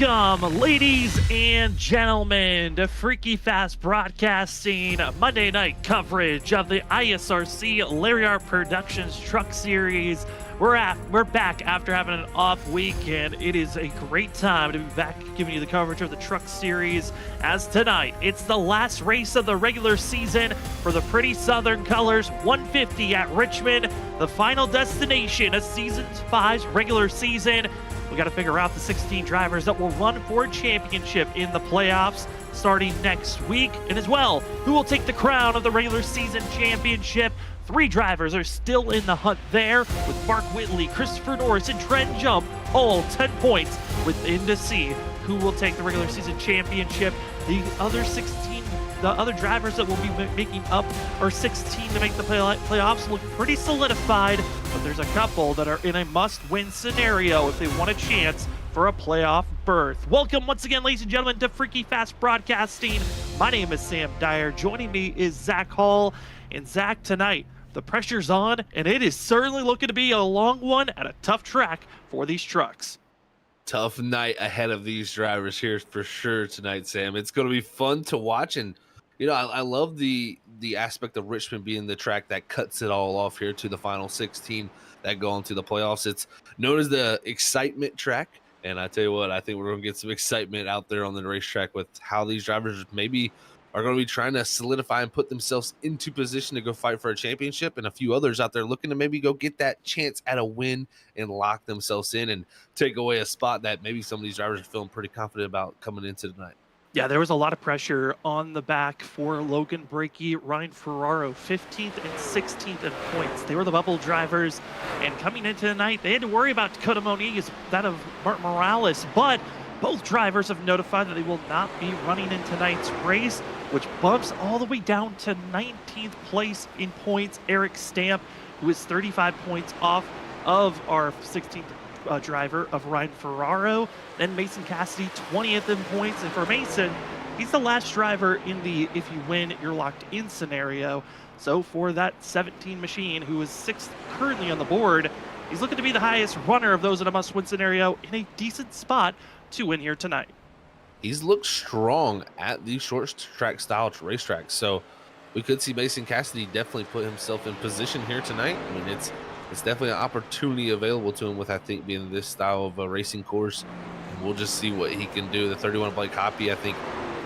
Welcome, ladies and gentlemen, to Freaky Fast Broadcasting Monday night coverage of the ISRC Lariat Productions Truck Series. We're back after having an off week, and it is a great time to be back giving you the coverage of the Truck Series, as tonight it's the last race of the regular season for the Pretty Southern Colors 150 at Richmond, the final destination of Season 5's regular season. We got to figure out the 16 drivers that will run for a championship in the playoffs starting next week, and as well, who will take the crown of the regular season championship. 3 drivers are still in the hunt there, with Mark Whitley, Christopher Norris, and Trent Jump all 10 points within to see who will take the regular season championship. The other drivers that will be making up our 16 to make the playoffs look pretty solidified, but there's a couple that are in a must-win scenario if they want a chance for a playoff berth. Welcome once again, ladies and gentlemen, to Freaky Fast Broadcasting. My name is Sam Dyer. Joining me is Zach Hall. And Zach, tonight, the pressure's on, and it is certainly looking to be a long one at a tough track for these trucks. Tough night ahead of these drivers here for sure tonight, Sam. It's going to be fun to watch, and you know, I love the aspect of Richmond being the track that cuts it all off here to the final 16 that go into the playoffs. It's known as the excitement track, and I tell you what, I think we're going to get some excitement out there on the racetrack with how these drivers maybe are going to be trying to solidify and put themselves into position to go fight for a championship, and a few others out there looking to maybe go get that chance at a win and lock themselves in and take away a spot that maybe some of these drivers are feeling pretty confident about coming into tonight. Yeah, there was a lot of pressure on the back for Logan Brakey, Ryan Ferraro, 15th and 16th in points. They were the bubble drivers, and coming into the night, they had to worry about Dakota Moniz, that of Martin Morales, but both drivers have notified that they will not be running in tonight's race, which bumps all the way down to 19th place in points Eric Stamp, who is 35 points off of our 16th driver of Ryan Ferraro. Then Mason Cassidy, 20th in points. And for Mason, he's the last driver in the if you win, you're locked in scenario. So for that 17 machine, who is 6th currently on the board, he's looking to be the highest runner of those in a must-win scenario in a decent spot to win here tonight. He's looked strong at these short track style racetracks, so we could see Mason Cassidy definitely put himself in position here tonight. I mean, it's definitely an opportunity available to him with, I think, being this style of a racing course, and we'll just see what he can do. The 31 Blake Hoppy, I think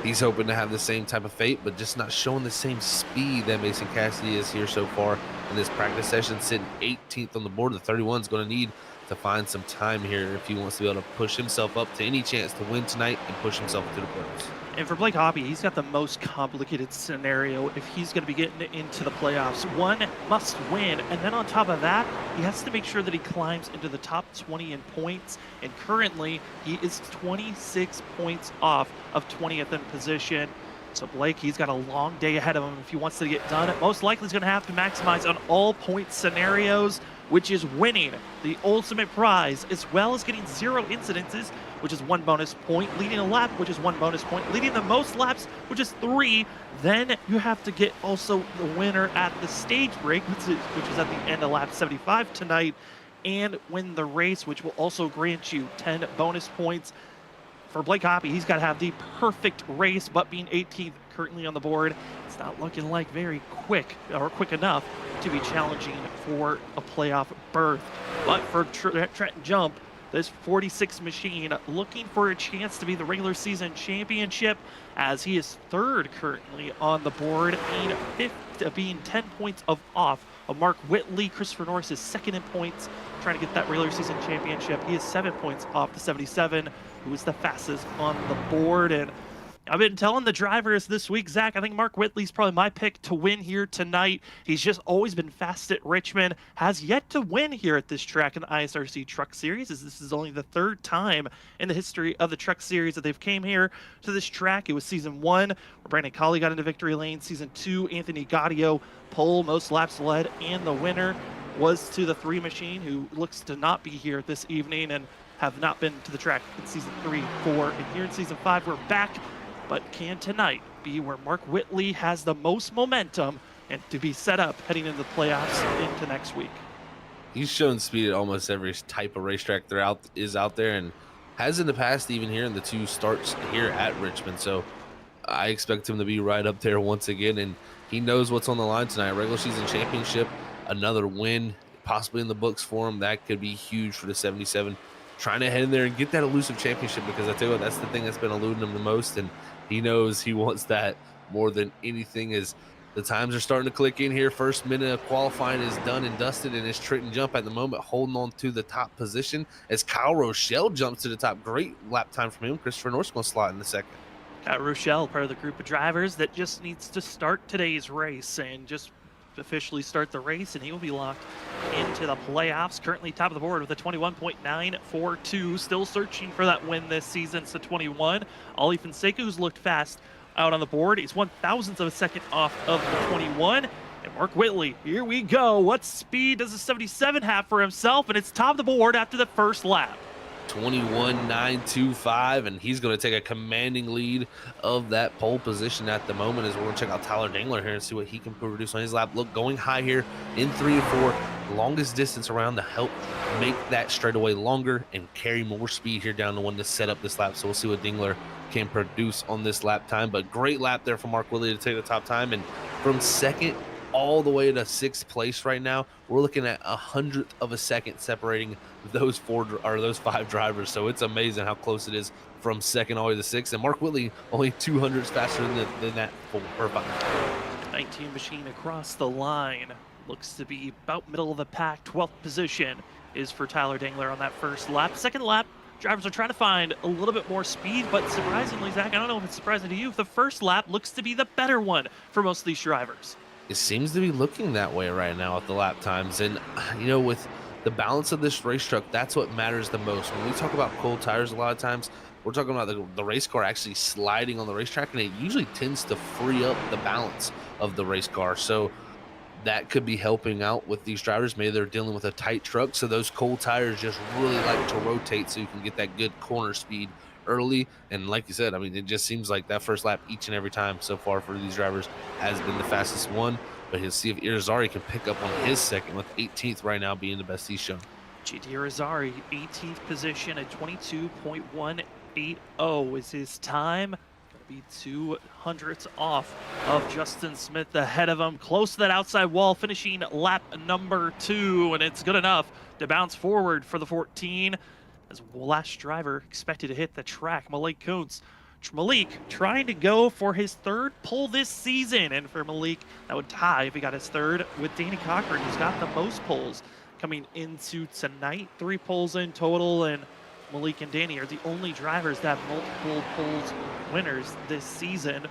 he's hoping to have the same type of fate, but just not showing the same speed that Mason Cassidy is here so far in this practice session, sitting 18th on the board. The 31 is going to need to find some time here if he wants to be able to push himself up to any chance to win tonight and push himself to the playoffs. And for Blake Hoppy, he's got the most complicated scenario if he's going to be getting into the playoffs. One, must win, and then on top of that, he has to make sure that he climbs into the top 20 in points, and currently he is 26 points off of 20th in position. So Blake, he's got a long day ahead of him if he wants to get done. Most likely he's going to have to maximize on all point scenarios, which is winning the ultimate prize, as well as getting 0 incidences, which is 1 bonus point, leading a lap, which is 1 bonus point, leading the most laps, which is 3. Then you have to get also the winner at the stage break, which is at the end of lap 75 tonight, and win the race, which will also grant you 10 bonus points. For Blake Hoppy, he's got to have the perfect race, but being 18th currently on the board, it's not looking like very quick or quick enough to be challenging for a playoff berth. But for Trent Jump, this 46 machine looking for a chance to be the regular season championship, as he is 3rd currently on the board, being 10 points off of Mark Whitley. Christopher Norris is 2nd in points, trying to get that regular season championship. He is 7 points off the 77, who is the fastest on the board. And I've been telling the drivers this week, Zach, I think Mark Whitley's probably my pick to win here tonight. He's just always been fast at Richmond, has yet to win here at this track in the ISRC Truck Series, as this is only the 3rd time in the history of the Truck Series that they've came here to this track. It was Season 1, where Brandon Colley got into victory lane. Season 2, Anthony Gaudio, pole, most laps led, and the winner was to the 3 machine, who looks to not be here this evening and have not been to the track in Season 3, 4, and here in Season 5, we're back. But can tonight be where Mark Whitley has the most momentum and to be set up heading into the playoffs into next week? He's shown speed at almost every type of racetrack there is out there, and has in the past, even here in the 2 starts here at Richmond. So I expect him to be right up there once again, and he knows what's on the line tonight. Regular season championship, another win, possibly in the books for him. That could be huge for the 77. Trying to head in there and get that elusive championship, because I tell you what, that's the thing that's been eluding him the most, and he knows he wants that more than anything. As the times are starting to click in here, first minute of qualifying is done and dusted, and his Trenton jump at the moment holding on to the top position as Kyle Rochelle jumps to the top. Great lap time from him. Christopher North's going to slot in the second. Rochelle, part of the group of drivers that just needs to start today's race and just officially start the race, and he will be locked into the playoffs. Currently top of the board with a 21.942. Still searching for that win this season. It's the 21. Ollie Fonseca, who's looked fast out on the board. He's 1/1000th of a second off of the 21. And Mark Whitley, here we go. What speed does the 77 have for himself? And it's top of the board after the first lap. 21.925, and he's going to take a commanding lead of that pole position at the moment, as we're going to check out Tyler Dingler here and see what he can produce on his lap. Look, going high here in 3 and 4, longest distance around to help make that straightaway longer and carry more speed here down the one to set up this lap. So we'll see what Dingler can produce on this lap time, but great lap there from Mark Willey to take the top time. And from second all the way to 6th place right now, we're looking at 100th of a second separating those 5 drivers. So it's amazing how close it is from second all the way to 6th. And Mark Whitley only 200s faster than that 4 or 5. 19 machine across the line. Looks to be about middle of the pack. 12th position is for Tyler Dingler on that first lap. Second lap, drivers are trying to find a little bit more speed, but surprisingly, Zach, I don't know if it's surprising to you, the first lap looks to be the better one for most of these drivers. It seems to be looking that way right now at the lap times. And, you know, with the balance of this race truck, that's what matters the most. When we talk about cold tires, a lot of times we're talking about the race car actually sliding on the racetrack, and it usually tends to free up the balance of the race car. So that could be helping out with these drivers. Maybe they're dealing with a tight truck, so those cold tires just really like to rotate so you can get that good corner speed early. And like you said, I mean, it just seems like that first lap each and every time so far for these drivers has been the fastest one. But he'll see if Irizarry can pick up on his second, with 18th right now being the best he's shown. JT Irizarry, 18th position at 22.180 is his time. Gonna be 200ths off of Justin Smith ahead of him, close to that outside wall, finishing lap number 2, and it's good enough to bounce forward for the 14. As last driver expected to hit the track, Malik Kuntz. Malik trying to go for his 3rd pole this season, and for Malik, that would tie if he got his 3rd with Danny Cochran, who's got the most poles coming into tonight. 3 poles in total, and Malik and Danny are the only drivers that have multiple poles winners this season,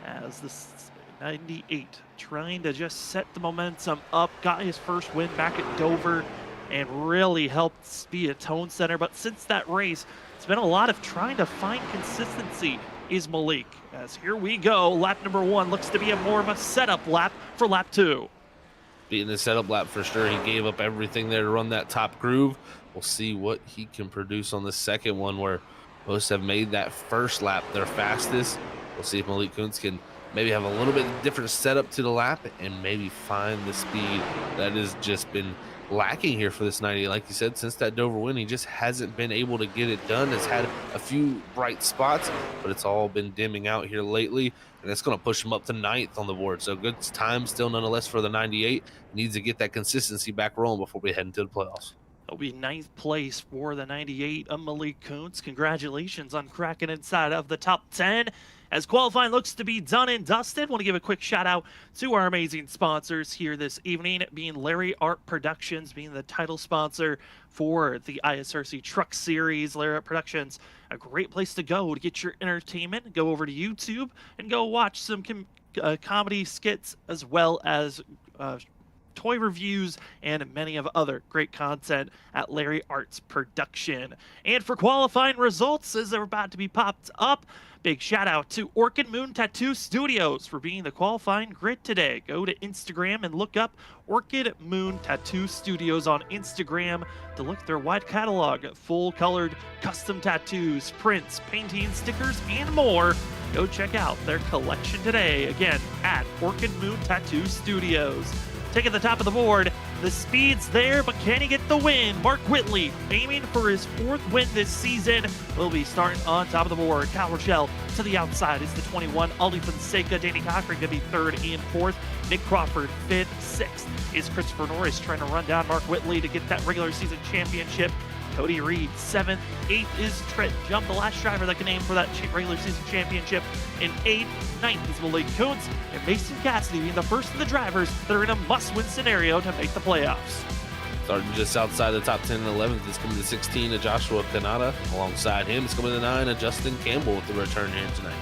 as this 98 trying to just set the momentum up. Got his first win back at Dover and really helped be a tone setter. But since that race, it's been a lot of trying to find consistency is Malik. As here we go, lap number 1 looks to be more of a setup lap for lap 2. Being the setup lap for sure. He gave up everything there to run that top groove. We'll see what he can produce on the second one, where most have made that first lap their fastest. We'll see if Malik Kuntz can maybe have a little bit different setup to the lap and maybe find the speed that has just been lacking here for this 98. Like you said, since that Dover win, he just hasn't been able to get it done. Has had a few bright spots, but it's all been dimming out here lately, and it's going to push him up to 9th on the board. So good time still nonetheless for the 98. Needs to get that consistency back rolling before we head into the playoffs. It'll be 9th place for the 98 of Malik Kuntz. Congratulations on cracking inside of the top 10. As qualifying looks to be done and dusted, want to give a quick shout out to our amazing sponsors here this evening, being Larry Art Productions, being the title sponsor for the ISRC Truck Series. Larry Art Productions, a great place to go to get your entertainment. Go over to YouTube and go watch some comedy skits, as well as toy reviews and many of other great content at Larry Art's Production. And for qualifying results, as they're about to be popped up, big shout out to Orchid Moon Tattoo Studios for being the qualifying grid today. Go to Instagram and look up Orchid Moon Tattoo Studios on Instagram to look at their wide catalog of full colored custom tattoos, prints, paintings, stickers, and more. Go check out their collection today, again, at Orchid Moon Tattoo Studios. taking the top of the board. The speed's there, but can he get the win? Mark Whitley, aiming for his 4th win this season, will be starting on top of the board. Kyle Rochelle to the outside is the 21. Ali Fonseca, Danny Cochran going to be 3rd and 4th. Nick Crawford 5th. 6th is Christopher Norris trying to run down Mark Whitley to get that regular season championship. Cody Reed 7th. 8th is Trent Jump, the last driver that can aim for that regular season championship. And 8th, 9th is Malik Kuntz, and Mason Cassidy being the first of the drivers that are in a must-win scenario to make the playoffs. Starting just outside the top 10 and 11th, it's going to be the 16 of Joshua Kanata. Alongside him, it's going to be the 9 of Justin Campbell with the return here tonight.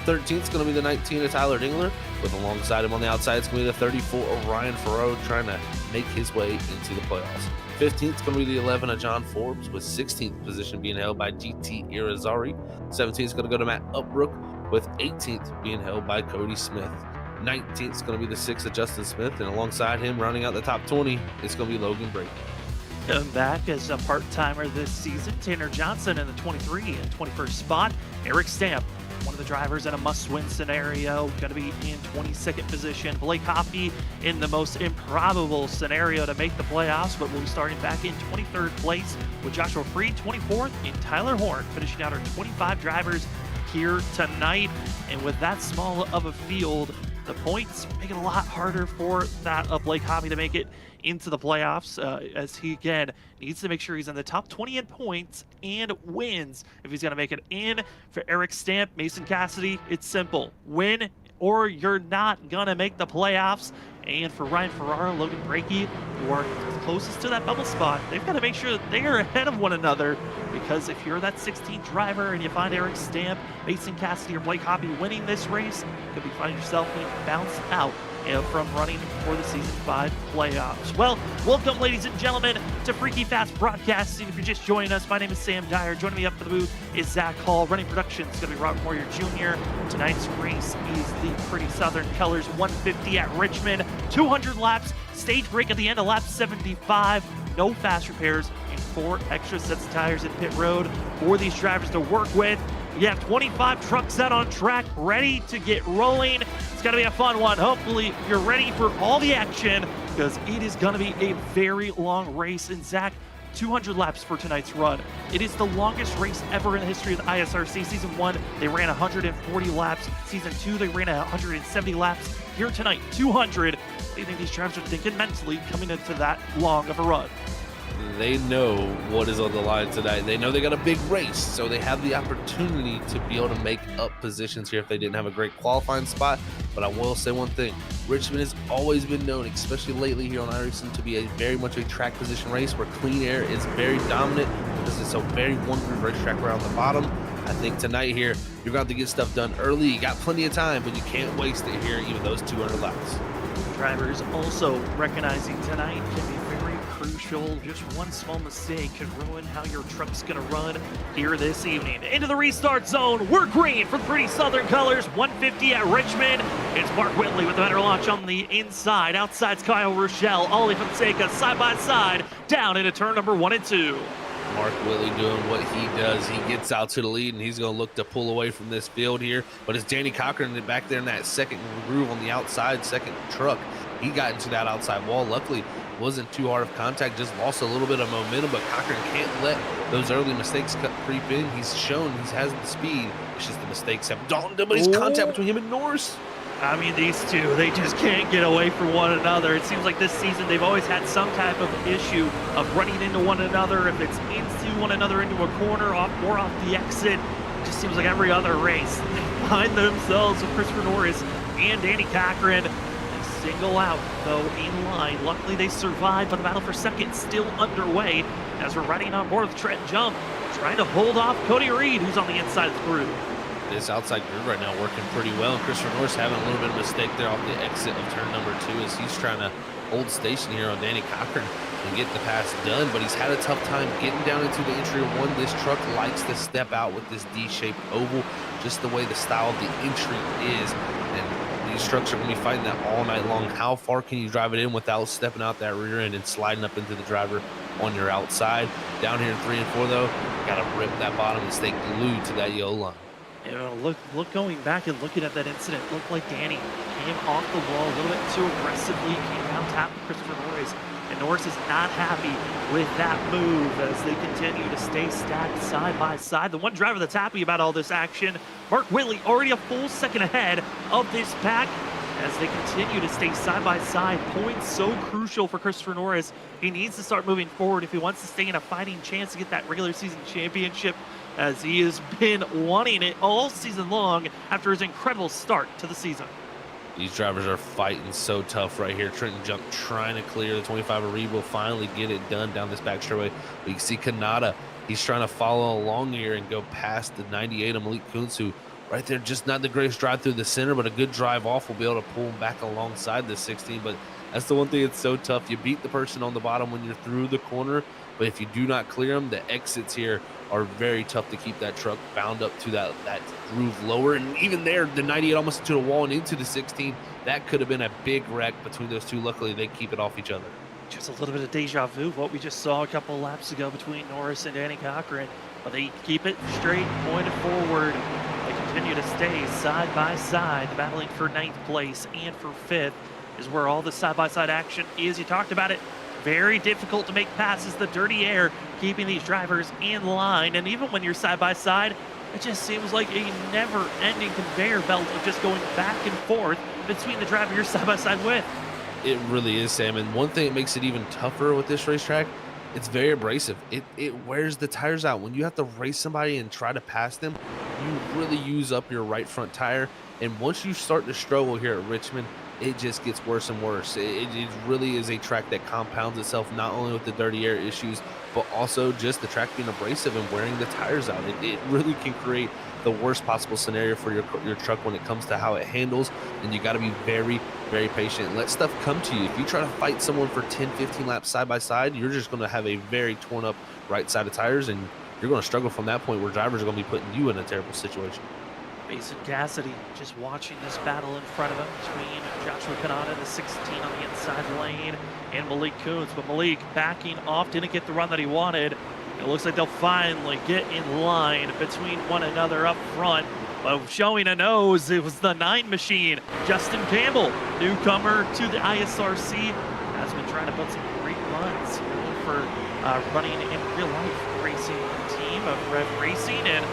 13th is going to be the 19 of Tyler Dingler, with alongside him on the outside, it's going to be the 34 of Ryan Farrow trying to make his way into the playoffs. 15th is going to be the 11 of John Forbes, with 16th position being held by GT Irizarry. 17th is going to go to Matt Upbrook, with 18th being held by Cody Smith. 19th is going to be the 6 of Justin Smith, and alongside him, rounding out the top 20, it's going to be Logan Brady. Coming back as a part-timer this season, Tanner Johnson in the 23 and 21st spot. Eric Stamp, one of the drivers in a must-win scenario, going to be in 22nd position. Blake Hoffey in the most improbable scenario to make the playoffs, but will be starting back in 23rd place with Joshua Freed 24th and Tyler Horn finishing out our 25 drivers here tonight. And with that small of a field, the points make it a lot harder for that of Blake Hoffey to make it into the playoffs, as he again needs to make sure he's in the top 20 in points and wins if he's going to make it in. For Eric Stamp, Mason Cassidy, it's simple: win or you're not going to make the playoffs. And for Ryan Ferrara, Logan Brakey, who are closest to that bubble spot, they've got to make sure that they are ahead of one another, because if you're that 16th driver and you find Eric Stamp, Mason Cassidy, or Blake Hoppy winning this race, you could be finding yourself being bounced out from running for the Season 5 playoffs. Well, welcome, ladies and gentlemen, to Freaky Fast Broadcasting. If you're just joining us, my name is Sam Dyer. Joining me up for the booth is Zach Hall. Running production is going to be Robert Moyer Jr. Tonight's race is the Pretty Southern Colors 150 at Richmond. 200 laps, stage break at the end of lap 75. No fast repairs, and 4 extra sets of tires in pit road for these drivers to work with. We have 25 trucks out on track, ready to get rolling. It's going to be a fun one. Hopefully, you're ready for all the action, because it is going to be a very long race. And Zach, 200 laps for tonight's run. It is the longest race ever in the history of the ISRC. Season 1, they ran 140 laps. Season 2, they ran 170 laps. Here tonight, 200. What do you think these drivers are thinking mentally coming into that long of a run? They know what is on the line tonight. They know they got a big race, so they have the opportunity to be able to make up positions here if they didn't have a great qualifying spot. But I will say one thing: Richmond has always been known, especially lately here on iRacing, to be very much a track position race where clean air is very dominant, because it's a very one-groove racetrack around the bottom. I think tonight here, you're going to have to get stuff done early. You got plenty of time, but you can't waste it here, even those 200 laps. Drivers also recognizing tonight can be very crucial. Just one small mistake could ruin how your truck's going to run here this evening. Into the restart zone, we're green for the Pretty Southern Colors 150 at Richmond. It's Mark Whitley with the better launch on the inside. Outside's Kyle Rochelle, Ollie Fonseca side by side, down into turn number 1 and 2. Mark Whitley doing what he does. He gets out to the lead, and he's going to look to pull away from this field here. But it's Danny Cochran back there in that second groove on the outside, second truck. He got into that outside wall. Luckily, wasn't too hard of contact, just lost a little bit of momentum. But Cochran can't let those early mistakes creep in. He's shown he has the speed. It's just the mistakes have dawned him, but he's contact between him and Norris. I mean, these two, they just can't get away from one another. It seems like this season they've always had some type of issue of running into one another. If it's into one another, into a corner, off the exit, it just seems like every other race they find themselves with Christopher Norris and Danny Cochran. Single out, though, in line. Luckily, they survived, but the battle for second still underway as we're riding on board with Trent Jump, trying to hold off Cody Reed, who's on the inside of the groove. This outside groove right now working pretty well. And Christopher Norris having a little bit of mistake there off the exit of turn number 2 as he's trying to hold station here on Danny Cochran and get the pass done. But he's had a tough time getting down into the entry of 1. This truck likes to step out with this D-shaped oval, just the way the style of the entry is. And these trucks are going to be fighting that all night long. How far can you drive it in without stepping out that rear end and sliding up into the driver on your outside? Down here in 3 and 4, though, got to rip that bottom and stay glued to that yellow line. You know, look going back and looking at that incident, looked like Danny came off the wall a little bit too aggressively, came down tapping Christopher Norris. And Norris is not happy with that move as they continue to stay stacked side by side. The one driver that's happy about all this action, Mark Whitley, already a full second ahead of this pack as they continue to stay side by side. Points so crucial for Christopher Norris. He needs to start moving forward if he wants to stay in a fighting chance to get that regular season championship, as he has been wanting it all season long after his incredible start to the season. These drivers are fighting so tough right here. Trenton Jump trying to clear the 25 Reed will finally get it done down this back straightaway. We can see Kanata. He's trying to follow along here and go past the 98 of Malik Kuntz, who right there, just not the greatest drive through the center, but a good drive off will be able to pull him back alongside the 16. But that's the one thing that's so tough. You beat the person on the bottom when you're through the corner, but if you do not clear them, the exits here are very tough to keep that truck bound up to that groove lower. And even there, the 98 almost to the wall and into the 16. That could have been a big wreck between those two. Luckily, they keep it off each other. Just a little bit of deja vu of what we just saw a couple laps ago between Norris and Danny Cochran. But they keep it straight, pointed forward. They continue to stay side by side, battling for 9th place and for 5th is where all the side-by-side action is. You talked about it. Very difficult to make passes, the dirty air, keeping these drivers in line. And even when you're side-by-side, it just seems like a never-ending conveyor belt of just going back and forth between the driver you're side-by-side with. It really is, Sam. And one thing that makes it even tougher with this racetrack, it's very abrasive. It wears the tires out. When you have to race somebody and try to pass them, you really use up your right front tire. And once you start to struggle here at Richmond, it just gets worse and worse. It really is a track that compounds itself, not only with the dirty air issues, but also just the track being abrasive and wearing the tires out. It really can create the worst possible scenario for your truck when it comes to how it handles. And you got to be very, very patient and let stuff come to you. If you try to fight someone for 10, 15 laps side by side, you're just going to have a very torn up right side of tires, and you're going to struggle from that point where drivers are going to be putting you in a terrible situation. Mason Cassidy just watching this battle in front of him between Joshua Kanata, the 16 on the inside lane, and Malik Kuntz. But Malik backing off, didn't get the run that he wanted. It looks like they'll finally get in line between one another up front. But showing a nose, it was the 9 machine. Justin Campbell, newcomer to the ISRC, has been trying to put some great runs for running in real life racing team of Rev Racing, and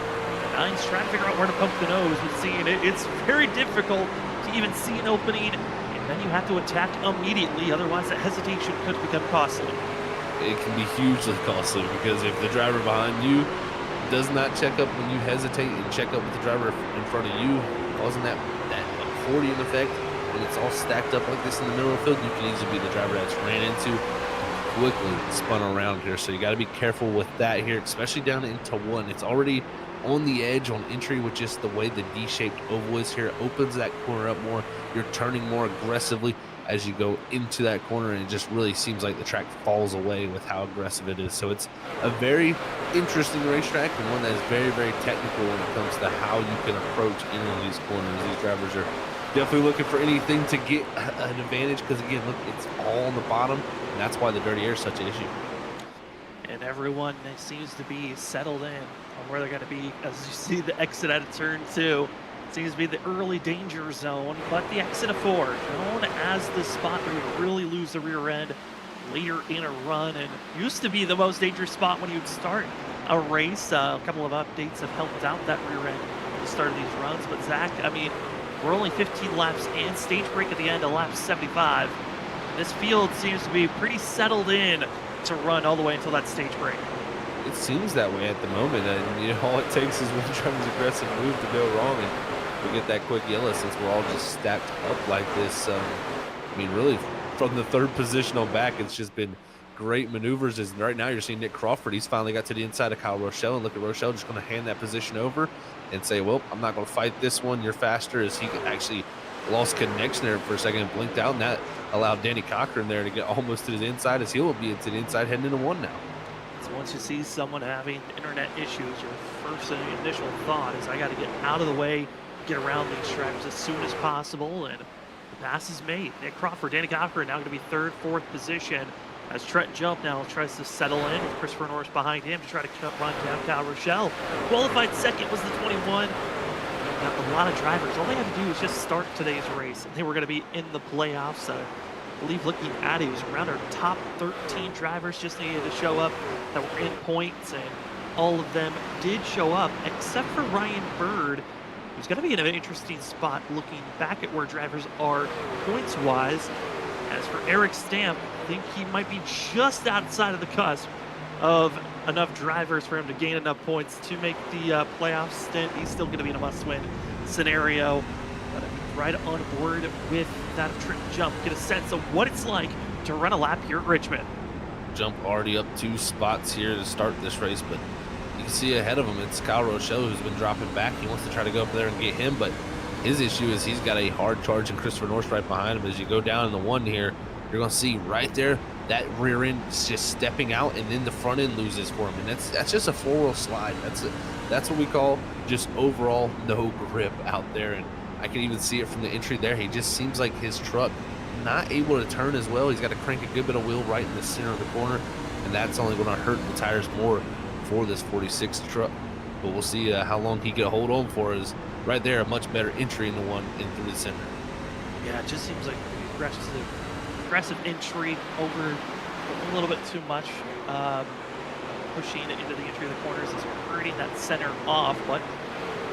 Nine's trying to figure out where to poke the nose with seeing it. It's very difficult to even see an opening, and then you have to attack immediately, otherwise that hesitation could become costly. It can be hugely costly, because if the driver behind you does not check up when you hesitate and check up with the driver in front of you, causing that accordion effect, when it's all stacked up like this in the middle of the field, you can easily be the driver that's ran into, quickly spun around here. So you got to be careful with that here, especially down into 1. It's already on the edge on entry with just the way the D-shaped oval is here. It opens that corner up more. You're turning more aggressively as you go into that corner, and it just really seems like the track falls away with how aggressive it is. So it's a very interesting racetrack, and one that is very, very technical when it comes to how you can approach any of these corners. These drivers are definitely looking for anything to get an advantage, because again, look, it's all on the bottom, and that's why the dirty air is such an issue. And everyone seems to be settled in on where they're going to be. As you see the exit out of turn 2, seems to be the early danger zone, but the exit of 4, known as the spot where you really lose the rear end later in a run, and used to be the most dangerous spot when you'd start a race. A couple of updates have helped out that rear end at the start of these runs. But Zach, I mean, we're only 15 laps and stage break at the end of lap 75. This field seems to be pretty settled in to run all the way until that stage break. It seems that way at the moment, and you know, all it takes is one driver's aggressive move to go wrong, and we get that quick yellow since we're all just stacked up like this. I mean, really, from the 3rd position on back, it's just been great maneuvers. As right now you're seeing Nick Crawford, he's finally got to the inside of Kyle Rochelle, and look at Rochelle just going to hand that position over and say, well, I'm not going to fight this one, you're faster, as he actually lost connection there for a second and blinked out, and that allowed Danny Cochran there to get almost to the inside, as he will be to the inside heading into 1 now. So once you see someone having internet issues, your first initial thought is, I got to get out of the way, get around these tracks as soon as possible, and the pass is made. Nick Crawford, Danny Cochran now going to be 3rd, 4th position, as Trenton Jump now tries to settle in with Christopher Norris behind him to try to run down Kyle Rochelle. Qualified 2nd was the 21. Now, a lot of drivers, all they had to do was just start today's race, and they were going to be in the playoffs. I believe looking at it, was around our top 13 drivers just needed to show up that were in points, and all of them did show up, except for Ryan Bird, who's going to be in an interesting spot looking back at where drivers are points-wise. As for Eric Stamp, I think he might be just outside of the cusp of enough drivers for him to gain enough points to make the playoff stint. He's still going to be in a must-win scenario. But I'm right on board with that trip jump. Get a sense of what it's like to run a lap here at Richmond. Jump already up 2 spots here to start this race, but you can see ahead of him, it's Kyle Rochelle who's been dropping back. He wants to try to go up there and get him, but his issue is he's got a hard charge and Christopher Norris right behind him. As you go down in the 1 here, you're going to see right there that rear end is just stepping out, and then the front end loses for him, and that's just a 4-wheel slide. That's what we call just overall no grip out there, and I can even see it from the entry there. He just seems like his truck not able to turn as well. He's got to crank a good bit of wheel right in the center of the corner, and that's only going to hurt the tires more for this 46 truck. But we'll see how long he can hold on for. Is right there a much better entry in the 1 in through the center. Yeah, it just seems like aggressive entry over a little bit too much. Pushing into the entry of the corners is hurting that center off, but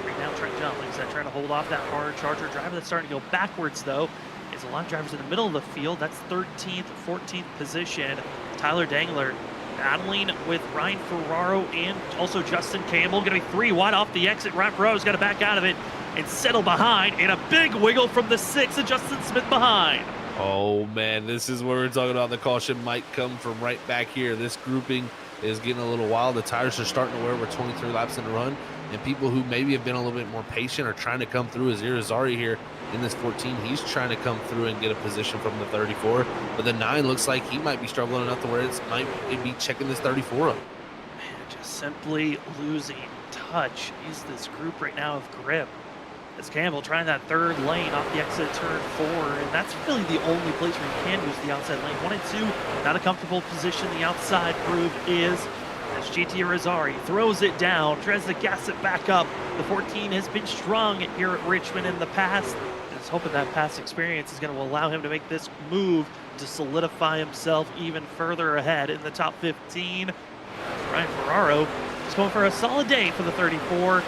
right now Trent John, like I said, trying to hold off that hard Charger driver. That's starting to go backwards though. There's a lot of drivers in the middle of the field. That's 13th, 14th position. Tyler Dangler battling with Ryan Ferraro and also Justin Campbell. Going to be 3 wide off the exit. Ryan Ferraro's got to back out of it and settle behind. And a big wiggle from the 6 of Justin Smith behind. Oh man, this is where we're talking about the caution might come from right back here. This grouping is getting a little wild. The tires are starting to wear. We're 23 laps in the run, and people who maybe have been a little bit more patient are trying to come through. As Irizarry here in this 14, he's trying to come through and get a position from the 34, but the 9 looks like he might be struggling enough to where it might be checking this 34 up. Man, just simply losing touch is this group right now of grip. As Campbell trying that 3rd lane off the exit turn 4, and that's really the only place where you can use the outside lane. 1 and 2, not a comfortable position. The outside groove is as GT Irizarry throws it down, tries to gas it back up. The 14 has been strong here at Richmond in the past. Just hoping that past experience is going to allow him to make this move to solidify himself even further ahead in the top 15. Ryan Ferraro is going for a solid day for the 34.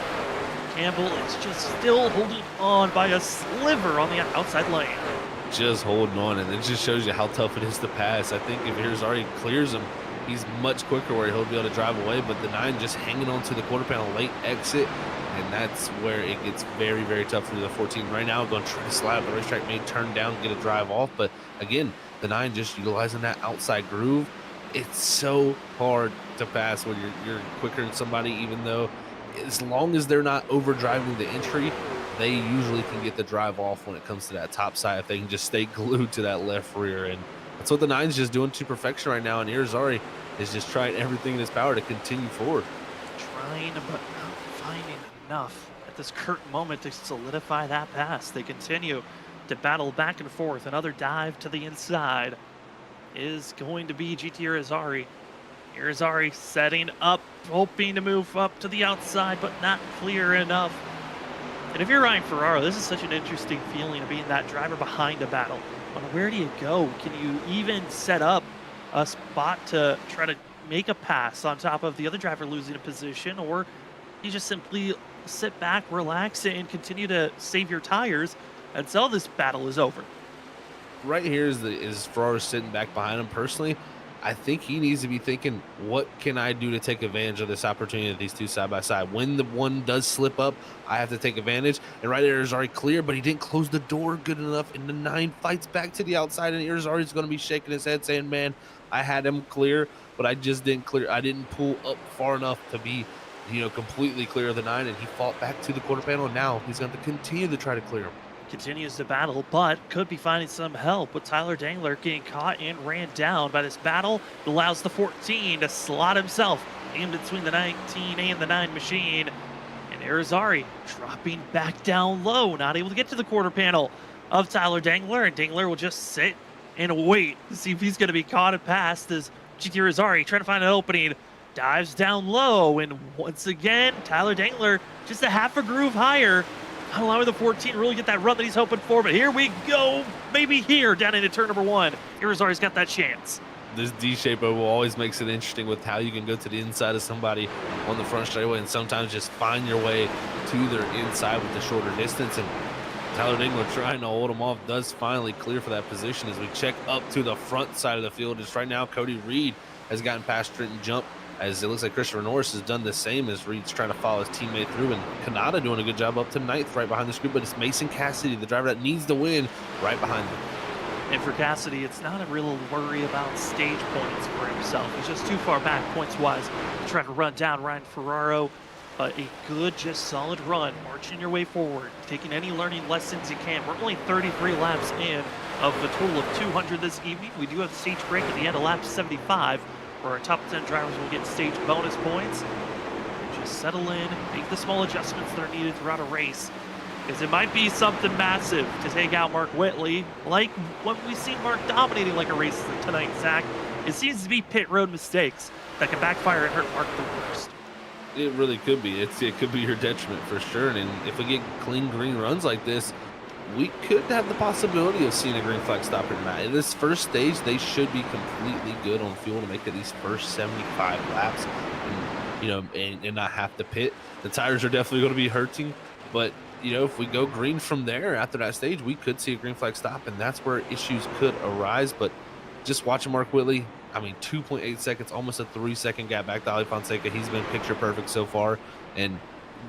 Campbell is just still holding on by a sliver on the outside lane. Just holding on, and it just shows you how tough it is to pass. I think if Irizarry clears him, he's much quicker where he'll be able to drive away, but the 9 just hanging on to the quarter panel late exit, and that's where it gets very, very tough for the 14. Right now, going to try to slide up the racetrack, may turn down, get a drive off, but again, the 9 just utilizing that outside groove. It's so hard to pass when you're quicker than somebody, even though as long as they're not over driving the entry, they usually can get the drive off when it comes to that top side if they can just stay glued to that left rear. And that's what the 9's just doing to perfection right now, and Irizarry is just trying everything in his power to continue forward. Trying but not finding enough at this current moment to solidify that pass. They continue to battle back and forth. Another dive to the inside is going to be GT Irizarry. Irizarry setting up, hoping to move up to the outside, but not clear enough. And if you're Ryan Ferraro, this is such an interesting feeling of being that driver behind a battle. Where do you go? Can you even set up a spot to try to make a pass on top of the other driver losing a position, or you just simply sit back, relax, and continue to save your tires until this battle is over? Right here is Ferraro sitting back behind him. Personally, I think he needs to be thinking, what can I do to take advantage of this opportunity of these 2 side by side? When the 1 does slip up, I have to take advantage. And right there is already clear, but he didn't close the door good enough. And the 9 fights back to the outside, and Irizarry is going to be shaking his head saying, man, I had him clear, but I just didn't clear. I didn't pull up far enough to be, completely clear of the 9. And he fought back to the quarter panel. And now he's going to continue to try to clear him. Continues to battle, but could be finding some help with Tyler Dangler getting caught and ran down by this battle. It allows the 14 to slot himself in between the 19 and the 9 machine. And Irizarry dropping back down low, not able to get to the quarter panel of Tyler Dangler, and Dangler will just sit and wait to see if he's going to be caught and passed as GT Irizarry trying to find an opening. Dives down low, and once again, Tyler Dangler just a half a groove higher. allowing the 14 really get that run that he's hoping for. But here we go, maybe here down into turn number 1. Irizarry's got that chance. This D-shape oval always makes it interesting with how you can go to the inside of somebody on the front straightaway and sometimes just find your way to their inside with the shorter distance. And Tyler Dingler trying to hold him off does finally clear for that position as we check up to the front side of the field. Just right now, Cody Reed has gotten past Trenton Jump, as it looks like Christopher Norris has done the same as Reed's trying to follow his teammate through, and Kanata doing a good job up to 9th right behind this group, but it's Mason Cassidy, the driver that needs to win, right behind him. And for Cassidy, it's not a real worry about stage points for himself. He's just too far back points-wise to try to run down Ryan Ferraro. But a good, just solid run, marching your way forward, taking any learning lessons you can. We're only 33 laps in of a total of 200 this evening. We do have a stage break at the end of lap 75, where our top 10 drivers will get stage bonus points. Just settle in, make the small adjustments that are needed throughout a race, because it might be something massive to take out Mark Whitley, like when we see Mark dominating like a race tonight, Zach. It seems to be pit road mistakes that can backfire and hurt Mark the worst. It really could be. It could be your detriment for sure. And if we get clean green runs like this, we could have the possibility of seeing a green flag stop here tonight. In this first stage, they should be completely good on fuel to make it these first 75 laps, and not have to pit. The tires are definitely going to be hurting, but if we go green from there after that stage, we could see a green flag stop, and that's where issues could arise. But just watching Mark Whitley, 2.8 seconds, almost a 3-second gap back to Ali Fonseca. He's been picture perfect so far. And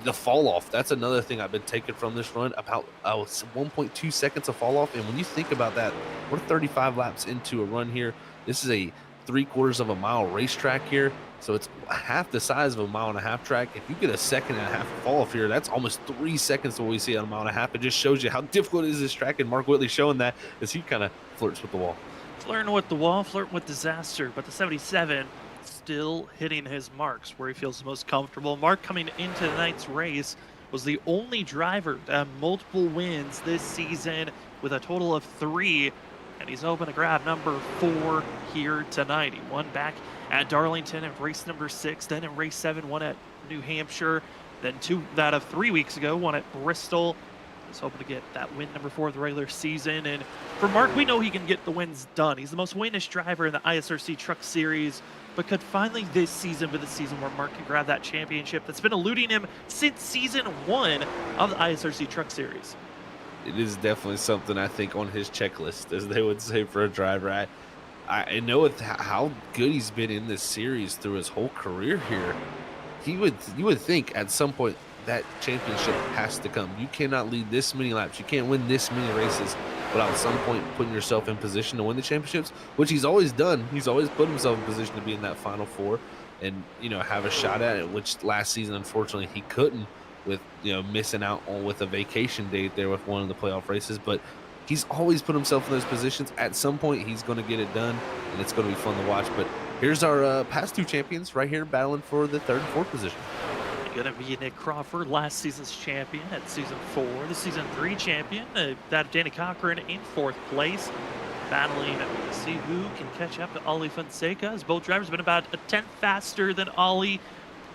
the fall off, that's another thing I've been taking from this run, about 1.2 seconds of fall off. And when you think about that, we're 35 laps into a run here. This is a 3/4 of a mile racetrack here. So it's half the size of a 1.5 mile track. If you get a 1.5 fall off here, that's almost 3 seconds of what we see on a 1.5 mile. It just shows you how difficult it is this track. And Mark Whitley showing that as he kind of flirts with the wall. Flirting with the wall, flirting with disaster, but the 77 still hitting his marks where he feels the most comfortable. Mark, coming into tonight's race, was the only driver to have multiple wins this season with a total of 3, and he's hoping to grab number 4 here tonight. He won back at Darlington in race number 6, then in race 7, won at New Hampshire, then 2 out of 3 weeks ago, won at Bristol. He's hoping to get that win number 4 of the regular season. And for Mark, we know he can get the wins done. He's the most winningest driver in the ISRC Truck Series, but could finally this season be the season where Mark can grab that championship that's been eluding him since season 1 of the ISRC Truck Series. It is definitely something I think on his checklist, as they would say for a driver. I know with how good he's been in this series through his whole career here. You would think at some point that championship has to come. You cannot lead this many laps. You can't win this many races without at some point putting yourself in position to win the championships, which he's always done. He's always put himself in position to be in that Final Four and, have a shot at it, which last season, unfortunately, he couldn't with, missing out on with a vacation date there with one of the playoff races. But he's always put himself in those positions. At some point, he's going to get it done, and it's going to be fun to watch. But here's our past 2 champions right here battling for the 3rd and 4th position. Going to be Nick Crawford, last season's champion at season 4, the season 3 champion, that Danny Cochran in 4th place, battling to see who can catch up to Ali Fonseca, as both drivers have been about a 10th faster than Ali,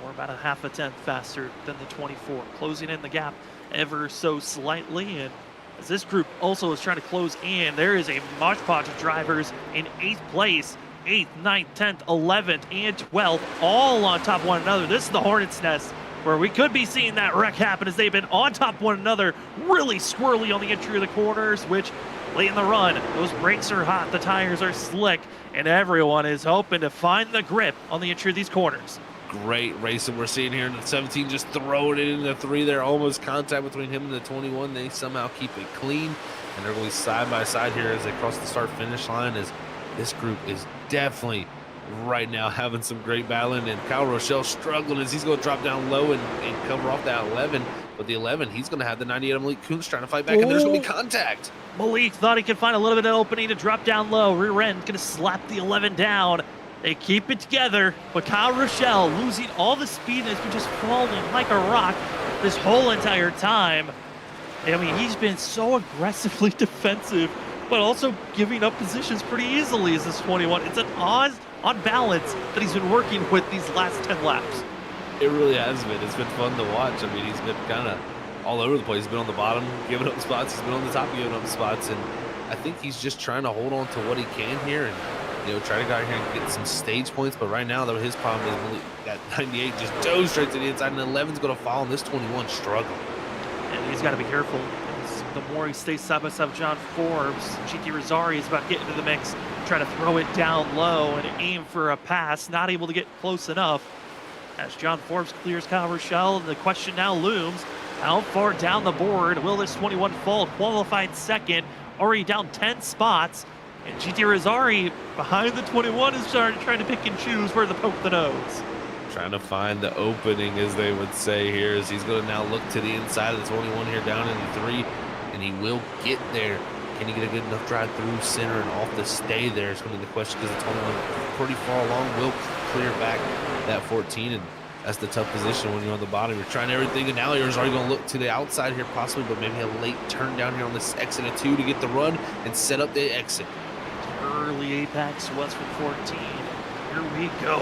or about a half a 10th faster than the 24, closing in the gap ever so slightly. And as this group also is trying to close in, there is a mosh podge of drivers in 8th place, 8th, 9th, 10th, 11th, and 12th, all on top of one another. This is the Hornet's Nest, where we could be seeing that wreck happen as they've been on top of one another, really squirrely on the entry of the corners, which late in the run, those brakes are hot, the tires are slick, and everyone is hoping to find the grip on the entry of these corners. Great racing we're seeing here in the 17, just throwing it into the 3 there, almost contact between him and the 21. They somehow keep it clean, and they're going side by side here as they cross the start-finish line, as this group is definitely right now having some great battling, and Kyle Rochelle struggling as he's going to drop down low and cover off that 11. But the 11, he's going to have the 98 Malik Kuntz trying to fight back, and there's going to be contact. Malik thought he could find a little bit of opening to drop down low. Rear end going to slap the 11 down. They keep it together, but Kyle Rochelle losing all the speed and has been just falling like a rock this whole entire time. He's been so aggressively defensive, but also giving up positions pretty easily as this 21. It's an odd balance that he's been working with these last 10 laps. It really has been. It's been fun to watch. He's been kind of all over the place. He's been on the bottom, giving up spots. He's been on the top, giving up spots. And I think he's just trying to hold on to what he can here and, try to go out here and get some stage points. But right now, though, his problem is that 98 just dove straight to the inside, and 11's going to follow, and this 21 struggle. And he's got to be careful. The more he stays side by side with John Forbes, GT Rosario is about to get into the mix, try to throw it down low and aim for a pass, not able to get close enough. As John Forbes clears Kyle Rochelle, the question now looms, how far down the board will this 21 fall? Qualified second, already down 10 spots. And GT Rosario behind the 21 is trying to pick and choose where to poke the nose. Trying to find the opening, as they would say here, as he's going to now look to the inside of the 21 here down in the 3, and he will get there. Can he get a good enough drive through center and off the stay there? It's going to be the question, because the 21 pretty far along will clear back that 14, and that's the tough position when you're on the bottom. You're trying everything, and now you're already going to look to the outside here possibly, but maybe a late turn down here on this exit of 2 to get the run and set up the exit. Early apex Westwood 14. Here we go.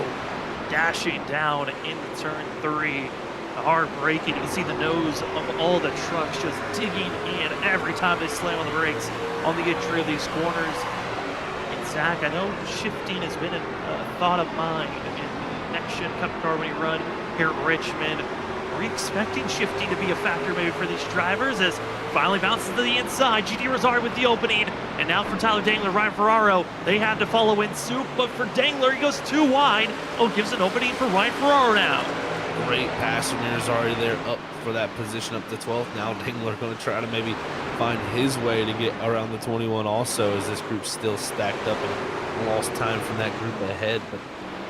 Dashing down into turn 3. The hard braking. You can see the nose of all the trucks just digging in every time they slam on the brakes on the entry of these corners. And Zach, I know shifting has been a thought of mine in the next gen Cup car when you run here at Richmond. Are you expecting shifting to be a factor maybe for these drivers as finally bounces to the inside? GT Rosario with the opening, and now for Tyler Dangler, Ryan Ferraro, they had to follow in suit, but for Dangler, he goes too wide. Oh, gives an opening for Ryan Ferraro now. Great pass from Rosario there, up for that position up to 12th. Now Dangler going to try to maybe find his way to get around the 21 also, as this group's still stacked up and lost time from that group ahead. But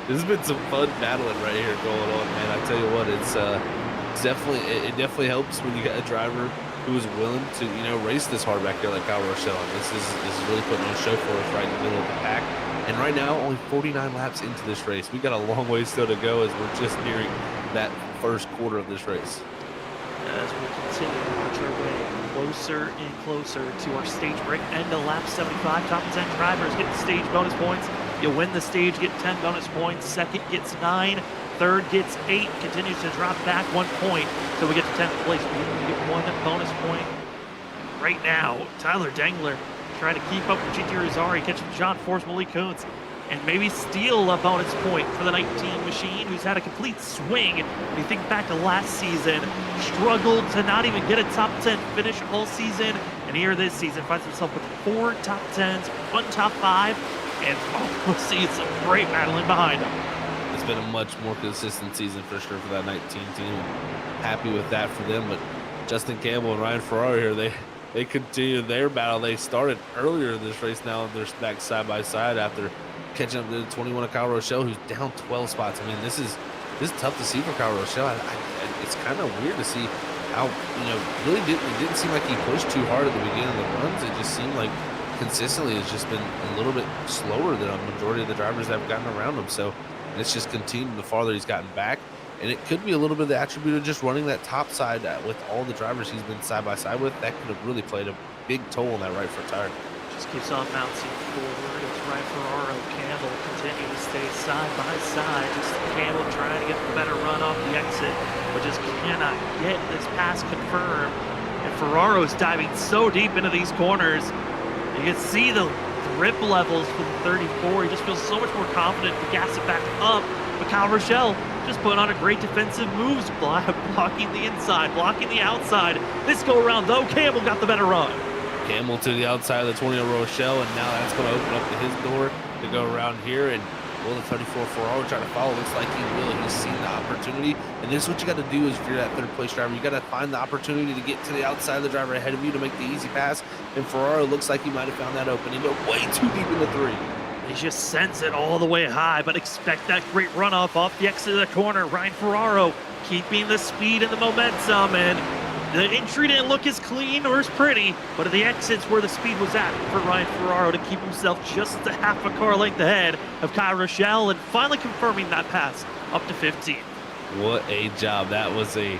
there's been some fun battling right here going on, man. I tell you what, it definitely helps when you got a driver who is willing to, race this hard back there like Kyle Rochelle. And this is really putting on a show for us right in the middle of the pack. And right now, only 49 laps into this race. We got a long way still to go, as we're just nearing that first quarter of this race. As we continue to march our way closer and closer to our stage break end of lap 75, top 10 drivers get the stage bonus points. You win the stage, get 10 bonus points. Second gets 9. Third gets 8, continues to drop back 1 point till we get to 10th place. We get 1 bonus point. Right now, Tyler Dangler trying to keep up with GT Rosario, catching John Force, Malik Kuntz, and maybe steal a bonus point for the 19 machine, who's had a complete swing. When you think back to last season, struggled to not even get a top 10 finish all season, and here this season finds himself with 4 top 10s, 1 top 5, and we'll see some great battling behind him. It's been a much more consistent season for sure for that 19 team. Happy with that for them, but Justin Campbell and Ryan Ferraro here, they continue their battle. They started earlier in this race. Now they're back side by side after catching up to the 21 of Kyle Rochelle, who's down 12 spots. I mean, this is tough to see for Kyle Rochelle. It's kind of weird to see how, really it didn't seem like he pushed too hard at the beginning of the runs. It just seemed like consistently it's just been a little bit slower than a majority of the drivers that have gotten around him. So it's just continued the farther he's gotten back. And it could be a little bit of the attribute of just running that top side with all the drivers he's been side by side with. That could have really played a big toll on that right front tire. Just keeps on bouncing forward as Ryan Ferraro, Campbell continue to stay side by side. Just Campbell trying to get the better run off the exit, but just cannot get this pass confirmed. And Ferraro's diving so deep into these corners. You can see the grip levels for the 34. He just feels so much more confident to gas it back up. But Kyle Rochelle just putting on a great defensive moves, blocking the inside, blocking the outside. This go around though, Campbell got the better run. Campbell to the outside of the 20 of Rochelle, and now that's going to open up to his door to go around here. And will the 34 Ferraro try to follow? Looks like he will. He's seen the opportunity. And this is what you got to do is if you're that third place driver, you got to find the opportunity to get to the outside of the driver ahead of you to make the easy pass. And Ferraro looks like he might have found that opening, but way too deep in the 3. He just sends it all the way high, but expect that great runoff off the exit of the corner. Ryan Ferraro keeping the speed and the momentum, and the entry didn't look as clean or as pretty, but at the exits where the speed was at for Ryan Ferraro to keep himself just a half a car length ahead of Kyle Rochelle, and finally confirming that pass up to 15. What a job. That was a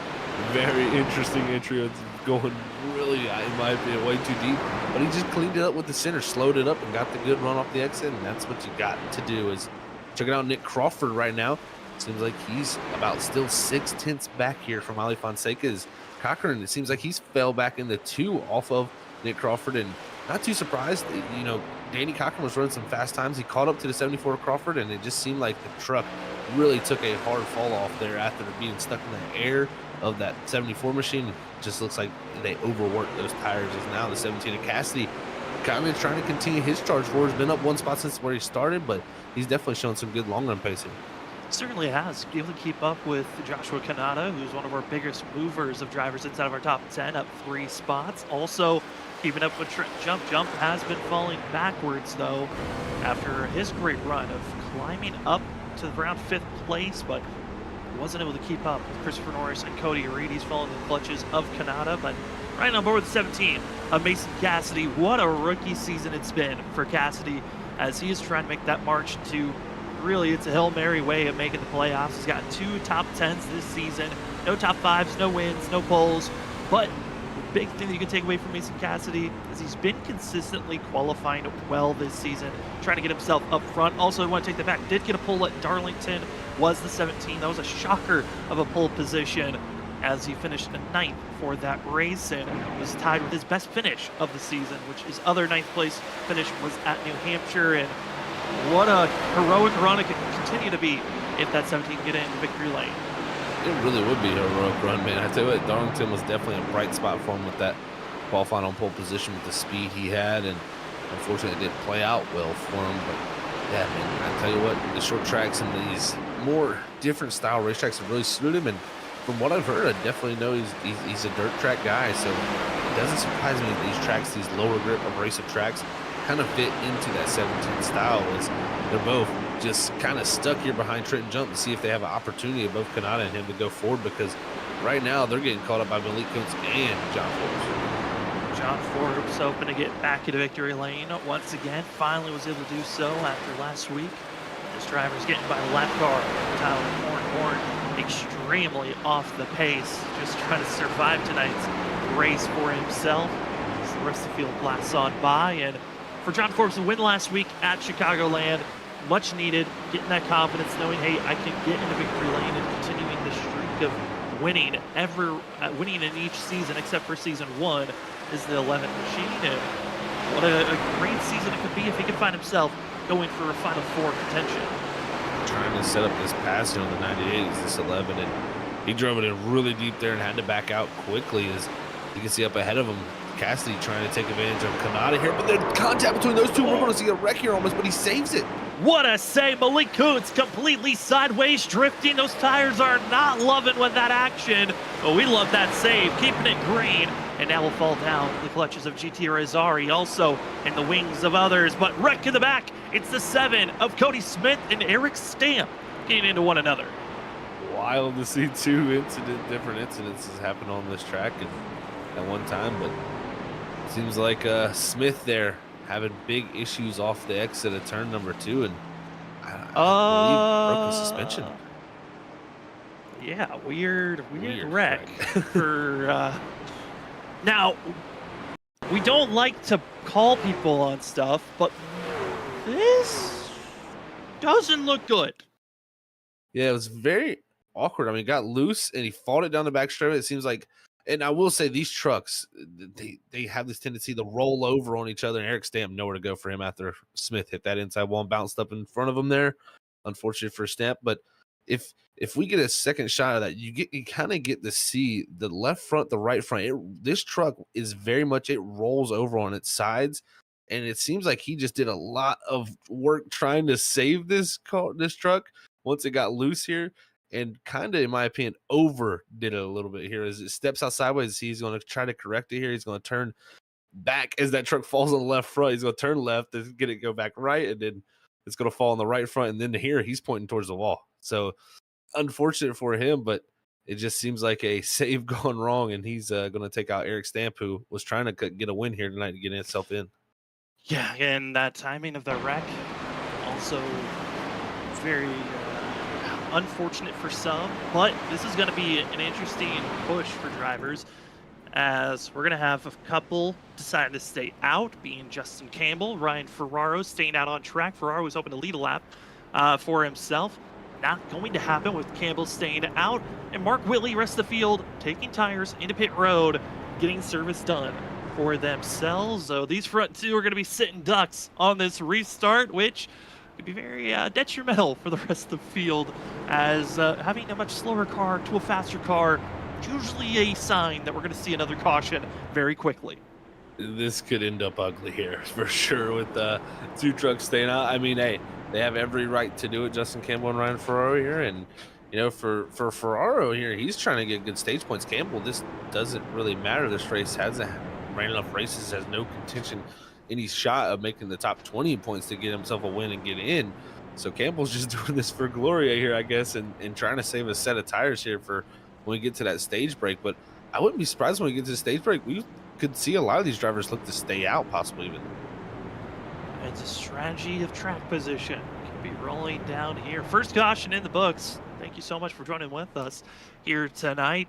very interesting entry. It's going really, in my opinion, way too deep, but he just cleaned it up with the center, slowed it up, and got the good run off the exit. And that's what you got to do. Is checking out Nick Crawford right now. Seems like he's about still 6 tenths back here from Ali Fonseca's Cochran, it seems like he's fell back into 2 off of Nick Crawford, and not too surprised. You know, Danny Cochran was running some fast times. He caught up to the 74 Crawford, and it just seemed like the truck really took a hard fall off there after being stuck in the air of that 74 machine. It just looks like they overworked those tires. As now the 17 of Cassidy kind of trying to continue his charge forward. He's been up 1 spot since where he started, but he's definitely shown some good long run pacing. Certainly has. Be able to keep up with Joshua Kanata, who's one of our biggest movers of drivers inside of our top 10, up 3 spots. Also keeping up with Trent Jump. Jump has been falling backwards, though, after his great run of climbing up to around 5th place, but wasn't able to keep up with Christopher Norris and Cody Reed. He's following the clutches of Kanata, but right on board with 17 of Mason Cassidy. What a rookie season it's been for Cassidy as he is trying to make that march to, really, it's a Hail Mary way of making the playoffs. He's got 2 top 10s this season, no top 5s, no wins, no poles, but the big thing that you can take away from Mason Cassidy is he's been consistently qualifying well this season, trying to get himself up front. Also, I want to take that back, did get a pole at Darlington, was the 17. That was a shocker of a pole position as he finished in 9th for that race and was tied with his best finish of the season, which his other 9th place finish was at New Hampshire. And what a heroic run it could continue to be if that 17 get into victory lane. It really would be a heroic run, man. I tell you what, Darlington was definitely a bright spot for him with that qualifying on pole position with the speed he had, and unfortunately it didn't play out well for him. But yeah, man, I tell you what, the short tracks and these more different style racetracks have really suited him. And from what I've heard, I definitely know he's a dirt track guy. So it doesn't surprise me that these tracks, these lower grip abrasive tracks, kind of fit into that 17 style, as they're both just kind of stuck here behind Trenton Jump to see if they have an opportunity above Kanata and him to go forward, because right now they're getting caught up by Malik Kuntz and John Forbes. John Forbes hoping to get back into victory lane once again. Finally was able to do so after last week. This driver's getting by the lap car. Tyler Horn extremely off the pace, just trying to survive tonight's race for himself. As the rest of the field blasts on by, and for John Forbes to win last week at Chicagoland, much needed, getting that confidence, knowing, hey, I can get into victory lane and continuing the streak of winning winning in each season except for season 1 is the 11th machine. And what a great season it could be if he could find himself going for a Final 4 contention. Trying to set up this pass on the 98s, this 11, and he drove it in really deep there and had to back out quickly. As you can see up ahead of him, Cassidy trying to take advantage of Kanata here, but the contact between those two, we're going to see a wreck here almost, but he saves it. What a save. Malik Kuntz completely sideways drifting. Those tires are not loving with that action, but we love that save, keeping it green. And now will fall down the clutches of GT Rosari, also in the wings of others, but wreck in the back. It's the 7 of Cody Smith and Eric Stamp getting into one another. Wild to see 2 different incidences happen on this track at one time, but it seems like Smith there having big issues off the exit of turn number 2, and I believe broke the suspension. Yeah, weird wreck right? for now. We don't like to call people on stuff, but this doesn't look good. Yeah, it was very awkward. I mean, it got loose and he fought it down the back straight. It seems like, and I will say these trucks, they have this tendency to roll over on each other, and Eric Stamp nowhere to go for him after Smith hit that inside wall and bounced up in front of him there. Unfortunate for Stamp, but if we get a second shot of that, you kind of get to see the left front, the right front. This truck is very much, it rolls over on its sides, and it seems like he just did a lot of work trying to save this truck once it got loose here. And kind of, in my opinion, overdid it a little bit here. As it steps out sideways, he's going to try to correct it here. He's going to turn back as that truck falls on the left front. He's going to turn left to get it go back right, and then it's going to fall on the right front. And then here, he's pointing towards the wall. So unfortunate for him, but it just seems like a save gone wrong, and he's going to take out Eric Stamp, who was trying to get a win here tonight to get himself in. Yeah, and that timing of the wreck also very unfortunate for some, but this is going to be an interesting push for drivers, as we're going to have a couple deciding to stay out, being Justin Campbell, Ryan Ferraro staying out on track. Ferraro was hoping to lead a lap for himself. Not going to happen with Campbell staying out, and Mark Whitley rest the field, taking tires into pit road, getting service done for themselves. So these front two are going to be sitting ducks on this restart, which could be very detrimental for the rest of the field, as having a much slower car to a faster car is usually a sign that we're going to see another caution very quickly. This could end up ugly here for sure with the two trucks staying out. I mean, hey, they have every right to do it, Justin Campbell and Ryan Ferraro here. And, you know, for Ferraro here, he's trying to get good stage points. Campbell, this doesn't really matter. This race hasn't ran enough races, has no contention, any shot of making the top 20 points to get himself a win and get in. So Campbell's just doing this for Gloria here, I guess, and trying to save a set of tires here for when we get to that stage break. But I wouldn't be surprised when we get to the stage break. We could see a lot of these drivers look to stay out, possibly even. It's a strategy of track position. Could be rolling down here. First caution in the books. Thank you so much for joining with us here tonight.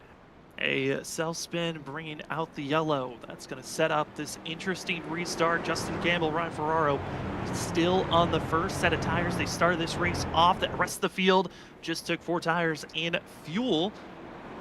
A self-spin bringing out the yellow. That's going to set up this interesting restart. Justin Campbell, Ryan Ferraro still on the first set of tires. They started this race off. The rest of the field just took 4 tires in fuel.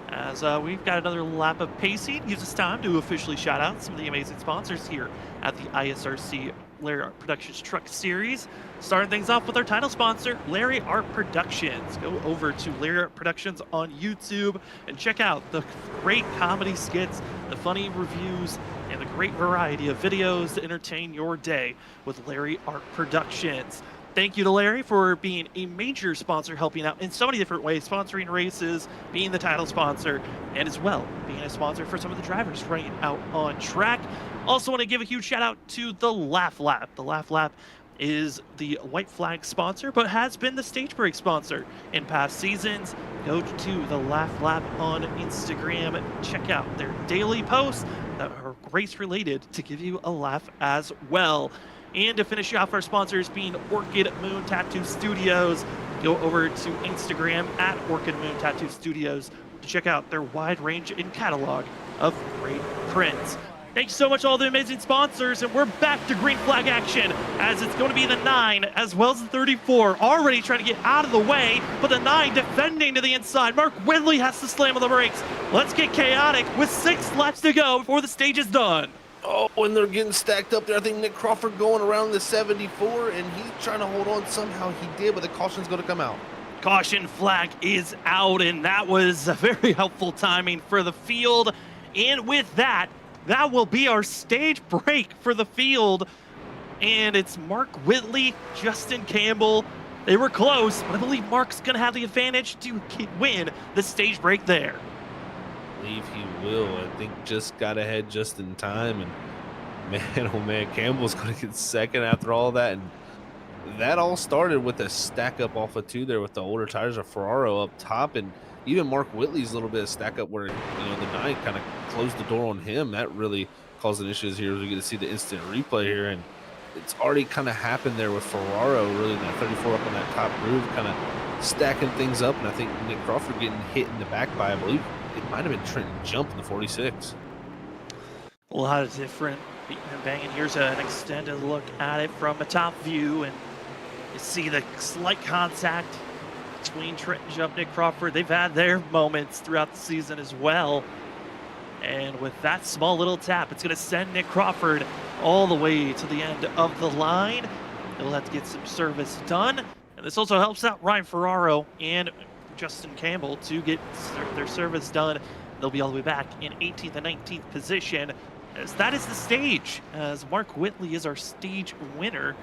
As we've got another lap of pacing, gives us time to officially shout out some of the amazing sponsors here at the ISRC Larry Art Productions Truck Series. Starting things off with our title sponsor, Larry Art Productions. Go over to Larry Art Productions on YouTube and check out the great comedy skits, the funny reviews, and the great variety of videos to entertain your day with Larry Art Productions. Thank you to Larry for being a major sponsor, helping out in so many different ways, sponsoring races, being the title sponsor, and as well being a sponsor for some of the drivers running out on track. Also want to give a huge shout out to the Laugh Lap. The Laugh Lap is the white flag sponsor, but has been the stage break sponsor in past seasons. Go to the Laugh Lap on Instagram. Check out their daily posts that are race related to give you a laugh as well. And to finish off our sponsors being Orchid Moon Tattoo Studios, go over to Instagram at Orchid Moon Tattoo Studios to check out their wide range and catalog of great prints. Thanks so much to all the amazing sponsors, and we're back to green flag action as it's going to be the 9 as well as the 34 already trying to get out of the way, but the 9 defending to the inside. Mark Whitley has to slam on the brakes. Let's get chaotic with 6 laps to go before the stage is done. Oh, and they're getting stacked up there. I think Nick Crawford going around the 74, and he's trying to hold on. Somehow he did, but the caution's going to come out. Caution flag is out, and that was a very helpful timing for the field. And with that, that will be our stage break for the field. And it's Mark Whitley, Justin Campbell. They were close, but I believe Mark's going to have the advantage to win the stage break there. I believe he will. I think just got ahead just in time, and man, oh man, Campbell's going to get second after all that. And that all started with a stack up off of 2 there with the older tires of Ferraro up top, and even Mark Whitley's little bit of stack up where, you know, the 9 kind of closed the door on him. That really caused an issues here as we get to see the instant replay here, and it's already kind of happened there with Ferraro, really, that 34 up on that top groove, kind of stacking things up. And I think Nick Crawford getting hit in the back by, I believe it might have been Trenton Jump in the 46. A lot of different beating and banging. Here's an extended look at it from a top view, and you see the slight contact between Trenton Jump, Nick Crawford. They've had their moments throughout the season as well. And with that small little tap, it's going to send Nick Crawford all the way to the end of the line. They'll have to get some service done. And this also helps out Ryan Ferraro and Justin Campbell to get their service done. They'll be all the way back in 18th and 19th position, as that is the stage, as Mark Whitley is our stage winner.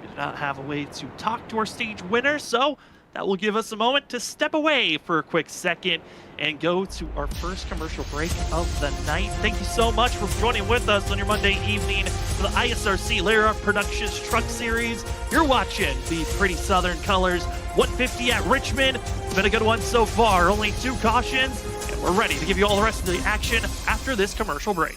We do not have a way to talk to our stage winner, so that will give us a moment to step away for a quick second and go to our first commercial break of the night. Thank you so much for joining with us on your Monday evening for the ISRC Larry Art Productions Truck Series. You're watching the pretty Southern Colors 150 at Richmond. It's been a good one so far. Only 2 cautions, and we're ready to give you all the rest of the action after this commercial break.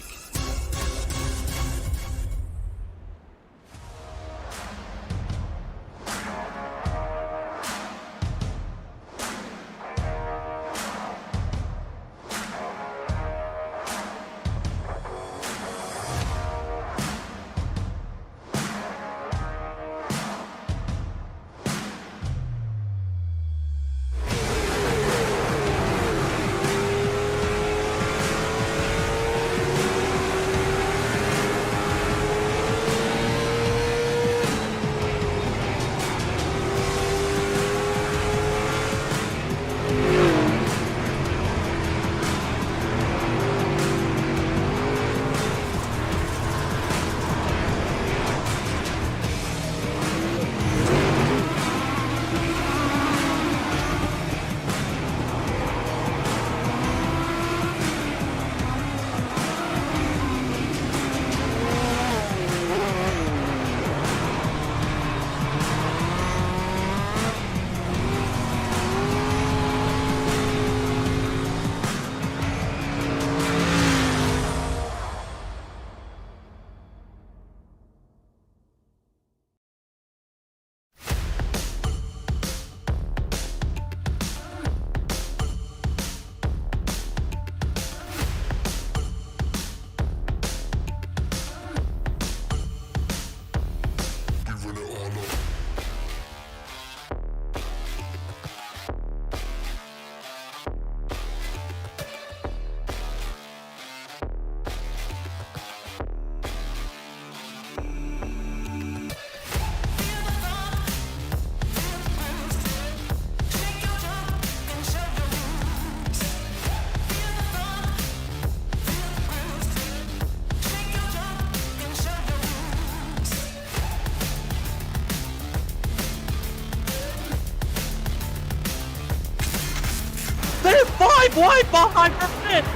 they're 5 wide behind for fifth.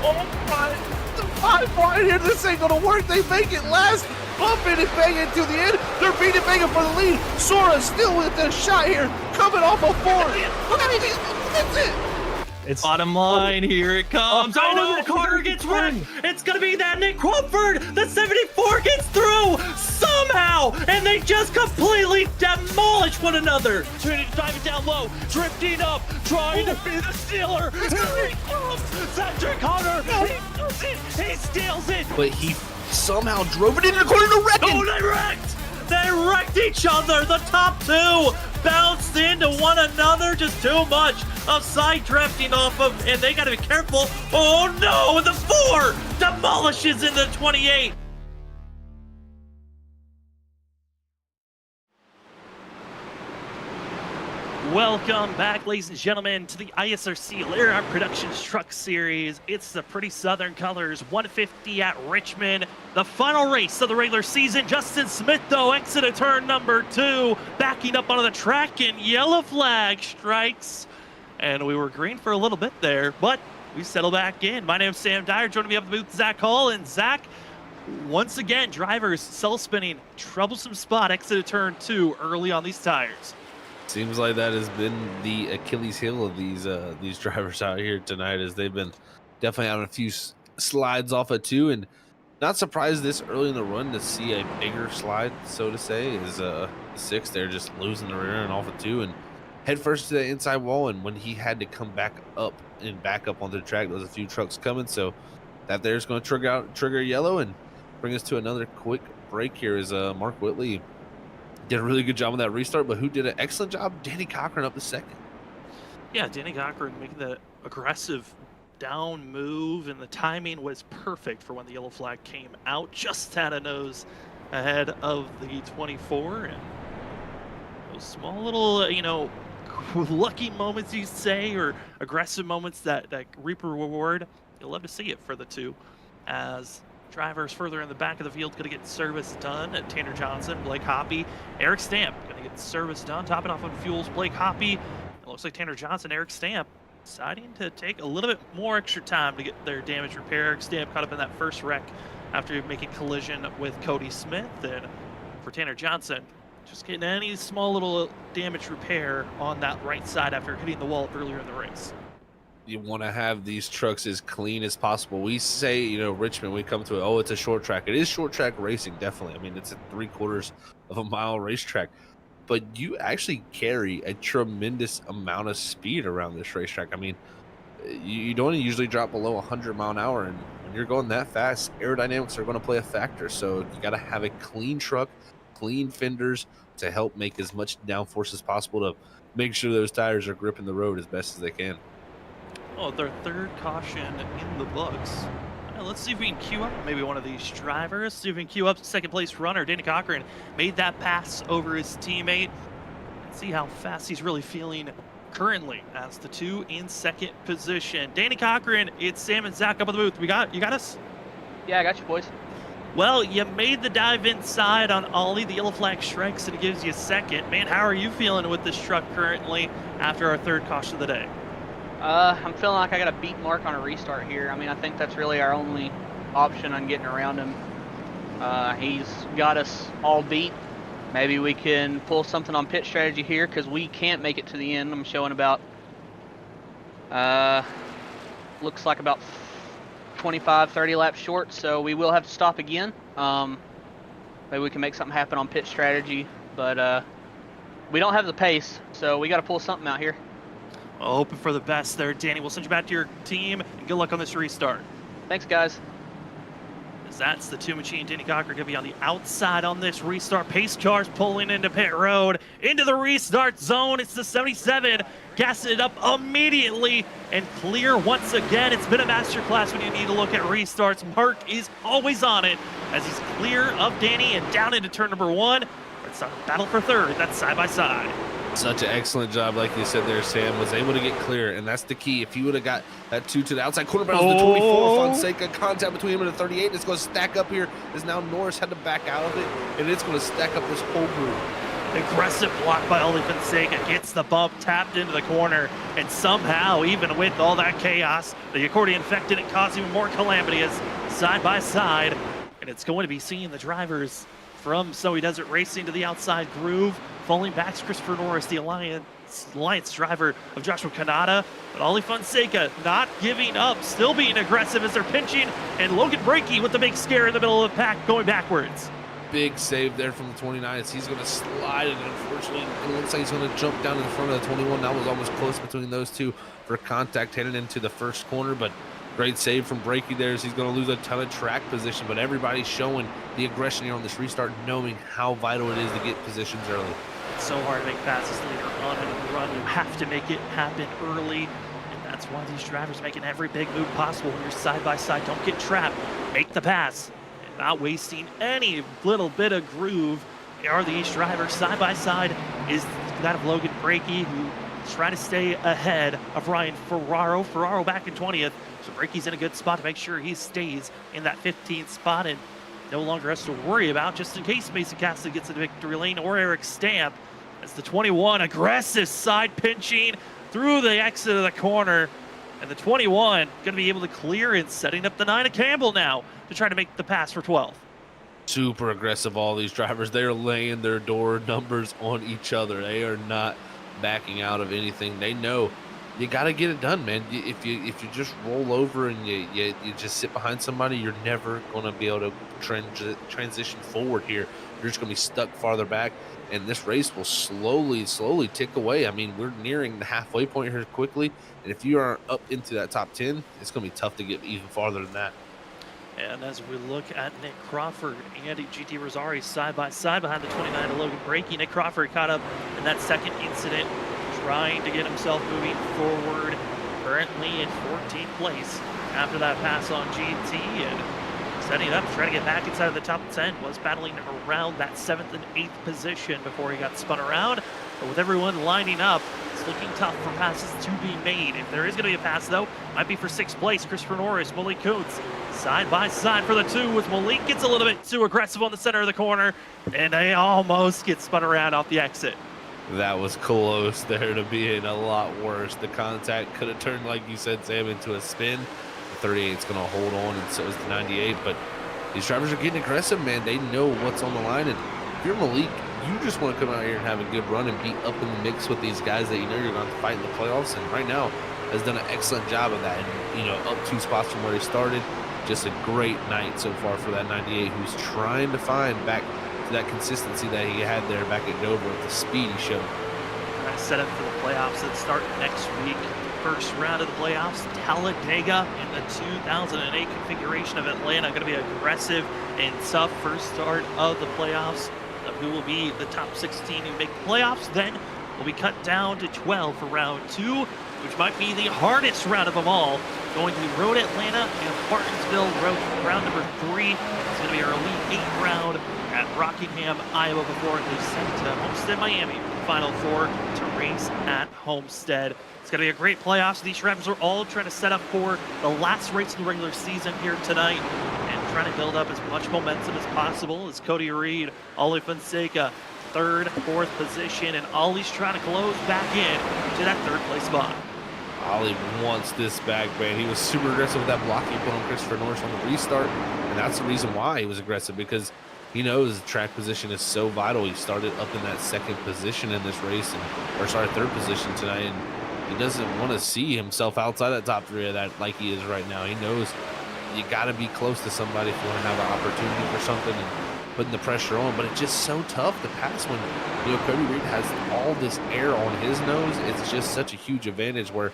Oh my, the 5 wide here, this ain't gonna work. They make it last, bumping and banging to the end. They're beating banging for the lead. Sora still with the shot here, coming off a 4. That's it. It's Bottom line, here it comes. Oh no, Carter gets wrecked. It's gonna be that Nick Crawford. The 74 gets through somehow, and they just completely demolish one another. Trinity driving down low, drifting up, trying to be the stealer. Here he comes, Cedric Carter. He does it. He steals it. But he somehow drove it into the corner to wreck it. Oh, they wrecked. They wrecked each other. The top two bounced into one another. Just too much of side drifting off of, and they got to be careful. Oh no, and the 4 demolishes into 28. Welcome back, ladies and gentlemen, to the ISRC Lair Productions Truck Series. It's the Pretty Southern Colors 150 at Richmond. The final race of the regular season. Justin Smith, though, exited turn number 2, backing up onto the track, and yellow flag strikes. And we were green for a little bit there, but we settled back in. My name's Sam Dyer. Joining me up the booth, Zach Hall. And Zach, once again, drivers self-spinning, troublesome spot, exited turn 2 early on these tires. Seems like that has been the Achilles heel of these drivers out here tonight, as they've been definitely having a few slides off of 2, and not surprised this early in the run to see a bigger slide, so to say, is 6 there just losing the rear end off of 2 and head first to the inside wall. And when he had to come back up and back up onto the track, there was a few trucks coming, so that there's going to trigger yellow and bring us to another quick break here. As Mark Whitley did a really good job on that restart, but who did an excellent job? Danny Cochran up the second. Yeah, Danny Cochran making the aggressive down move, and the timing was perfect for when the yellow flag came out. Just had a nose ahead of the 24, and those small little, lucky moments, you say, or aggressive moments that reap a reward. You'll love to see it for the 2, as drivers further in the back of the field going to get service done. Tanner Johnson, Blake Hoppy, Eric Stamp going to get service done. Topping off on fuels, Blake Hoppy. It looks like Tanner Johnson, Eric Stamp deciding to take a little bit more extra time to get their damage repair. Eric Stamp caught up in that first wreck after making collision with Cody Smith. And for Tanner Johnson, just getting any small little damage repair on that right side after hitting the wall earlier in the race. You want to have these trucks as clean as possible. We say, Richmond, we come to it, oh, it's a short track. It is short track racing, definitely. I mean, it's a 3/4 of a mile racetrack, but you actually carry a tremendous amount of speed around this racetrack. I mean, you don't usually drop below 100 mile an hour, and when you're going that fast, aerodynamics are going to play a factor. So you got to have a clean truck, clean fenders to help make as much downforce as possible to make sure those tires are gripping the road as best as they can. Oh, their 3rd caution in the books. Let's see if we can queue up maybe one of these drivers. See if we can queue up 2nd place runner. Danny Cochran made that pass over his teammate. Let's see how fast he's really feeling currently as the 2 in 2nd position. Danny Cochran, it's Sam and Zach up on the booth. You got us? Yeah, I got you, boys. Well, you made the dive inside on Ollie. The yellow flag strikes and it gives you 2nd. Man, how are you feeling with this truck currently after our 3rd caution of the day? I'm feeling like I got a beat Mark on a restart here. I mean, I think that's really our only option on getting around him. He's got us all beat. Maybe we can pull something on pit strategy here, because we can't make it to the end. I'm showing about, looks like about 25, 30 laps short, so we will have to stop again. Maybe we can make something happen on pit strategy, but we don't have the pace, so we got to pull something out here. Well, hoping for the best there, Danny. We'll send you back to your team, and good luck on this restart. Thanks, guys. As that's the 2 machine. Danny Cochran going to be on the outside on this restart. Pace cars pulling into pit road, into the restart zone. It's the 77, gassing it up immediately and clear once again. It's been a masterclass when you need to look at restarts. Mark is always on it as he's clear of Danny and down into turn number 1. It's a battle for 3rd. That's side by side. Such an excellent job, like you said there, Sam. Was able to get clear, and that's the key. If he would have got that 2 to the outside corner, but it was the 24, Fonseca, contact between him and the 38. It's going to stack up here, as now Norris had to back out of it, and it's going to stack up this whole group. Aggressive block by Oli Fonseca, gets the bump, tapped into the corner, and somehow, even with all that chaos, the accordion effect didn't cause even more calamity as side by side. And it's going to be seeing the drivers from Snowy Desert Racing to the outside groove. Falling back to Christopher Norris, the Alliance driver of Joshua Kanata. But Oli Fonseca not giving up, still being aggressive as they're pinching. And Logan Brakey with the big scare in the middle of the pack going backwards. Big save there from the 29. He's going to slide, and unfortunately, it looks like he's going to jump down in front of the 21. That was almost close between those two for contact heading into the first corner, but great save from Brakey there as he's going to lose a ton of track position. But everybody's showing the aggression here on this restart, knowing how vital it is to get positions early. It's so hard to make passes later on in the run. You have to make it happen early. And that's why these drivers are making every big move possible when you're side by side. Don't get trapped. Make the pass. And not wasting any little bit of groove. They are the East drivers. Side by side is that of Logan Brakey, who is trying to stay ahead of Ryan Ferraro. Ferraro back in 20th. So Brakey's in a good spot to make sure he stays in that 15th spot and no longer has to worry about, just in case Mason Cassidy gets into victory lane, or Eric Stamp. As the 21, aggressive side pinching through the exit of the corner. And the 21 going to be able to clear it, setting up the 9 of Campbell now to try to make the pass for 12th. Super aggressive, all these drivers. They're laying their door numbers on each other. They are not backing out of anything. They know you got to get it done, man. If you just roll over and you just sit behind somebody, you're never going to be able to transition forward here. You're just going to be stuck farther back, and this race will slowly tick away. I mean, we're nearing the halfway point here quickly, and if you aren't up into that top 10, it's going to be tough to get even farther than that. And as we look at Nick Crawford and GT Rosari side by side behind the 29 of Logan Brakey, Nick Crawford caught up in that second incident, trying to get himself moving forward, currently in 14th place after that pass on GT, and setting up, trying to get back inside of the top 10, was battling around that 7th and 8th position before he got spun around. But with everyone lining up, it's looking tough for passes to be made. If there is going to be a pass, though, might be for 6th place. Christopher Norris, Malik Coates, side by side for the 2, with Malik gets a little bit too aggressive on the center of the corner, and they almost get spun around off the exit. That was close there to being a lot worse. The contact could have turned, like you said, Sam, into a spin. The 38's going to hold on, and so is the 98. But these drivers are getting aggressive, man. They know what's on the line. And if you're Malik, you just want to come out here and have a good run and be up in the mix with these guys that you know you're going to fight in the playoffs. And right now has done an excellent job of that. And, up 2 spots from where he started. Just a great night so far for that 98, who's trying to find back that consistency that he had there back at Dover with the speed he showed. Trying to set up for the playoffs that start next week. First round of the playoffs, Talladega in the 2008 configuration of Atlanta. Going to be aggressive and tough first start of the playoffs of who will be the top 16 who make the playoffs. Then will be cut down to 12 for round 2, which might be the hardest round of them all. Going to Road Atlanta and Martinsville, round number 3. It's going to be our Elite 8 round at Rockingham, Iowa, before they send to Homestead, Miami, Final 4 to race at Homestead. It's going to be a great playoffs. These drivers are all trying to set up for the last race of the regular season here tonight and trying to build up as much momentum as possible as Cody Reed, Oli Fonseca, 3rd, 4th position, and Ollie's trying to close back in to that 3rd place spot. Ollie wants this back, man. He was super aggressive with that block he put on Christopher Norris on the restart, and that's the reason why he was aggressive, because he knows track position is so vital. He started up in that 2nd position in this race, 3rd position tonight, and he doesn't want to see himself outside that top 3 of that like he is right now. He knows you got to be close to somebody if you want to have an opportunity for something and putting the pressure on. But it's just so tough to pass when Cody Reed has all this air on his nose. It's just such a huge advantage where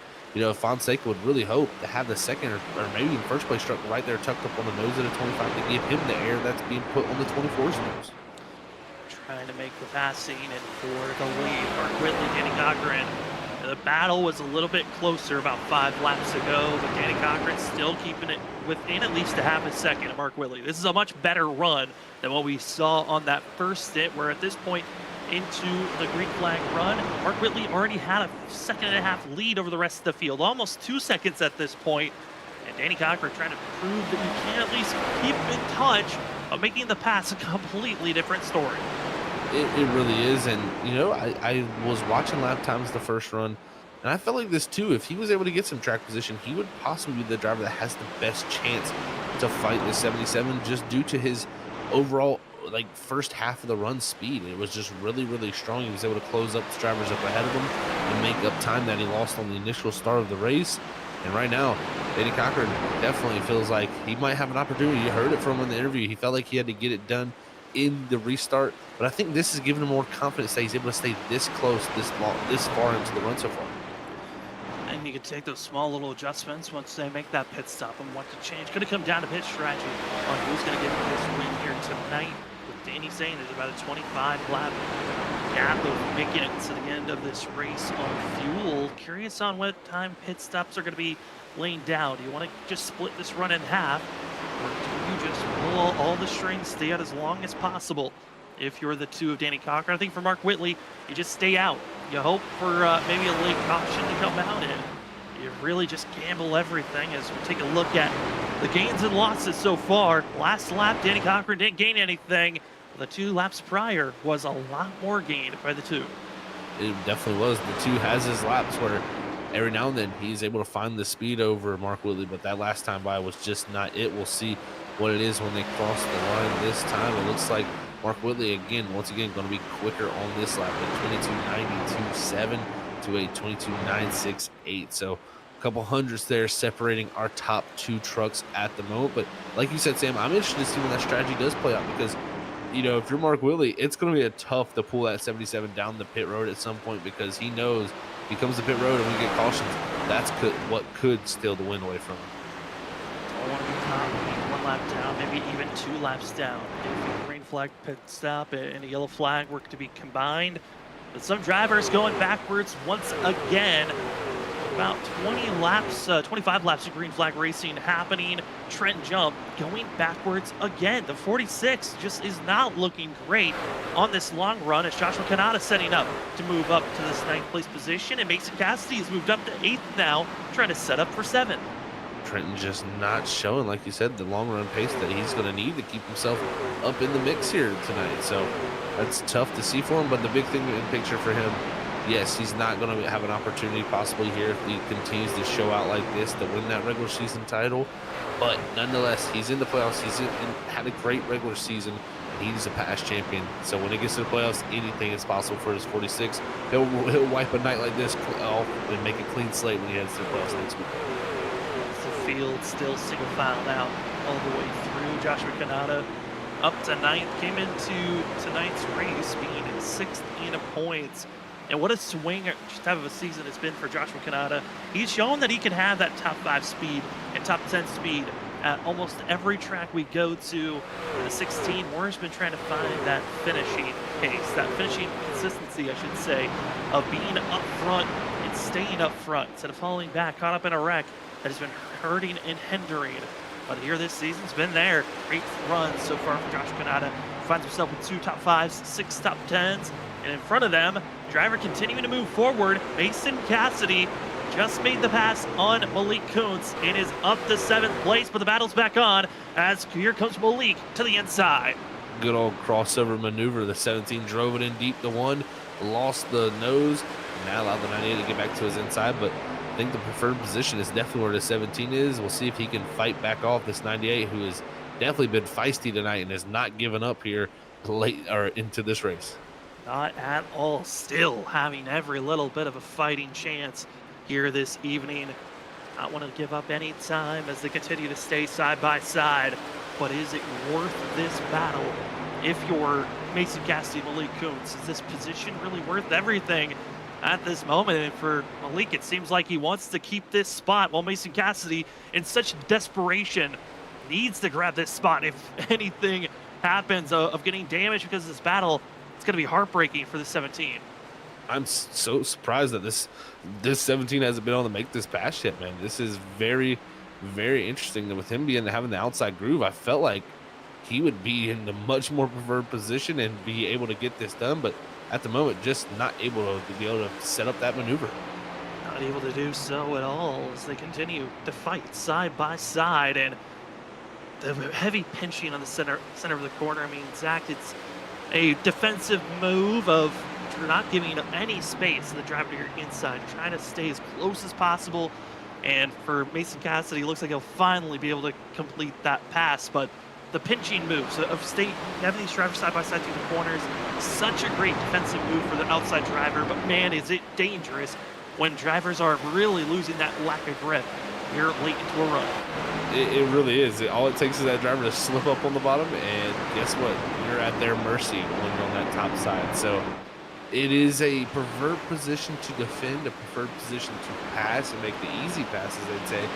Fonseca would really hope to have the 2nd or maybe even 1st place truck right there tucked up on the nose of the 25 to give him the air that's being put on the 24's nose. Trying to make the passing and for the lead, Mark Whitley, Danny Cochran. The battle was a little bit closer about 5 laps ago, but Danny Cochran still keeping it within at least a half a second of Mark Whitley. This is a much better run than what we saw on that first stint, where at this point into the green flag run, Mark Whitley already had a 1.5-second lead over the rest of the field, almost 2 seconds at this point. And Danny Cochran trying to prove that you can at least keep in touch of making the pass a completely different story. It really is, and you know, I was watching lap times the first run, and I felt like this too. If he was able to get some track position, he would possibly be the driver that has the best chance to fight the 77, just due to his overall like first half of the run speed. It was just really strong. He was able to close up the drivers up ahead of him and make up time that he lost on the initial start of the race. And right now, Danny Cochran definitely feels like he might have an opportunity. You heard it from him in the interview. He felt like he had to get it done in the restart, but I think this is giving him more confidence that he's able to stay this close, this long, this far into the run so far. And you can take those small little adjustments once they make that pit stop and what to change. Going to come down to pit strategy on who's going to get this win here tonight. With Danny saying there's about a 25 lap gap of making it to the end of this race on fuel. Curious on what time pit stops are going to be laying down. Do you want to just split this run in half, or do you just pull all the strings, stay out as long as possible? If you're the two of Danny Cochran, I think for Mark Whitley, you just stay out. You hope for maybe a late caution to come out, and you really just gamble everything. As we take a look at the gains and losses so far, last lap Danny Cochran didn't gain anything. The 2 laps prior was a lot more gained by the 2. It definitely was. The 2 has his laps where every now and then he's able to find the speed over Mark Whitley, but that last time by was just not it. We'll see what it is when they cross the line this time. It looks like Mark Whitley, once again, going to be quicker on this lap at 22.92.7 to a 22.968. So a couple hundreds there separating our top 2 trucks at the moment. But like you said, Sam, I'm interested to see when that strategy does play out, because you know, if you're Mark Whitley, it's going to be tough to pull that 77 down the pit road at some point, because he knows if he comes to pit road and we get cautions, that's what could steal the win away from him. Don't want to be top, maybe 1 lap down, maybe even 2 laps down. If a green flag pit stop and a yellow flag were to be combined. But some drivers going backwards once again. About 20 laps, 25 laps of green flag racing happening. Trent Jump going backwards again. The 46 just is not looking great on this long run, as Joshua Kanata setting up to move up to this 9th place position, and Mason Cassidy has moved up to 8th now, trying to set up for 7th. Trenton just not showing, like you said, the long run pace that he's going to need to keep himself up in the mix here tonight. So that's tough to see for him, but the big thing in picture for him, yes, he's not going to have an opportunity possibly here if he continues to show out like this to win that regular season title. But nonetheless, he's in the playoffs. Had a great regular season, and he's a past champion. So when it gets to the playoffs, anything is possible for his 46. He'll wipe a night like this off and make a clean slate when he heads to the playoffs next week. The field still single filed out all the way through. Joshua Kanata up to 9th, came into tonight's race being 6th in points. And what a swing type of a season it's been for Joshua Kanata. He's shown that he can have that top 5 speed and top 10 speed at almost every track we go to. The 16, Moore's been trying to find that finishing pace, that finishing consistency, I should say, of being up front and staying up front instead of falling back, caught up in a wreck that has been hurting and hindering. But here this season's been there. Great run so far for Joshua Kanata. Finds himself with 2 top 5s, 6 top 10s. And in front of them, driver continuing to move forward. Mason Cassidy just made the pass on Malik Kuntz and is up to 7th place, but the battle's back on as here comes Malik to the inside. Good old crossover maneuver. The 17 drove it in deep to 1, lost the nose, and now allowed the 98 to get back to his inside. But I think the preferred position is definitely where the 17 is. We'll see if he can fight back off this 98, who has definitely been feisty tonight and has not given up here late or into this race. Not at all. Still having every little bit of a fighting chance here this evening. Not want to give up any time as they continue to stay side by side. But is it worth this battle? If you're Mason Cassidy, Malik Kuntz, is this position really worth everything at this moment? And for Malik, it seems like he wants to keep this spot, while Mason Cassidy, in such desperation, needs to grab this spot. If anything happens of getting damaged because of this battle, it's going to be heartbreaking for the 17. I'm so surprised that this 17 hasn't been able to make this pass yet, man. This is very, very interesting. That with him having the outside groove, I felt like he would be in the much more preferred position and be able to get this done. But at the moment, just not able to be able to set up that maneuver. Not able to do so at all as they continue to fight side by side. And the heavy pinching on the center of the corner. I mean, Zach, a defensive move of not giving any space to the driver to your inside, trying to stay as close as possible. And for Mason Cassidy, it looks like he'll finally be able to complete that pass. But the pinching moves of having these drivers side by side through the corners, such a great defensive move for the outside driver. But man, is it dangerous when drivers are really losing that lack of grip here late into a run. It really is. All it takes is that driver to slip up on the bottom, and guess what? You're at their mercy when you're on that top side. So it is a preferred position to defend, a preferred position to pass and make the easy passes, they'd say.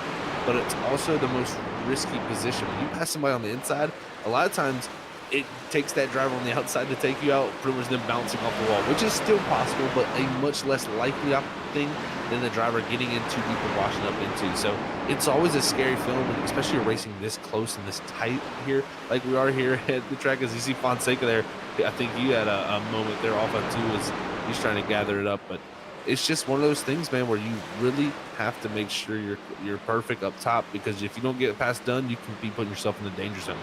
But it's also the most risky position. When you pass somebody on the inside, a lot of times it takes that driver on the outside to take you out, pretty much them bouncing off the wall, which is still possible, but a much less likely thing than the driver getting into deep and washing up into. So it's always a scary feeling, especially you're racing this close and this tight here, like we are here at the track. As you see Fonseca there, I think you had a moment there off on two as he's trying to gather it up. But it's just one of those things, man, where you really have to make sure you're perfect up top, because if you don't get a pass done, you can be putting yourself in the danger zone.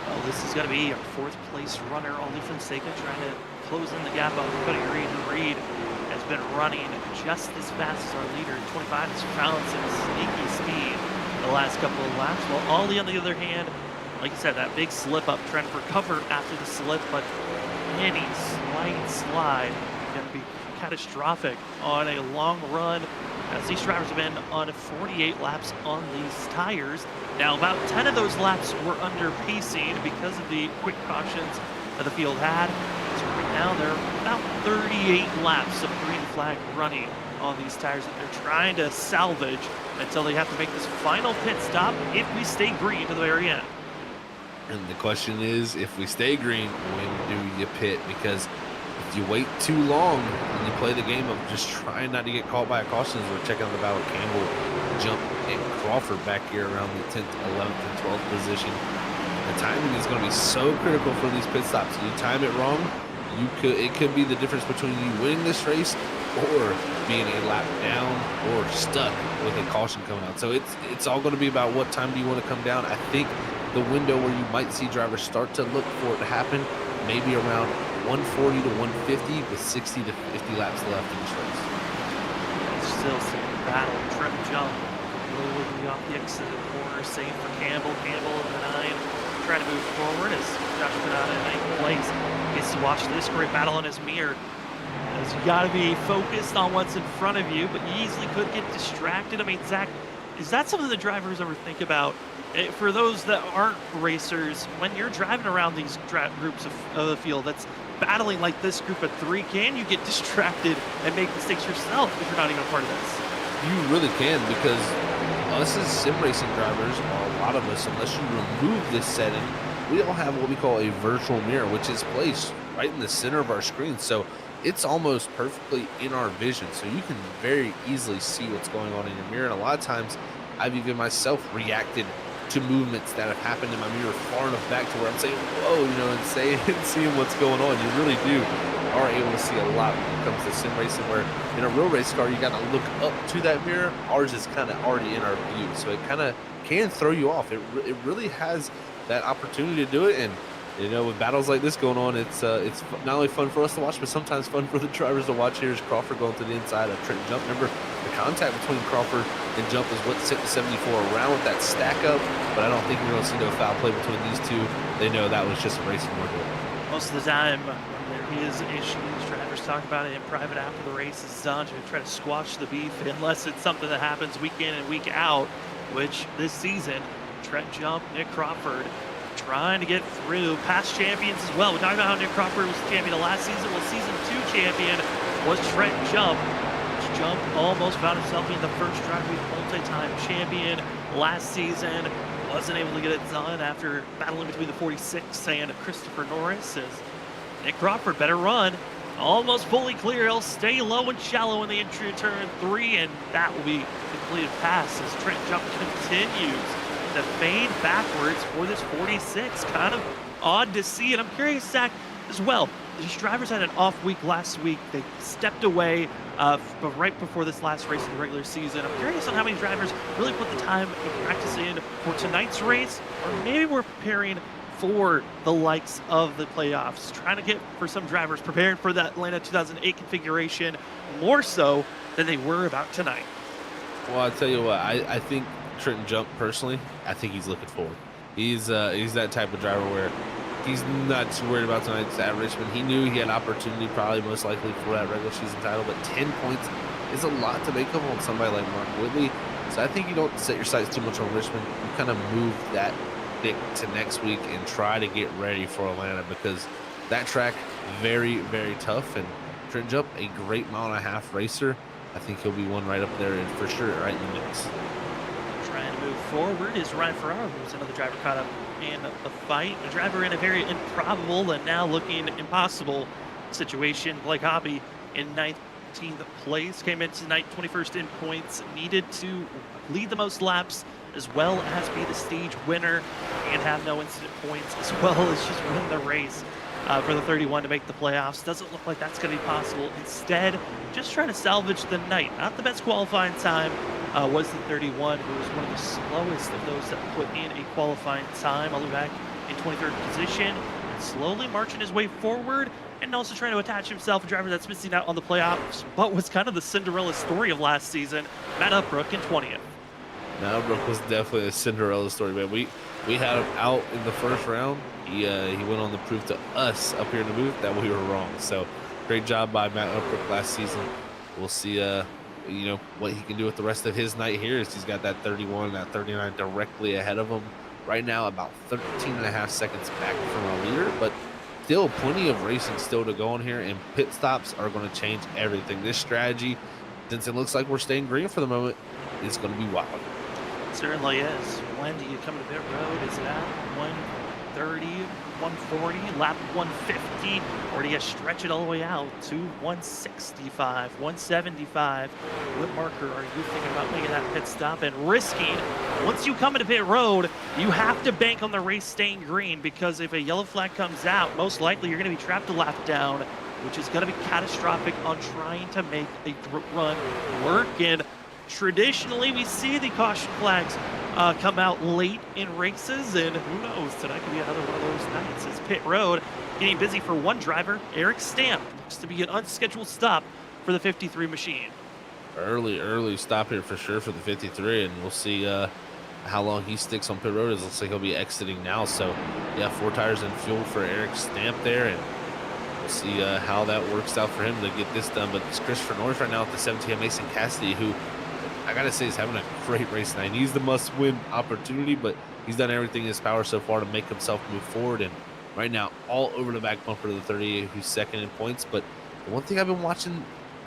Well, this is going to be our fourth place runner, Ali Fonseca, trying to close in the gap on Cody Reed. Reed has been running just as fast as our leader. 25 has found some sneaky speed the last couple of laps. Well, Ali, on the other hand, like you said, that big slip up, trying to recover after the slip, but any slight slide going to be catastrophic on a long run, as these drivers have been on 48 laps on these tires. Now, about 10 of those laps were under pacing because of the quick cautions that the field had. So right now they're about 38 laps of green flag running on these tires that they're trying to salvage until they have to make this final pit stop if we stay green to the very end. And the question is, if we stay green, when do you pit? Because if you wait too long and you play the game of just trying not to get caught by a caution, as we're checking out the battle, Campbell, Jump, and Crawford back here around the 10th, 11th, and 12th position. The timing is going to be so critical for these pit stops. If you time it wrong, it could be the difference between you winning this race or being a lap down or stuck with a caution coming out. So it's all going to be about what time do you want to come down. I think the window where you might see drivers start to look for it to happen maybe around 140 to 150 with 60 to 50 laps left in this race. Still seeing the battle. Trent Jump really off the exit of the corner, safe for Campbell. Campbell in the 9 trying to move forward as Josh Pinata in 9th place. Gets to watch this great battle on his mirror. As you got to be focused on what's in front of you, but you easily could get distracted. I mean, Zach, is that something the drivers ever think about? For those that aren't racers, when you're driving around these groups of the field that's battling like this group of 3, can you get distracted and make mistakes yourself if you're not even a part of this? You really can, because us as sim racing drivers, or a lot of us, unless you remove this setting, we all have what we call a virtual mirror, which is placed right in the center of our screen. So it's almost perfectly in our vision. So you can very easily see what's going on in your mirror. And a lot of times I've even myself reacted to movements that have happened in my mirror far enough back to where I'm saying, whoa, and seeing what's going on. You really are able to see a lot when it comes to sim racing, where in a real race car, you got to look up to that mirror. Ours is kind of already in our view. So it kind of can throw you off. It really has that opportunity to do it. And, with battles like this going on, it's not only fun for us to watch, but sometimes fun for the drivers to watch. Here's Crawford going to the inside of Trent Jump. Remember, the contact between Crawford and Jump is what sent the 74 around with that stack up, but I don't think you're going to see no foul play between these two. They know that was just a racing order. Most of the time, when there is issues, drivers talk about it in private after the race is done to try to squash the beef, unless it's something that happens week in and week out, which this season, Trent Jump, Nick Crawford, trying to get through. Past champions as well. We talked about how Nick Crawford was the champion of last season. Well, season 2 champion was Trent Jump. Jump almost found himself being the first driver to be multi-time champion last season. Wasn't able to get it done after battling between the 46 and Christopher Norris. As Nick Crawford better run. Almost fully clear. He'll stay low and shallow in the entry to turn 3, and that will be completed pass as Trent Jump continues to fade backwards for this 46. Kind of odd to see, and I'm curious, Zach, as well. These drivers had an off week last week. They stepped away right before this last race of the regular season. I'm curious on how many drivers really put the time and practice in for tonight's race, or maybe we're preparing for the likes of the playoffs, trying to get for some drivers prepared for that Atlanta 2008 configuration more so than they were about tonight. Well, I'll tell you what, I think Trenton Jump, personally, I think he's looking forward. He's that type of driver where he's not too worried about tonight's at Richmond. He knew he had opportunity, probably most likely, for that regular season title, but 10 points is a lot to make up on somebody like Mark Whitley. So I think you don't set your sights too much on Richmond. You kind of move that pick to next week and try to get ready for Atlanta, because that track, very, very tough. And Trenton Jump, a great 1.5 mile racer. I think he'll be one right up there and for sure right in the mix. Trying to move forward is Ryan Ferraro, who's another driver caught up in the fight. A driver in a very improbable and now looking impossible situation. Blake Hobby in 19th place, came in tonight 21st in points, needed to lead the most laps as well as be the stage winner and have no incident points, as well as just win the race for the 31 to make the playoffs. Doesn't look like that's going to be possible. Instead, just trying to salvage the night. Not the best qualifying time was the 31, who was one of the slowest of those that put in a qualifying time, all the way back in 23rd position, and slowly marching his way forward, and also trying to attach himself, a driver that's missing out on the playoffs, but was kind of the Cinderella story of last season, Matt Upbrook in 20th. Matt Upbrook was definitely a Cinderella story, man. We had him out in the first round. He went on to prove to us up here in the booth that we were wrong. So great job by Matt Upbrook last season. We'll see what he can do with the rest of his night here, as he's got that 31, that 39 directly ahead of him right now, about 13.5 seconds back from our leader, but still plenty of racing still to go on here, and pit stops are going to change everything. This strategy, since it looks like we're staying green for the moment, is going to be wild. Certainly is. When do you come to pit road? Is it at 130, 140, lap 150, or do you stretch it all the way out to 165, 175? What marker are you thinking about making that pit stop and risking? Once you come into pit road, you have to bank on the race staying green, because if a yellow flag comes out, most likely you're going to be trapped a lap down, which is going to be catastrophic on trying to make a run work. And traditionally, we see the caution flags come out late in races, and who knows, tonight could be another one of those nights. As pit road getting busy for one driver, Eric Stamp, looks to be an unscheduled stop for the 53 machine. Early stop here for sure for the 53, and we'll see how long he sticks on pit road. It looks like he'll be exiting now. So yeah, 4 tires and fuel for Eric Stamp there, and we'll see how that works out for him to get this done. But it's Christopher Norris right now at the 17, Mason Cassidy, who I gotta say is having a great race tonight. He's the must-win opportunity, but he's done everything in his power so far to make himself move forward. And right now, all over the back bumper to the 38, who's second in points. But the one thing I've been watching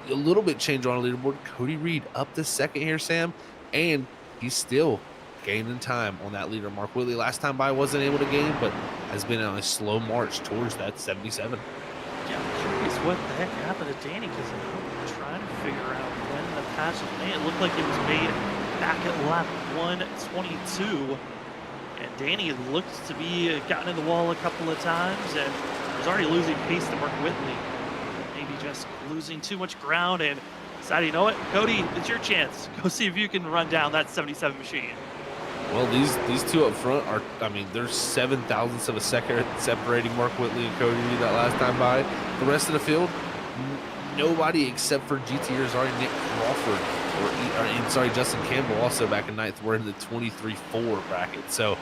a little bit change on the leaderboard, Cody Reed up to second here, Sam, and he's still gaining time on that leader. Mark Whitley last time by wasn't able to gain, but has been on a slow march towards that 77. Yeah, I'm curious what the heck happened to Danny, because I'm trying to figure out when the pass was made. It looked like it was made back at lap 122, and Danny looks to be gotten in the wall a couple of times and was already losing pace to Mark Whitley. Maybe just losing too much ground and decided, you know what, Cody, it's your chance. Go see if you can run down that 77 machine. Well, these two up front are, I mean, there's 7 thousandths of a second separating Mark Whitley and Cody Reed that last time by. The rest of the field, nobody except for GT Irizarry, Nick Crawford, Justin Campbell also back in 9th. We're in the 23-4 bracket. So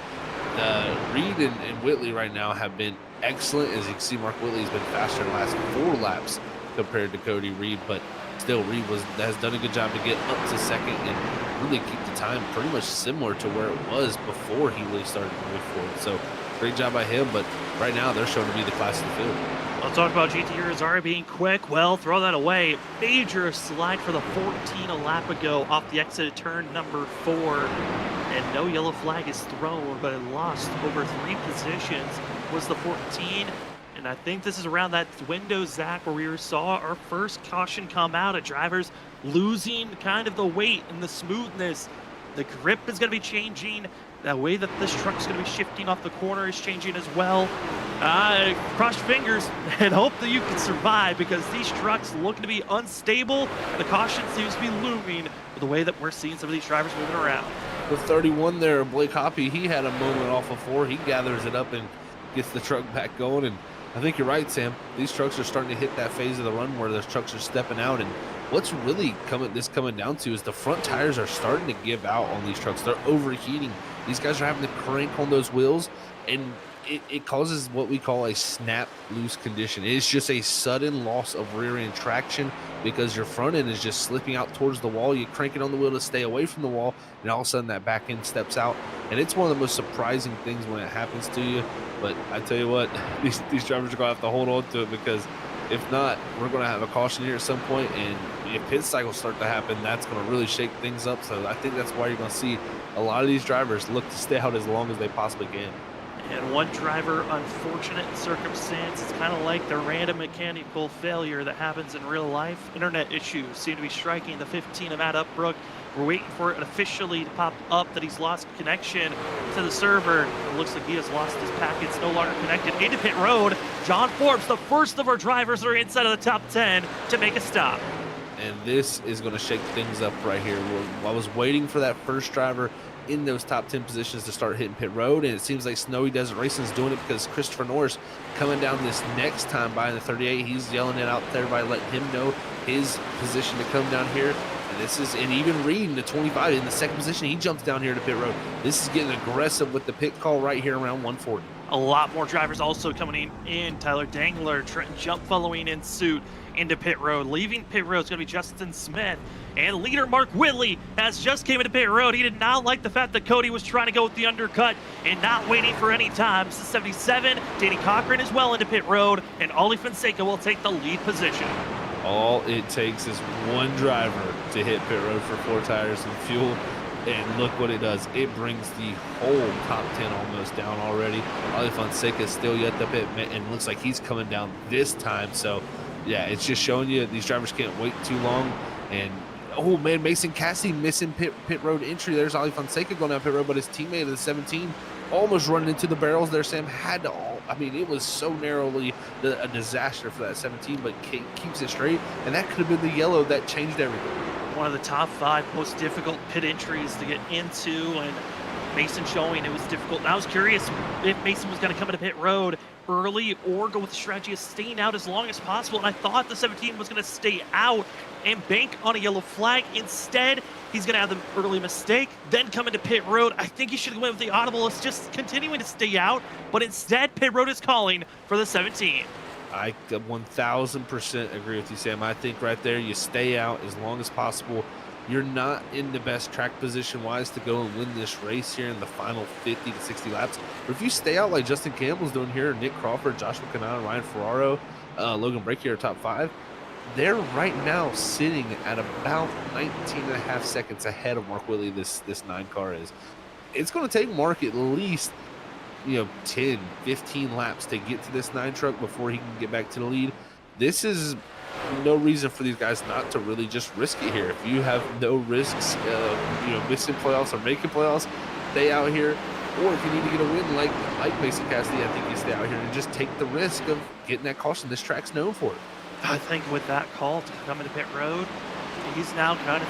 Reed and Whitley right now have been excellent. As you can see, Mark Whitley has been faster in the last 4 laps compared to Cody Reed, but still Reed has done a good job to get up to second and really keep the time pretty much similar to where it was before he really started to move forward. So great job by him, but right now they're showing to be the class of the field. I'll talk about GT Irizarry being quick. Well, throw that away. Major slide for the 14 a lap ago off the exit of turn number 4. And no yellow flag is thrown, but it lost over 3 positions was the 14. And I think this is around that window, Zach, where we saw our first caution come out of drivers losing kind of the weight and the smoothness. The grip is going to be changing. The way that this truck's going to be shifting off the corner is changing as well. Cross your fingers and hope that you can survive, because these trucks look to be unstable. The caution seems to be looming with the way that we're seeing some of these drivers moving around. The 31 there, Blake Hoppy, he had a moment off of 4. He gathers it up and gets the truck back going. And I think you're right, Sam. These trucks are starting to hit that phase of the run where those trucks are stepping out. And what's really coming down to is the front tires are starting to give out on these trucks. They're overheating. These guys are having to crank on those wheels, and it causes what we call a snap loose condition. It's just a sudden loss of rear end traction because your front end is just slipping out towards the wall. You crank it on the wheel to stay away from the wall, and all of a sudden that back end steps out. And it's one of the most surprising things when it happens to you. But I tell you what, these drivers are going to have to hold on to it, because if not, we're going to have a caution here at some point, and if pit cycles start to happen, that's going to really shake things up. So I think that's why you're going to see a lot of these drivers look to stay out as long as they possibly can. And one driver, unfortunate circumstance. It's kind of like the random mechanical failure that happens in real life. Internet issues seem to be striking the 15 of Matt Upbrook. We're waiting for it officially to pop up that he's lost connection to the server. It looks like he has lost his packets, no longer connected. Into pit road, John Forbes, the first of our drivers that are inside of the top 10 to make a stop. And this is going to shake things up right here. I was waiting for that first driver in those top 10 positions to start hitting pit road, and it seems like Snowy Desert Racing is doing it because Christopher Norris coming down this next time by in the 38. He's yelling it out to everybody, letting him know his position to come down here. And even Reed in the 25 in the second position, he jumps down here to pit road. This is getting aggressive with the pit call right here around 140. A lot more drivers also coming in. Tyler Dangler, Trenton Jump following in suit into pit road. Leaving pit road is going to be Justin Smith. And leader Mark Whitley has just came into pit road. He did not like the fact that Cody was trying to go with the undercut and not waiting for any time. This is 77. Danny Cochran is well into pit road, and Ollie Fonseca will take the lead position. All it takes is one driver to hit pit road for 4 tires and fuel, and look what it does. It brings the whole top 10 almost down already. Ollie Fonseca is still yet to pit, and looks like he's coming down this time. So yeah, it's just showing you these drivers can't wait too long. And oh man, Mason Cassidy missing pit road entry. There's Ollie Fonseca going down pit road, but his teammate of the 17 almost running into the barrels there. Sam had to it was so narrowly a disaster for that 17, but keeps it straight, and that could have been the yellow that changed everything. One of the top 5 most difficult pit entries to get into, and Mason showing it was difficult. And I was curious if Mason was going to come into pit road early or go with the strategy of staying out as long as possible. And I thought the 17 was going to stay out and bank on a yellow flag. Instead, he's going to have the early mistake, then come into pit road. I think he should have went with the audible. It's just continuing to stay out, but instead, pit road is calling for the 17. I 1000% agree with you, Sam. I think right there, you stay out as long as possible. You're not in the best track position-wise to go and win this race here in the final 50 to 60 laps. But if you stay out like Justin Campbell's doing here, Nick Crawford, Joshua Kanata, Ryan Ferraro, Logan Breakie are top 5, they're right now sitting at about 19.5 seconds ahead of Mark Whitley, this 9 car is. It's going to take Mark at least 10, 15 laps to get to this 9 truck before he can get back to the lead. This is no reason for these guys not to really just risk it here. If you have no risks, missing playoffs or making playoffs, stay out here. Or if you need to get a win like Mason Cassidy, I think you stay out here and just take the risk of getting that caution. This track's known for it. I think with that call to come into pit road, he's now kind of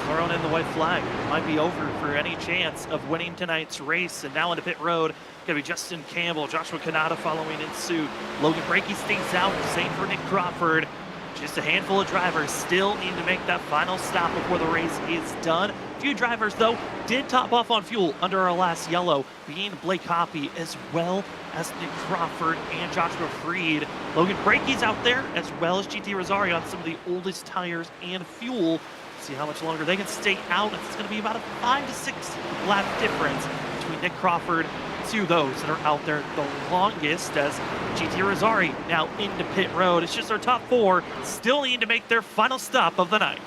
thrown in the white flag. It might be over for any chance of winning tonight's race. And now into pit road, going to be Justin Campbell, Joshua Kanata following in suit. Logan Breakie stays out, same for Nick Crawford. Just a handful of drivers still need to make that final stop before the race is done. A few drivers, though, did top off on fuel under our last yellow, being Blake Hoppy as well as Nick Crawford and Joshua Freed. Logan Breakie's out there as well as GT Rosario on some of the oldest tires and fuel. See how much longer they can stay out. It's going to be about a 5 to 6 lap difference between Nick Crawford to those that are out there the longest, as GT Rosario now into pit road. It's just our top 4 still need to make their final stop of the night.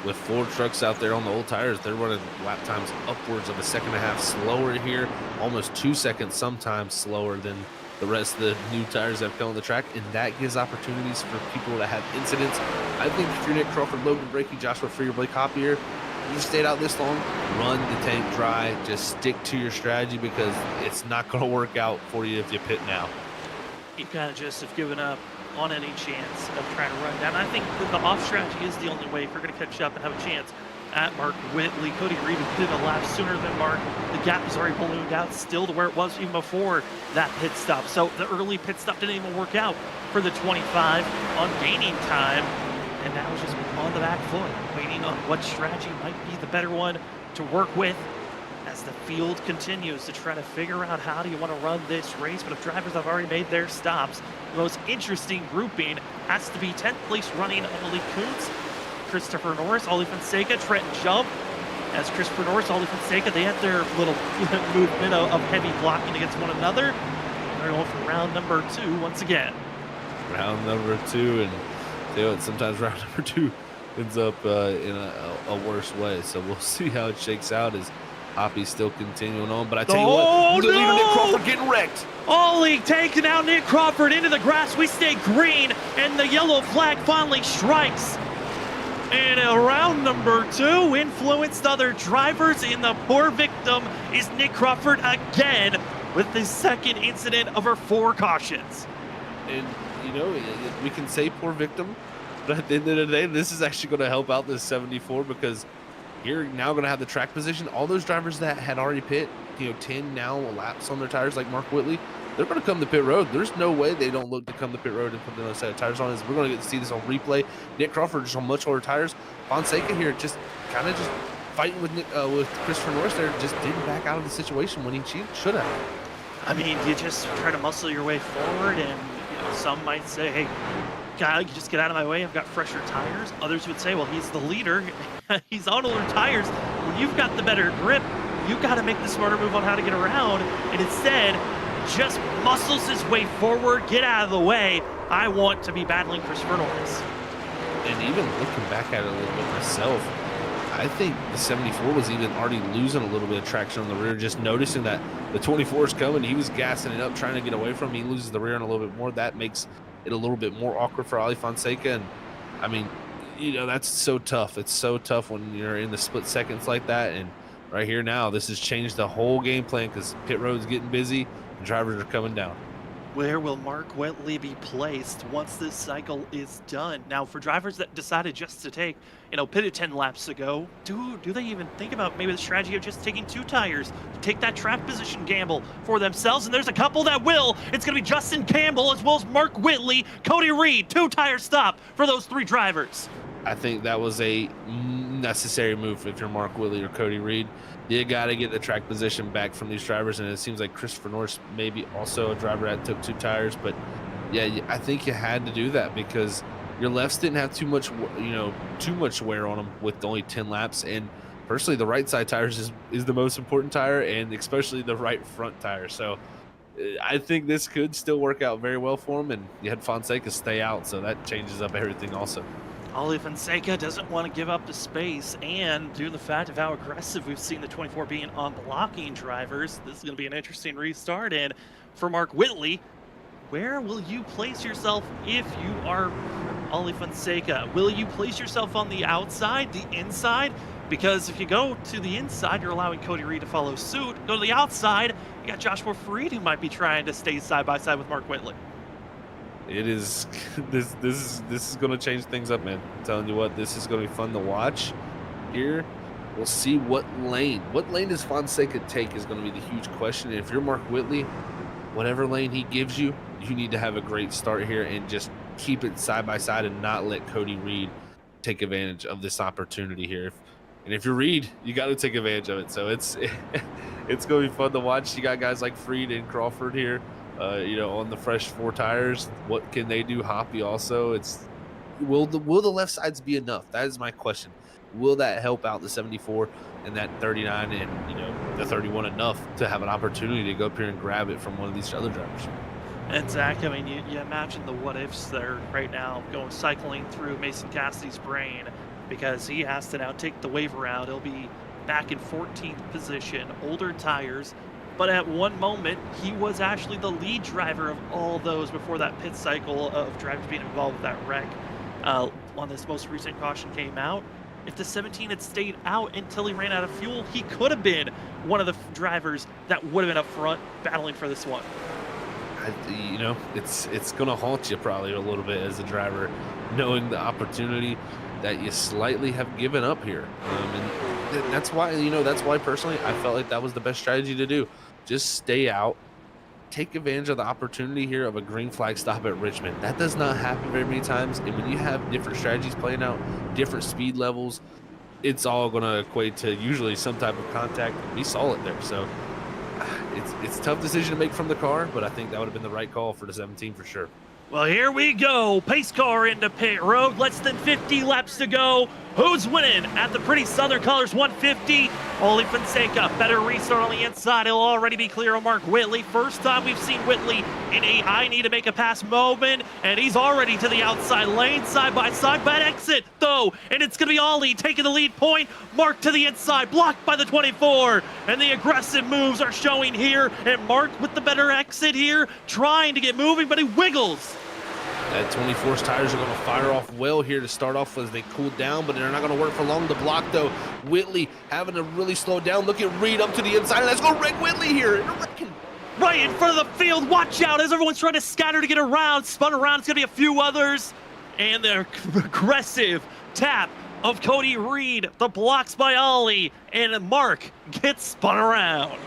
With 4 trucks out there on the old tires, they're running lap times upwards of a second and a half slower here, almost 2 seconds sometimes slower than the rest of the new tires that have come on the track, and that gives opportunities for people to have incidents. I think if you're Nick Crawford, Logan Breakie, Joshua Freed, or Blake Hoppy here, you stayed out this long, run the tank dry, just stick to your strategy, because it's not going to work out for you if you pit now. You kind of just have given up on any chance of trying to run down. I think that the off strategy is the only way if you're going to catch up and have a chance at Mark Whitley. Cody Reed did a lap sooner than Mark. The gap has already ballooned out still to where it was even before that pit stop. So the early pit stop didn't even work out for the 25 on gaining time. And now it's just on the back foot, waiting on what strategy might be the better one to work with as the field continues to try to figure out how do you want to run this race. But if drivers have already made their stops, the most interesting grouping has to be 10th place running Emily Kuntz, Christopher Norris, Ollie Fonseca, Trenton Jump. As Christopher Norris, Ollie Fonseca, they had their little movement of heavy blocking against one another. They're going for round number 2 once again. Round number 2, and you know, sometimes round number 2 ends up in a worse way. So we'll see how it shakes out as Hoppy's still continuing on. But I tell you what, the leader, Nick Crawford, getting wrecked. Ollie taking out Nick Crawford into the grass. We stay green, and the yellow flag finally strikes. And round number 2 influenced other drivers, and the poor victim is Nick Crawford again with the second incident of her 4 cautions. And, you know, we can say poor victim, but at the end of the day, this is actually going to help out this 74 because you're now going to have the track position. All those drivers that had already pit, 10 now laps on their tires like Mark Whitley, they're going to come to pit road. There's no way they don't look to come to pit road and put another set of tires on. We're going to get to see this on replay. Nick Crawford just on much lower tires. Fonseca here just kind of just fighting with Christopher Norris there, just didn't back out of the situation when he should have. I mean, you just try to muscle your way forward, and some might say, hey, Kyle, you just get out of my way. I've got fresher tires. Others would say, well, he's the leader. He's on older tires. When you've got the better grip, you got to make the smarter move on how to get around. And instead, just muscles his way forward, get out of the way. I want to be battling Christopher Norris. And even looking back at it a little bit myself, I think the 74 was even already losing a little bit of traction on the rear, just noticing that the 24 is coming. He was gassing it up, trying to get away from him. He loses the rear end a little bit more. That makes it a little bit more awkward for Ollie Fonseca. And I mean, that's so tough. It's so tough when you're in the split seconds like that. And right here now, this has changed the whole game plan because pit road's getting busy and drivers are coming down. Where will Mark Whitley be placed once this cycle is done? Now, for drivers that decided just to take, pitted 10 laps ago, do they even think about maybe the strategy of just taking 2 tires to take that track position gamble for themselves? And there's a couple that will. It's going to be Justin Campbell as well as Mark Whitley, Cody Reed, 2-tire stop for those 3 drivers. I think that was a necessary move if you're Mark Whitley or Cody Reed. You got to get the track position back from these drivers, and it seems like Christopher Norris maybe also a driver that took 2 tires. But yeah, I think you had to do that because your lefts didn't have too much wear on them with only 10 laps. And personally, the right side tires is the most important tire, and especially the right front tire. So I think this could still work out very well for him, and you had Fonseca stay out, so that changes up everything also. Ollie Fonseca doesn't want to give up the space, and due to the fact of how aggressive we've seen the 24 being on blocking drivers, this is going to be an interesting restart. And for Mark Whitley, where will you place yourself if you are Ollie Fonseca? Will you place yourself on the outside, the inside? Because if you go to the inside, you're allowing Cody Reed to follow suit. Go to the outside, you got Joshua Freed who might be trying to stay side by side with Mark Whitley. It is this is going to change things up, man. I'm telling you what, this is going to be fun to watch here. We'll see what lane does Fonseca take is going to be the huge question. And if you're Mark Whitley, whatever lane he gives you, you need to have a great start here and just keep it side by side and not let Cody Reed take advantage of this opportunity here. And if you're Reed, you got to take advantage of it. So it's going to be fun to watch. You got guys like Freed and Crawford here. On the fresh 4 tires, what can they do? Hoppy also. Will the left sides be enough? That is my question. Will that help out the 74 and that 39 and the 31 enough to have an opportunity to go up here and grab it from one of these other drivers? And Zach, I mean, you imagine the what ifs that are right now cycling through Mason Cassidy's brain because he has to now take the waiver out. He'll be back in 14th position, older tires. But at one moment, he was actually the lead driver of all those before that pit cycle of drivers being involved with that wreck. On this most recent caution came out, if the 17 had stayed out until he ran out of fuel, he could have been one of the drivers that would have been up front battling for this one. It's going to haunt you probably a little bit as a driver knowing the opportunity that you slightly have given up here. And that's why, that's why personally I felt like that was the best strategy to do. Just stay out, take advantage of the opportunity here of a green flag stop at Richmond. That does not happen very many times. And when you have different strategies playing out, different speed levels, it's all going to equate to usually some type of contact. We saw it there. So it's a tough decision to make from the car, but I think that would have been the right call for the 17 for sure. Well, here we go. Pace car into pit road. Less than 50 laps to go. Who's winning at the pretty Southern Colors 150? Oli Fonseca. Better restart on the inside. He'll already be clear on Mark Whitley. First time we've seen Whitley in a I need to make a pass moment. And he's already to the outside lane, side by side. Bad exit, though. And it's going to be Oli taking the lead point. Mark to the inside, blocked by the 24. And the aggressive moves are showing here. And Mark with the better exit here, trying to get moving, but he wiggles. That 24's tires are going to fire off well here to start off as they cool down, but they're not going to work for long. The block, though, Whitley having to really slow down. Look at Reed up to the inside. Let's go, Rick Whitley here. Right in front of the field. Watch out as everyone's trying to scatter to get around. Spun around. It's going to be a few others. And the aggressive tap of Cody Reed. The blocks by Ollie. And Mark gets spun around.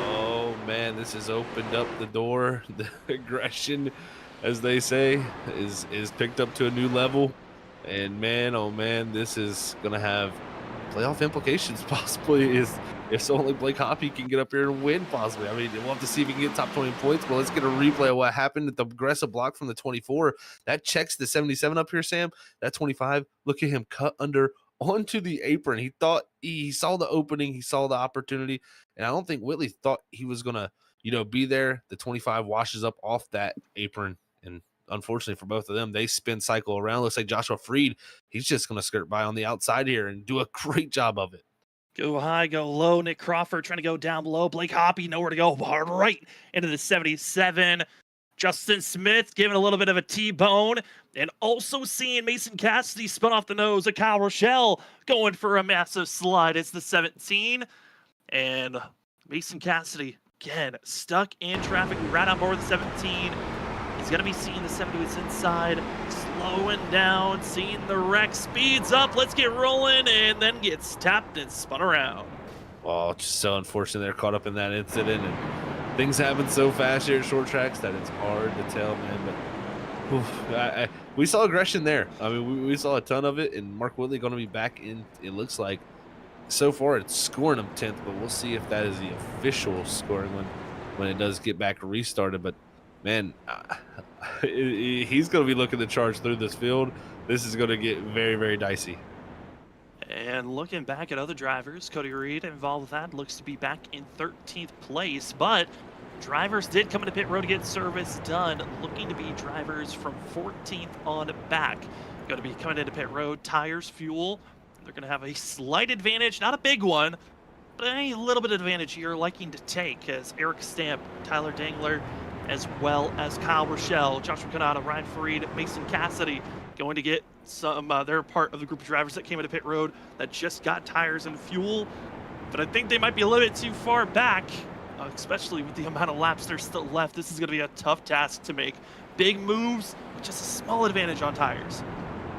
Oh, man, this has opened up the door. The aggression, as they say, is picked up to a new level. And man, oh man, this is going to have playoff implications possibly if only Blake Hoppy can get up here and win possibly. I mean, we'll have to see if he can get top 20 points, but let's get a replay of what happened at the aggressive block from the 24. That checks the 77 up here, Sam. That 25, look at him cut under onto the apron. He thought he saw the opening, he saw the opportunity, and I don't think Whitley thought he was going to, be there. The 25 washes up off that apron. And unfortunately for both of them, they spin cycle around. Looks like Joshua Freed, he's just going to skirt by on the outside here and do a great job of it. Go high, go low. Nick Crawford trying to go down below. Blake Hoppy, nowhere to go. Hard right into the 77. Justin Smith giving a little bit of a T-bone. And also seeing Mason Cassidy spun off the nose of Kyle Rochelle going for a massive slide. It's the 17. And Mason Cassidy, again, stuck in traffic right on board the 17. He's going to be seeing the 70 was inside, slowing down, seeing the wreck, speeds up, let's get rolling, and then gets tapped and spun around. Oh, just so unfortunate they're caught up in that incident, and things happen so fast here at short tracks that it's hard to tell, man. But we saw aggression there. I mean, we saw a ton of it, and Mark Whitley going to be back in, it looks like. So far, it's scoring him 10th, but we'll see if that is the official scoring when it does get back restarted. But man, he's going to be looking to charge through this field. This is going to get very, very dicey. And looking back at other drivers, Cody Reed involved with that, looks to be back in 13th place. But drivers did come into pit road to get service done, looking to be drivers from 14th on back. Going to be coming into pit road, tires, fuel. They're going to have a slight advantage, not a big one, but a little bit of advantage here, liking to take, as Eric Stamp, Tyler Dangler, as well as Kyle Rochelle, Joshua Kanata, Ryan Fareed, Mason Cassidy going to get some, they're part of the group of drivers that came into pit road that just got tires and fuel. But I think they might be a little bit too far back, especially with the amount of laps there's still left. This is going to be a tough task to make big moves, with just a small advantage on tires.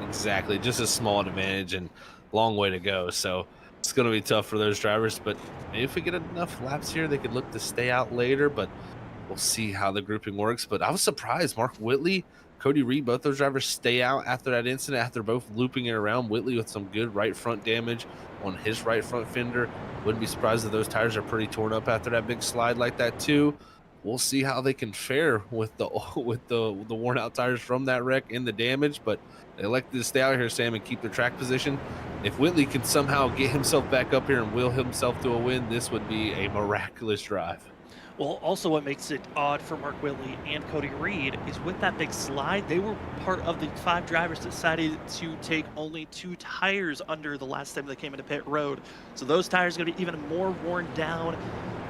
Exactly, just a small advantage and long way to go. So it's going to be tough for those drivers, but maybe if we get enough laps here, they could look to stay out later, but we'll see how the grouping works. But I was surprised. Mark Whitley, Cody Reed, both those drivers stay out after that incident, after both looping it around. Whitley with some good right front damage on his right front fender. Wouldn't be surprised if those tires are pretty torn up after that big slide like that too. We'll see how they can fare with the worn out tires from that wreck and the damage, but they elected to stay out here, Sam, and keep their track position. If Whitley can somehow get himself back up here and will himself to a win, this would be a miraculous drive. Well, also what makes it odd for Mark Whitley and Cody Reed is with that big slide, they were part of the 5 drivers that decided to take only 2 tires under the last time they came into pit road. So those tires are going to be even more worn down,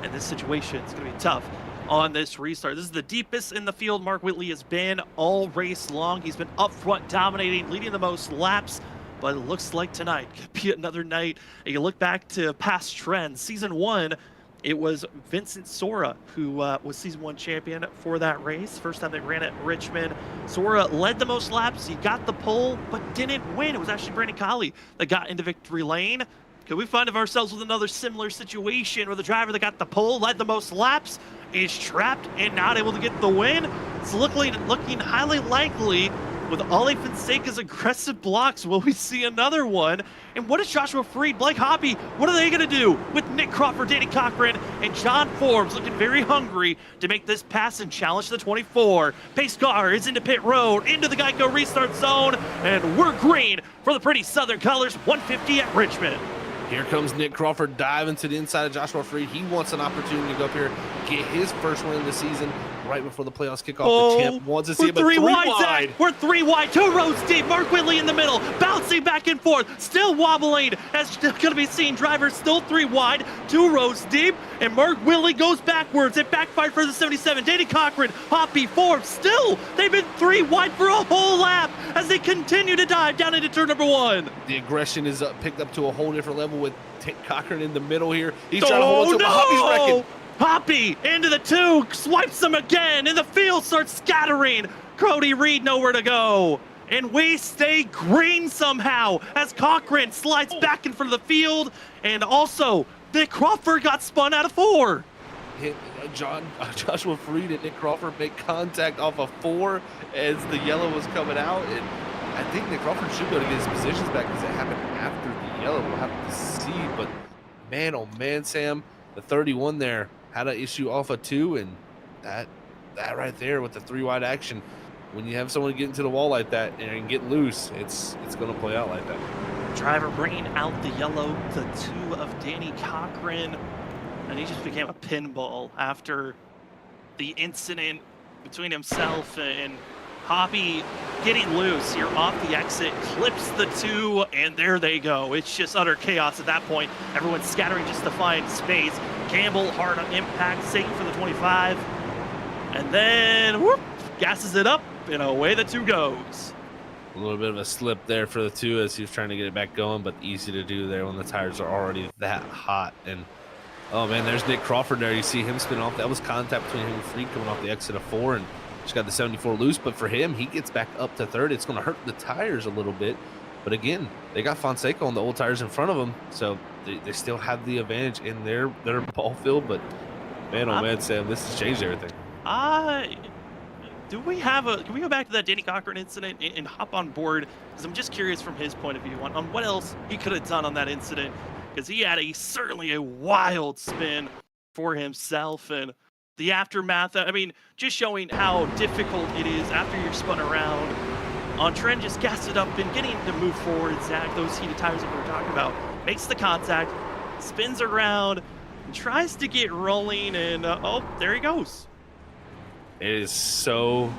and this situation is going to be tough on this restart. This is the deepest in the field Mark Whitley has been all race long. He's been up front dominating, leading the most laps. But it looks like tonight could be another night. And you look back to past trends. Season 1, It was Vincent Sora who was Season 1 champion for that race. First time they ran at Richmond. Sora led the most laps. He got the pole, but didn't win. It was actually Brandon Colley that got into victory lane. Could we find ourselves with another similar situation where the driver that got the pole, led the most laps, is trapped and not able to get the win? It's looking highly likely. With Ollie Fonseca's aggressive blocks, will we see another one? And what is Joshua Freed, Blake Hoppy, what are they going to do with Nick Crawford, Danny Cochran, and John Forbes looking very hungry to make this pass and challenge the 24? Pace car is into pit road, into the Geico restart zone, and we're green for the pretty Southern colors, 150 at Richmond. Here comes Nick Crawford diving to the inside of Joshua Freed. He wants an opportunity to go up here, get his first win of the season right before the playoffs kick off. The champ wants to see him, but 3 wide. Zach. We're 3 wide, 2 rows deep. Mark Whitley in the middle, bouncing back and forth, still wobbling. As going to be seen, drivers still 3 wide, 2 rows deep, and Mark Whitley goes backwards. It backfired for the 77. Danny Cochran, Hoppy, Forbes, still they've been 3 wide for a whole lap as they continue to dive down into turn number 1. The aggression is picked up to a whole different level with Cochran in the middle here. He's trying to hold on to him, but Hoppy's wrecking. Hoppy into the 2, swipes them again, and the field starts scattering. Cody Reed nowhere to go. And we stay green somehow as Cochran slides back in front of the field. And also, Nick Crawford got spun out of 4. Joshua Freed and Nick Crawford make contact off of 4 as the yellow was coming out. And I think Nick Crawford should be able to get his positions back because it happened after the yellow. We'll have to see. But man, oh man, Sam, the 31 there had an issue off of 2, and that right there with the 3 wide action, when you have someone get into the wall like that and get loose, it's going to play out like that. Driver bringing out the yellow, the 2 of Danny Cochran, and he just became a pinball after the incident between himself and Hoppy getting loose here off the exit, clips the 2, and there they go. It's just utter chaos at that point. Everyone's scattering just to find space. Campbell hard on impact, safe for the 25. And then, whoop, gasses it up, and away the 2 goes. A little bit of a slip there for the 2 as he was trying to get it back going, but easy to do there when the tires are already that hot. And, oh man, there's Nick Crawford there. You see him spin off. That was contact between him and Freed coming off the exit of 4, and just got the 74 loose, but for him, he gets back up to 3rd. It's going to hurt the tires a little bit, but again, they got Fonseca on the old tires in front of them, so they still have the advantage in their ball field. But man, oh man, Sam, this has changed everything. Can we go back to that Danny Cochran incident and hop on board? Because I'm just curious from his point of view on what else he could have done on that incident, because he had certainly a wild spin for himself, and the aftermath, I mean, just showing how difficult it is after you're spun around. On trend, just gassed it up and getting to move forward. Zach, those heated tires that we were talking about, makes the contact, spins around, tries to get rolling, and oh, there he goes. It is so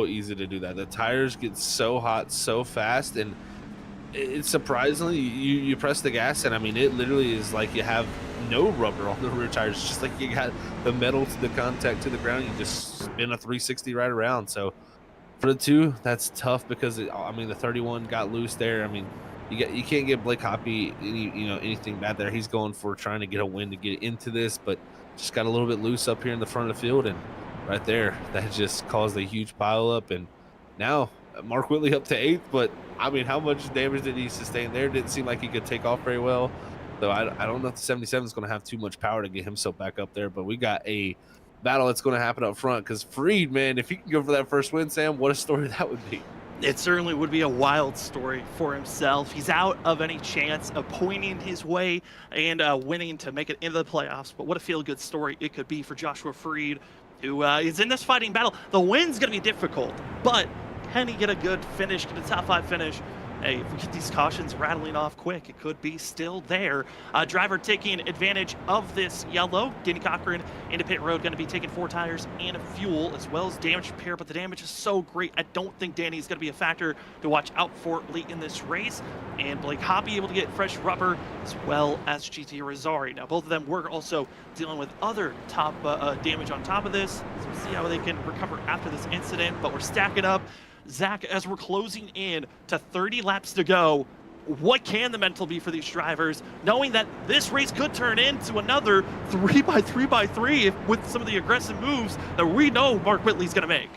easy to do that. The tires get so hot so fast, and it's surprisingly, you press the gas, and I mean, it literally is like you have no rubber on the rear tires, just like you got the metal to the contact to the ground. You just spin a 360 right around. So for the 2, that's tough because I mean, the 31 got loose there. I mean, you can't get Blake Hoppy anything bad there. He's going for trying to get a win to get into this, but just got a little bit loose up here in the front of the field, and right there, that just caused a huge pile up. And now Mark Whitley up to 8th, but I mean, how much damage did he sustain there? Didn't seem like he could take off very well. So I don't know if the 77 is going to have too much power to get himself back up there, but we got a battle that's going to happen up front, because Freed, man, if he can go for that first win, Sam, what a story that would be. It certainly would be a wild story for himself. He's out of any chance of pointing his way and winning to make it into the playoffs, but what a feel-good story it could be for Joshua Freed, who is in this fighting battle. The win's going to be difficult, but can he get a good finish, get a top 5 finish? Hey, if we get these cautions rattling off quick, it could be still there. Driver taking advantage of this yellow. Danny Cochran into pit road, going to be taking 4 tires and fuel, as well as damage repair, but the damage is so great, I don't think Danny's going to be a factor to watch out for late in this race. And Blake Hoppy able to get fresh rubber, as well as GT Rosari. Now, both of them were also dealing with other top damage on top of this, so we'll see how they can recover after this incident, but we're stacking up. Zach, as we're closing in to 30 laps to go, what can the mental be for these drivers, knowing that this race could turn into another 3x3x3 with some of the aggressive moves that we know Mark Whitley's going to make?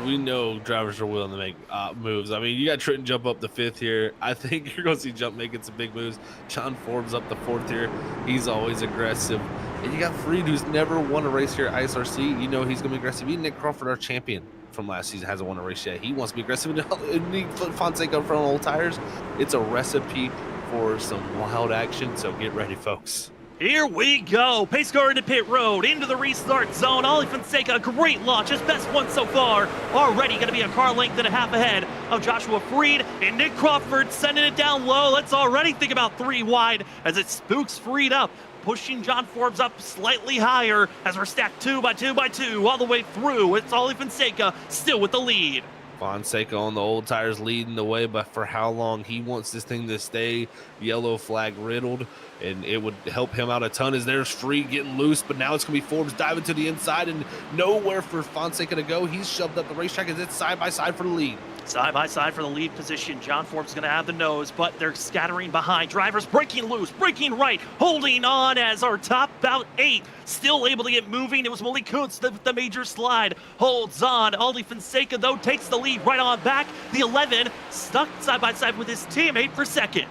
We know drivers are willing to make moves. I mean, you got Trenton jump up the 5th here. I think you're going to see Jump making some big moves. John Forbes up the 4th here. He's always aggressive. And you got Freed, who's never won a race here at ISRC. You know he's going to be aggressive. Even Nick Crawford, our champion from last season, hasn't won a race yet. He wants to be aggressive. And Nick Fonseca in front of old tires. It's a recipe for some wild action, so get ready, folks. Here we go. Pace car into pit road, into the restart zone. Ollie Fonseca, great launch, his best one so far. Already going to be a car length and a half ahead of Joshua Freed. And Nick Crawford sending it down low. Let's already think about 3 wide as it spooks Freed up, pushing John Forbes up slightly higher as we're stacked 2x2x2 all the way through. It's Ollie Fonseca still with the lead. Fonseca on the old tires leading the way, but for how long? He wants this thing to stay yellow flag riddled, and it would help him out a ton as there's Freed getting loose, but now it's going to be Forbes diving to the inside and nowhere for Fonseca to go. He's shoved up the racetrack as it's side by side for the lead. Side by side for the lead position. John Forbes is going to have the nose, but they're scattering behind. Drivers breaking loose, breaking right, holding on as our top about 8 still able to get moving. It was Malik Kuntz, the major slide, holds on. Ollie Fonseca, though, takes the lead right on back. The 11 stuck side by side with his teammate for second.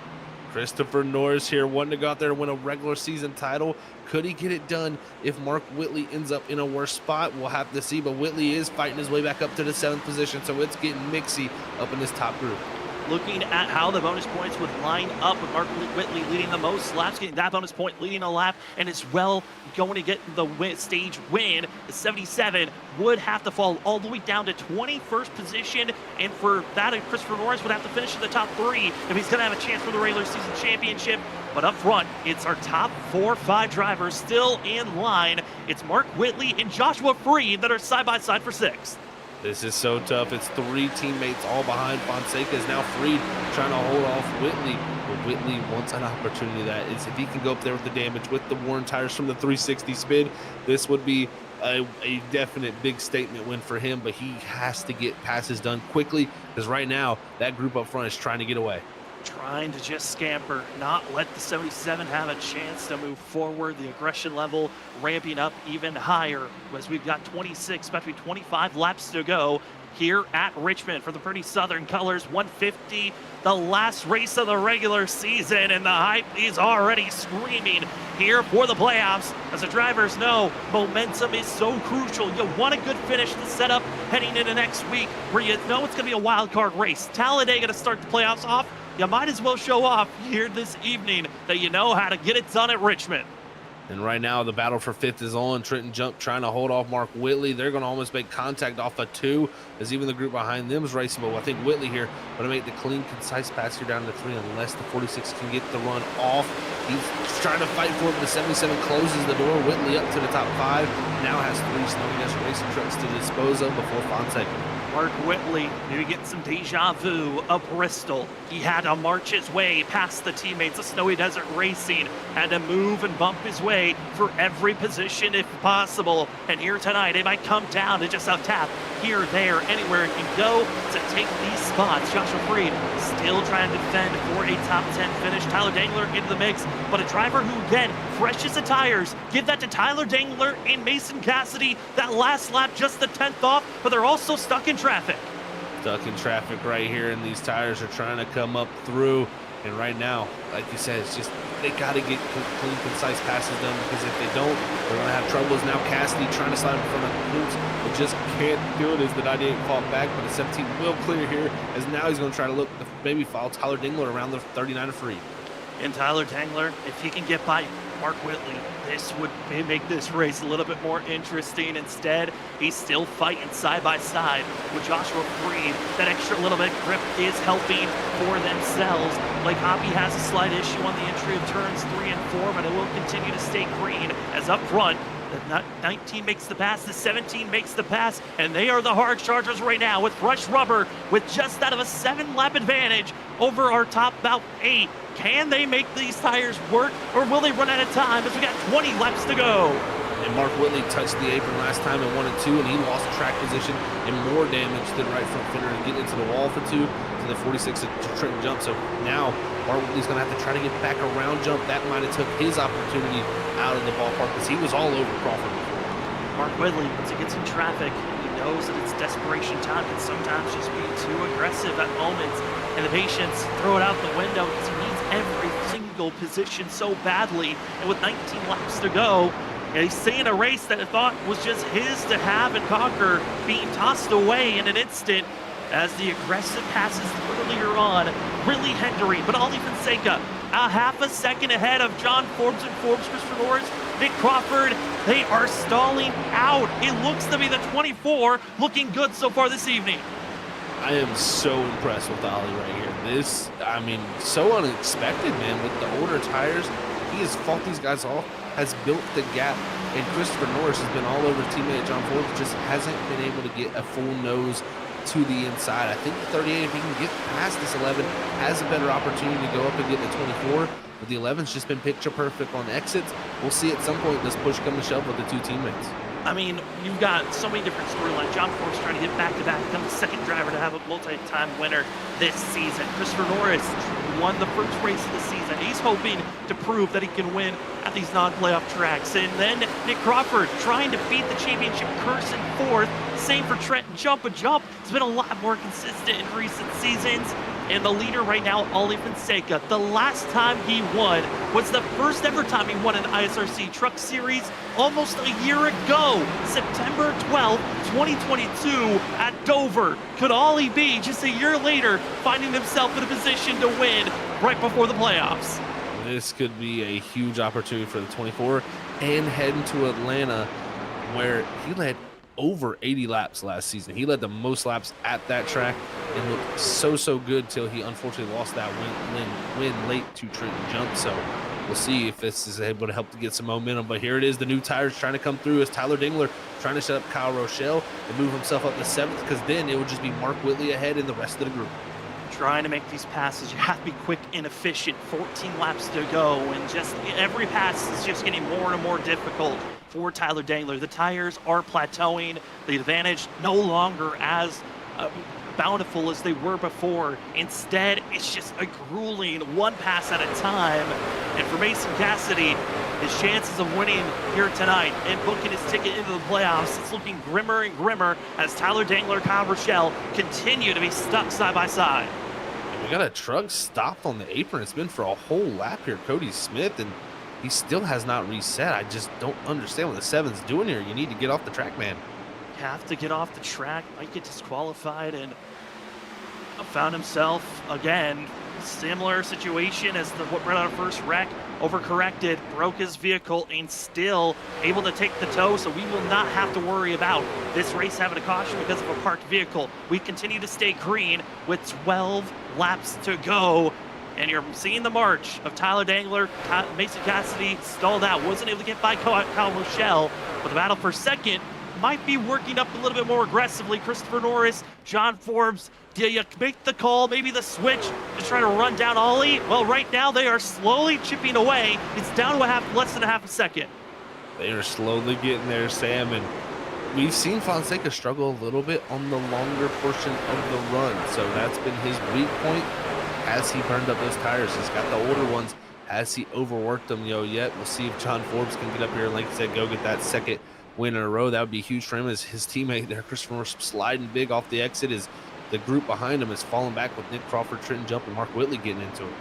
Christopher Norris here wanting to go out there and win a regular season title. Could he get it done if Mark Whitley ends up in a worse spot? We'll have to see, but Whitley is fighting his way back up to the 7th position, so it's getting mixy up in this top group. Looking at how the bonus points would line up with Mark Whitley leading the most laps, getting that bonus point, leading a lap, and as well going to get the stage win. The 77 would have to fall all the way down to 21st position, and for that, Christopher Norris would have to finish in the top 3 if he's going to have a chance for the regular season championship. But up front, it's our top 4-5 drivers still in line. It's Mark Whitley and Joshua Freed that are side by side for 6th. This is so tough. It's 3 teammates all behind. Fonseca is now Freed trying to hold off Whitley. But Whitley wants an opportunity. That is, if he can go up there with the damage, with the worn tires from the 360 spin, this would be a definite big statement win for him. But he has to get passes done quickly because right now that group up front is trying to get away. Trying to just scamper, not let the 77 have a chance to move forward. The aggression level ramping up even higher as we've got 26, about to be 25 laps to go here at Richmond for the Pretty Southern Colors. 150, the last race of the regular season, and the hype is already screaming here for the playoffs. As the drivers know, momentum is so crucial. You want a good finish to set up heading into next week where you know it's going to be a wild card race. Talladega to start the playoffs off. You might as well show off here this evening that you know how to get it done at Richmond. And right now, the battle for 5th is on. Trenton Jump trying to hold off Mark Whitley. They're going to almost make contact off of 2, as even the group behind them is racing. But I think Whitley here going to make the clean, concise pass here down to 3 unless the 46 can get the run off. He's trying to fight for it, but the 77 closes the door. Whitley up to the top 5. Now has 3 Snowy Desert racing trucks to dispose of before Fonseca. Mark Whitley maybe getting some deja vu of Bristol. He had to march his way past the teammates of Snowy Desert Racing, had to move and bump his way for every position if possible. And here tonight, it might come down to just a tap here, there, anywhere it can go to take these spots. Joshua Freed still trying to defend for a top 10 finish. Tyler Dangler into the mix, but a driver who, again, freshes the tires. Give that to Tyler Dangler and Mason Cassidy. That last lap, just the 10th off, but they're also stuck in traffic. Stuck in traffic right here, and these tires are trying to come up through. And right now, like you said, it's just they got to get clean, concise passes done, because if they don't, they're going to have troubles. Now Cassidy trying to slide in front of Kuntz, but just can't do it as the 98 fought back, but the 17 will clear here, as now he's going to try to look to maybe follow Tyler Dingler around the 39 of Freed. And Tyler Dangler, if he can get by Mark Whitley, this would make this race a little bit more interesting. Instead, he's still fighting side by side with Joshua Freed. That extra little bit of grip is helping for themselves. Like Hoppy has a slight issue on the entry of turns 3 and 4, but it will continue to stay green as up front. The 19 makes the pass, the 17 makes the pass, and they are the hard chargers right now with fresh rubber, with just out of a 7-lap advantage over our top about 8. Can they make these tires work, or will they run out of time as we got 20 laps to go? And Mark Whitley touched the apron last time in 1 and 2, and he lost track position and more damage than right front fender and getting into the wall for 2. So the 46 to Trenton jump. So now Mark Whitley's going to have to try to get back around jump. That might have took his opportunity out of the ballpark because he was all over Crawford before. Mark Whitley, once he gets in traffic, he knows that it's desperation time and sometimes just be too aggressive at moments. And the patience, throw it out the window because he needs every single position so badly. And with 19 laps to go, and he's seeing a race that I thought was just his to have and conquer being tossed away in an instant as the aggressive passes earlier on really hindering. But Ollie Fonseca, a half a second ahead of John Forbes and Forbes, Christopher Norris, Nick Crawford, they are stalling out. It looks to be the 24 looking good so far this evening. I am so impressed with Ollie right here. This, I mean, so unexpected, man. With the older tires, he has fought these guys off, has built the gap, and Christopher Norris has been all over his teammate John Forbes, just hasn't been able to get a full nose to the inside. I think the 38, if he can get past this 11, has a better opportunity to go up and get the 24, but the 11's just been picture perfect on exits. We'll see at some point this push come to shove with the two teammates. I mean, you've got so many different storylines. John Forbes trying to get back-to-back, become the second driver to have a multi-time winner this season. Christopher Norris won the first race of the season. He's hoping to prove that he can win at these non-playoff tracks. And then Nick Crawford trying to beat the championship curse in fourth. Same for Trenton Jump. A Jump has been a lot more consistent in recent seasons. And the leader right now, Ollie Fonseca, the last time he won was the first ever time he won an ISRC Truck Series almost a year ago, September 12th, 2022 at Dover. Could Ollie be, just a year later, finding himself in a position to win right before the playoffs? This could be a huge opportunity for the 24 and heading to Atlanta, where he led over 80 laps last season. He led the most laps at that track and looked so good till he unfortunately lost that win late to Trenton Jump. So we'll see if this is able to help to get some momentum. But here it is, the new tires trying to come through as Tyler Dingler trying to set up Kyle Rochelle and move himself up to 7th, because then it would just be Mark Whitley ahead in the rest of the group. Trying to make these passes, you have to be quick and efficient. 14 laps to go, and just every pass is just getting more and more difficult for Tyler Dangler. The tires are plateauing. The advantage no longer as bountiful as they were before. Instead, it's just a grueling one pass at a time. And for Mason Cassidy, his chances of winning here tonight and booking his ticket into the playoffs, it's looking grimmer and grimmer as Tyler Dangler and Kyle Rochelle continue to be stuck side by side. We got a truck stopped on the apron. It's been for a whole lap here, Cody Smith, and he still has not reset. I just don't understand what the 7's doing here. You need to get off the track, man. You have to get off the track, might get disqualified, and found himself again similar situation as what brought out a first wreck. Overcorrected, broke his vehicle, and still able to take the tow, so we will not have to worry about this race having a caution because of a parked vehicle. We continue to stay green with 12 laps to go, and you're seeing the march of Tyler Dangler. Mason Cassidy stalled out, wasn't able to get by Kyle Rochelle, but the battle for second might be working up a little bit more aggressively. Christopher Norris, John Forbes, do you make the call, maybe the switch to try to run down Ollie? Well, right now they are slowly chipping away. It's down to less than a half a second. They are slowly getting there, Sam, and we've seen Fonseca struggle a little bit on the longer portion of the run, so that's been his weak point. Has he burned up those tires? He's got the older ones. Has he overworked them yet? We'll see if John Forbes can get up here and, like I said, go get that second win in a row. That would be huge for him, as his teammate there, Christopher Norris, sliding big off the exit. Is the group behind him is falling back with Nick Crawford, Trenton Jump, and Mark Whitley getting into it.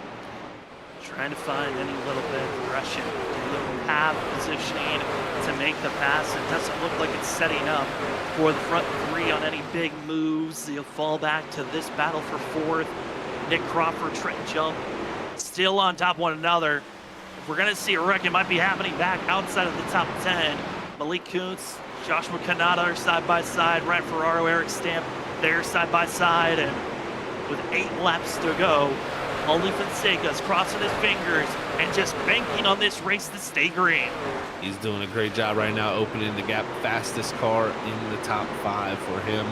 Trying to find any little bit of progression, a little path positioning to make the pass. It doesn't look like it's setting up for the front three on any big moves. They'll fall back to this battle for fourth. Nick Crawford, Trenton Jump, still on top of one another. If we're going to see a wreck, it might be happening back outside of the top 10. Malik Kuntz, Joshua Kanata are side by side. Ryan Ferraro, Eric Stamp, they're side by side. And with 8 laps to go, Ollie Fonseca's crossing his fingers and just banking on this race to stay green. He's doing a great job right now, opening the gap. Fastest car in the top 5 for him.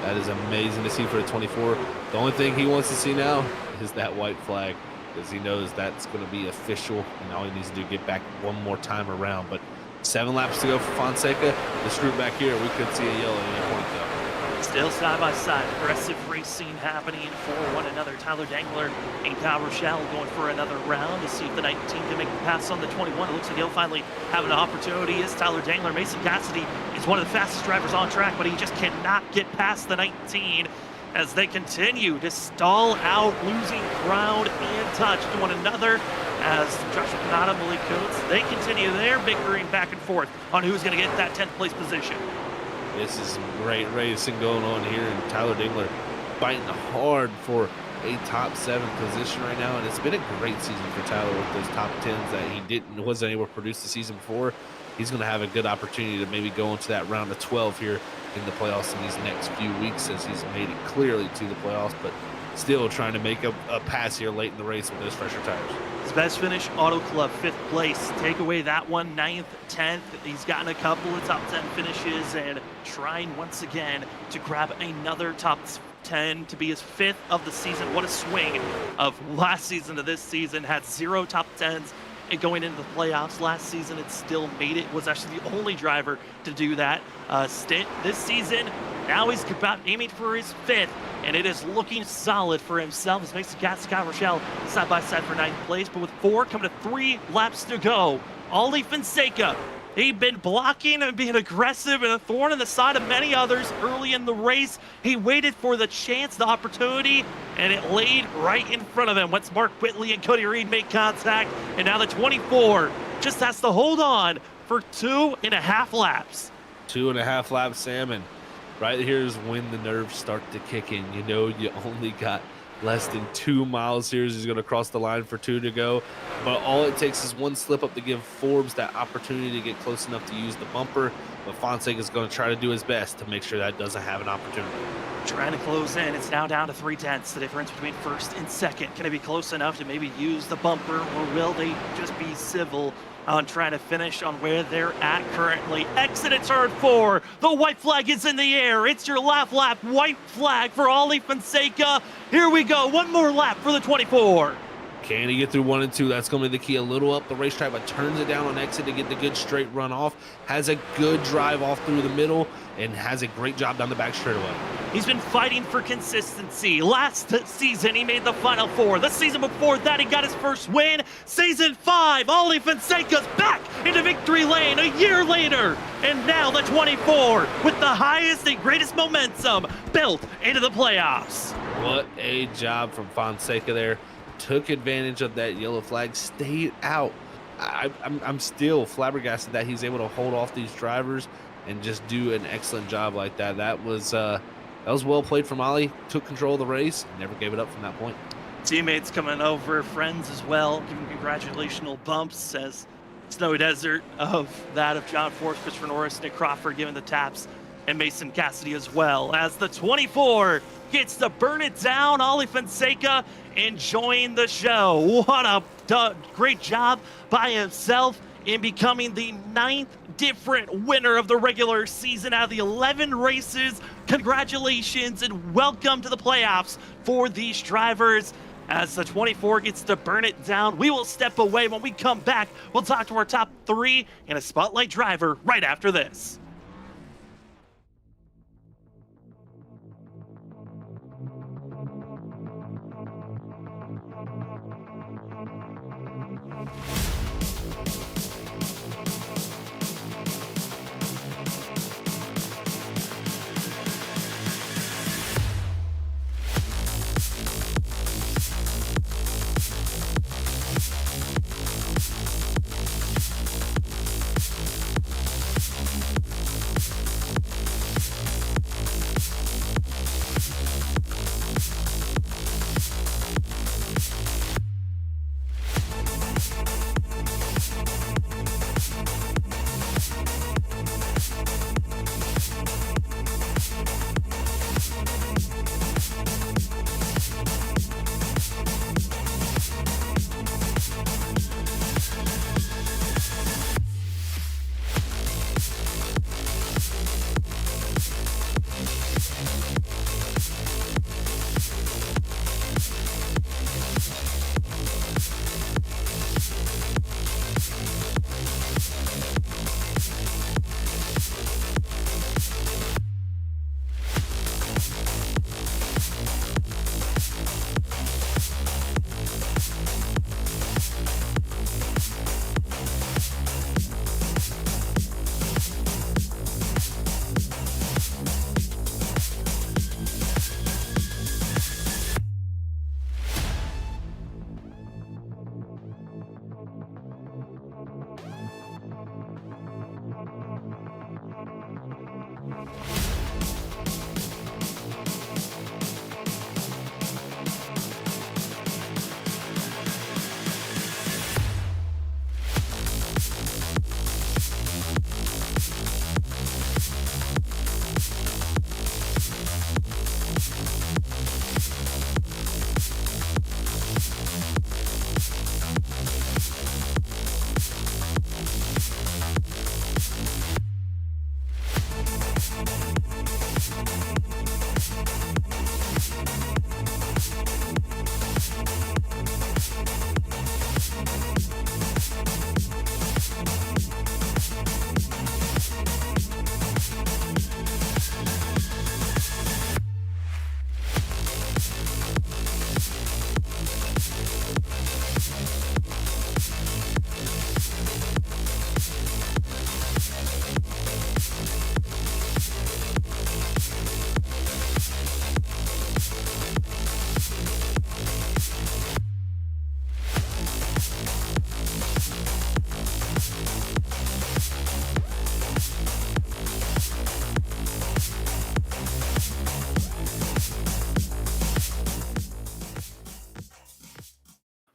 That is amazing to see for the 24. The only thing he wants to see now is that white flag, because he knows that's going to be official, and all he needs to do is get back one more time around. But 7 laps to go for Fonseca. This group back here, we could see a yellow at any point, though. It's Still side by side, aggressive racing happening for one another. Tyler Dangler and Kyle Rochelle going for another round to see if the 19 can make the pass on the 21. It looks like he'll finally have an opportunity as Tyler Dangler. Mason Cassidy is one of the fastest drivers on track, but he just cannot get past the 19 as they continue to stall out, losing ground and touch to one another. As Joshua Kanata, Malik Coates, they continue their bickering back and forth on who's going to get that 10th place position. This is some great racing going on here, and Tyler Dingler fighting hard for a top 7 position right now, and it's been a great season for Tyler with those top 10s that he wasn't able to produce the season before. He's going to have a good opportunity to maybe go into that round of 12 here in the playoffs in these next few weeks, since he's made it clearly to the playoffs, but still trying to make a pass here late in the race with those fresher tires. His best finish, Auto Club, 5th place. Take away that one, 9th, 10th. He's gotten a couple of top 10 finishes and trying once again to grab another top 10 to be his 5th of the season. What a swing of last season to this season. Had 0 top 10s and going into the playoffs. Last season, it still made it. Was actually the only driver to do that stint this season. Now he's about aiming for his 5th, and it is looking solid for himself. As Mason Scott Rochelle side by side for 9th place, but with 4 coming to 3 laps to go. Ollie Fonseca, he'd been blocking and being aggressive and a thorn in the side of many others early in the race. He waited for the chance, the opportunity, and it laid right in front of him. Once Mark Whitley and Cody Reed make contact, and now the 24 just has to hold on for 2.5 laps. 2.5 laps, Sam, and right here's when the nerves start to kick in. You know, you only got less than 2 miles here as he's going to cross the line for 2 to go. But all it takes is one slip up to give Forbes that opportunity to get close enough to use the bumper. But Fonseca is going to try to do his best to make sure that doesn't have an opportunity. Trying to close in. It's now down to 3/10. The difference between 1st and 2nd. Can it be close enough to maybe use the bumper, or will they just be civil on trying to finish on where they're at currently? Exit at turn 4. The white flag is in the air. It's your lap white flag for Ollie Fonseca. Here we go. One more lap for the 24. Can he get through 1 and 2? That's going to be the key. A little up the racetrack, but turns it down on exit to get the good straight run off. Has a good drive off through the middle and has a great job down the back straightaway. He's been fighting for consistency. Last season, he made the Final 4. The season before that, he got his first win. Season 5, Ollie Fonseca's back into victory lane a year later. And now the 24 with the highest and greatest momentum built into the playoffs. What a job from Fonseca there. Took advantage of that yellow flag, stayed out. I'm still flabbergasted that he's able to hold off these drivers and just do an excellent job like that. That was well played from Ollie. Took control of the race and never gave it up from that point. Teammates coming over, friends as well, giving congratulational bumps as Snowy Desert of that of John Force, Christopher Norris, Nick Crawford giving the taps, and Mason Cassidy as well. As the 24 gets to burn it down, Ollie Fonseca enjoying the show. What a great job by himself in becoming the 9th different winner of the regular season out of the 11 races. Congratulations and welcome to the playoffs for these drivers. As the 24 gets to burn it down, we will step away. When we come back, we'll talk to our top 3 and a spotlight driver right after this.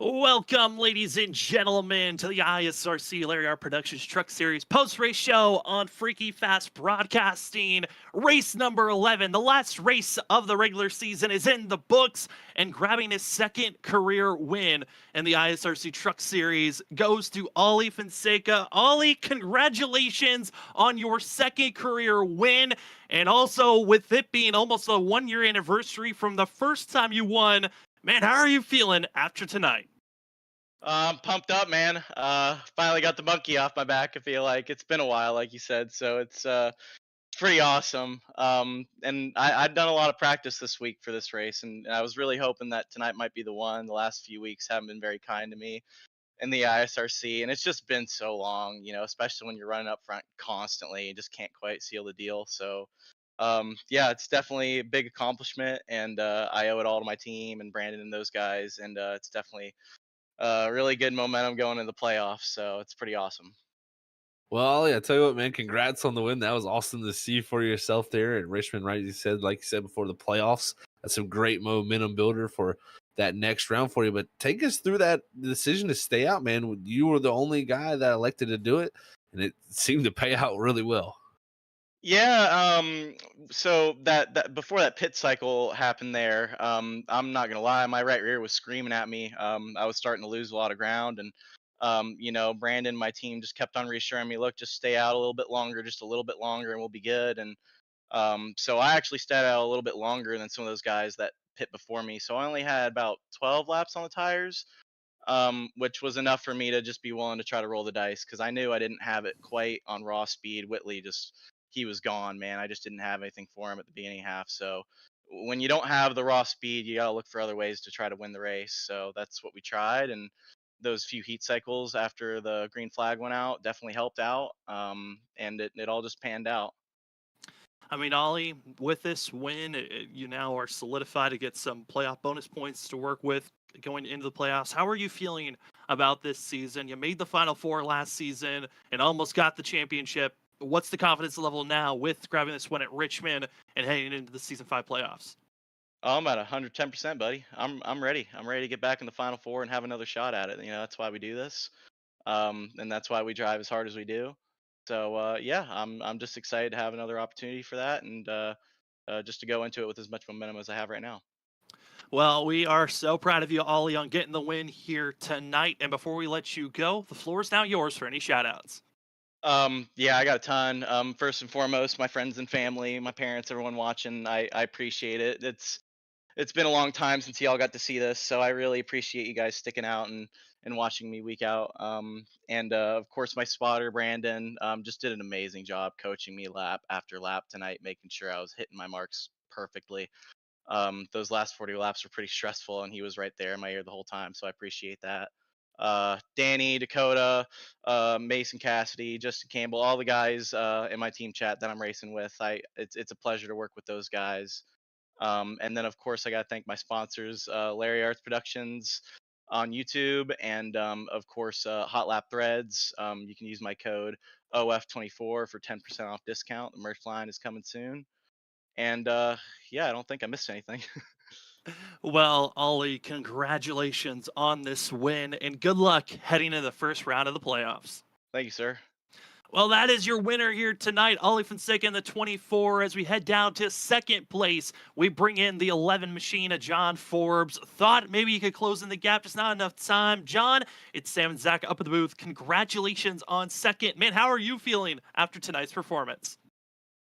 Welcome, ladies and gentlemen, to the ISRC Larry R Productions Truck Series post-race show on Freaky Fast Broadcasting. Race number 11, the last race of the regular season, is in the books, and grabbing his second career win in the ISRC Truck Series goes to Ollie Fonseca. Ollie, congratulations on your second career win, and also with it being almost a 1-year anniversary from the first time you won. Man, how are you feeling after tonight? I'm pumped up, man. Finally got the monkey off my back. I feel like it's been a while, like you said, so it's pretty awesome. And I'd done a lot of practice this week for this race, and I was really hoping that tonight might be the one. The last few weeks haven't been very kind to me in the ISRC, and it's just been so long, especially when you're running up front constantly and just can't quite seal the deal. So, yeah, it's definitely a big accomplishment, and I owe it all to my team and Brandon and those guys, and it's definitely really good momentum going into the playoffs, so it's pretty awesome. Well, yeah, I tell you what, man, congrats on the win. That was awesome to see for yourself there at Richmond, right? Like you said before the playoffs, that's some great momentum builder for that next round for you. But take us through that decision to stay out, man. You were the only guy that elected to do it, and it seemed to pay out really well. Yeah, so that before that pit cycle happened there, I'm not gonna lie, my right rear was screaming at me. I was starting to lose a lot of ground, and Brandon, my team, just kept on reassuring me, look, just stay out a little bit longer, just a little bit longer, and we'll be good. And so I actually stayed out a little bit longer than some of those guys that pit before me. So I only had about 12 laps on the tires, which was enough for me to just be willing to try to roll the dice because I knew I didn't have it quite on raw speed. Whitley just he was gone, man. I just didn't have anything for him at the beginning half. So when you don't have the raw speed, you gotta look for other ways to try to win the race. So that's what we tried, and those few heat cycles after the green flag went out definitely helped out. And it all just panned out. I mean, Ollie, with this win, you now are solidified to get some playoff bonus points to work with going into the playoffs. How are you feeling about this season? You made the Final Four last season and almost got the championship. What's the confidence level now with grabbing this win at Richmond and heading into the season 5 playoffs? Oh, I'm at 110%, buddy. I'm ready. I'm ready to get back in the Final Four and have another shot at it. That's why we do this, and that's why we drive as hard as we do. So yeah, I'm just excited to have another opportunity for that, and just to go into it with as much momentum as I have right now. Well, we are so proud of you, Ollie, on getting the win here tonight. And before we let you go, the floor is now yours for any shout outs. Yeah, I got a ton. First and foremost, my friends and family, my parents, everyone watching, I appreciate it. It's been a long time since y'all got to see this, so I really appreciate you guys sticking out and watching me week out. And of course, my spotter Brandon just did an amazing job coaching me lap after lap tonight, making sure I was hitting my marks perfectly. Those last 40 laps were pretty stressful, and he was right there in my ear the whole time, so I appreciate that. Danny, Dakota, Mason Cassidy, Justin Campbell, all the guys in my team chat that I'm racing with. It's a pleasure to work with those guys. And then, of course, I got to thank my sponsors, Larry Arts Productions on YouTube, and of course, Hot Lap Threads. You can use my code OF24 for 10% off discount. The merch line is coming soon. And yeah, I don't think I missed anything. Well, Ollie, congratulations on this win and good luck heading into the first round of the playoffs. Thank you, sir. Well, that is your winner here tonight, Ollie Fonseca in the 24. As we head down to second place, we bring in the 11 machine of John Forbes. Thought maybe you could close in the gap, just not enough time. John, it's Sam and Zach up at the booth. Congratulations on second. Man, how are you feeling after tonight's performance?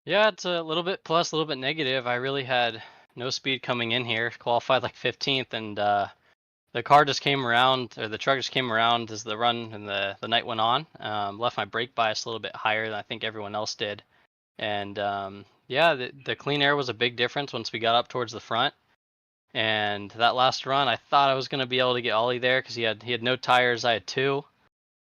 Yeah, it's a little bit plus, a little bit negative. I really had no speed coming in here, qualified like 15th, and the car just came around, or the truck just came around as the run and the night went on. Left my brake bias a little bit higher than I think everyone else did. And yeah, the clean air was a big difference once we got up towards the front. And that last run, I thought I was going to be able to get Ollie there because he had no tires, I had two.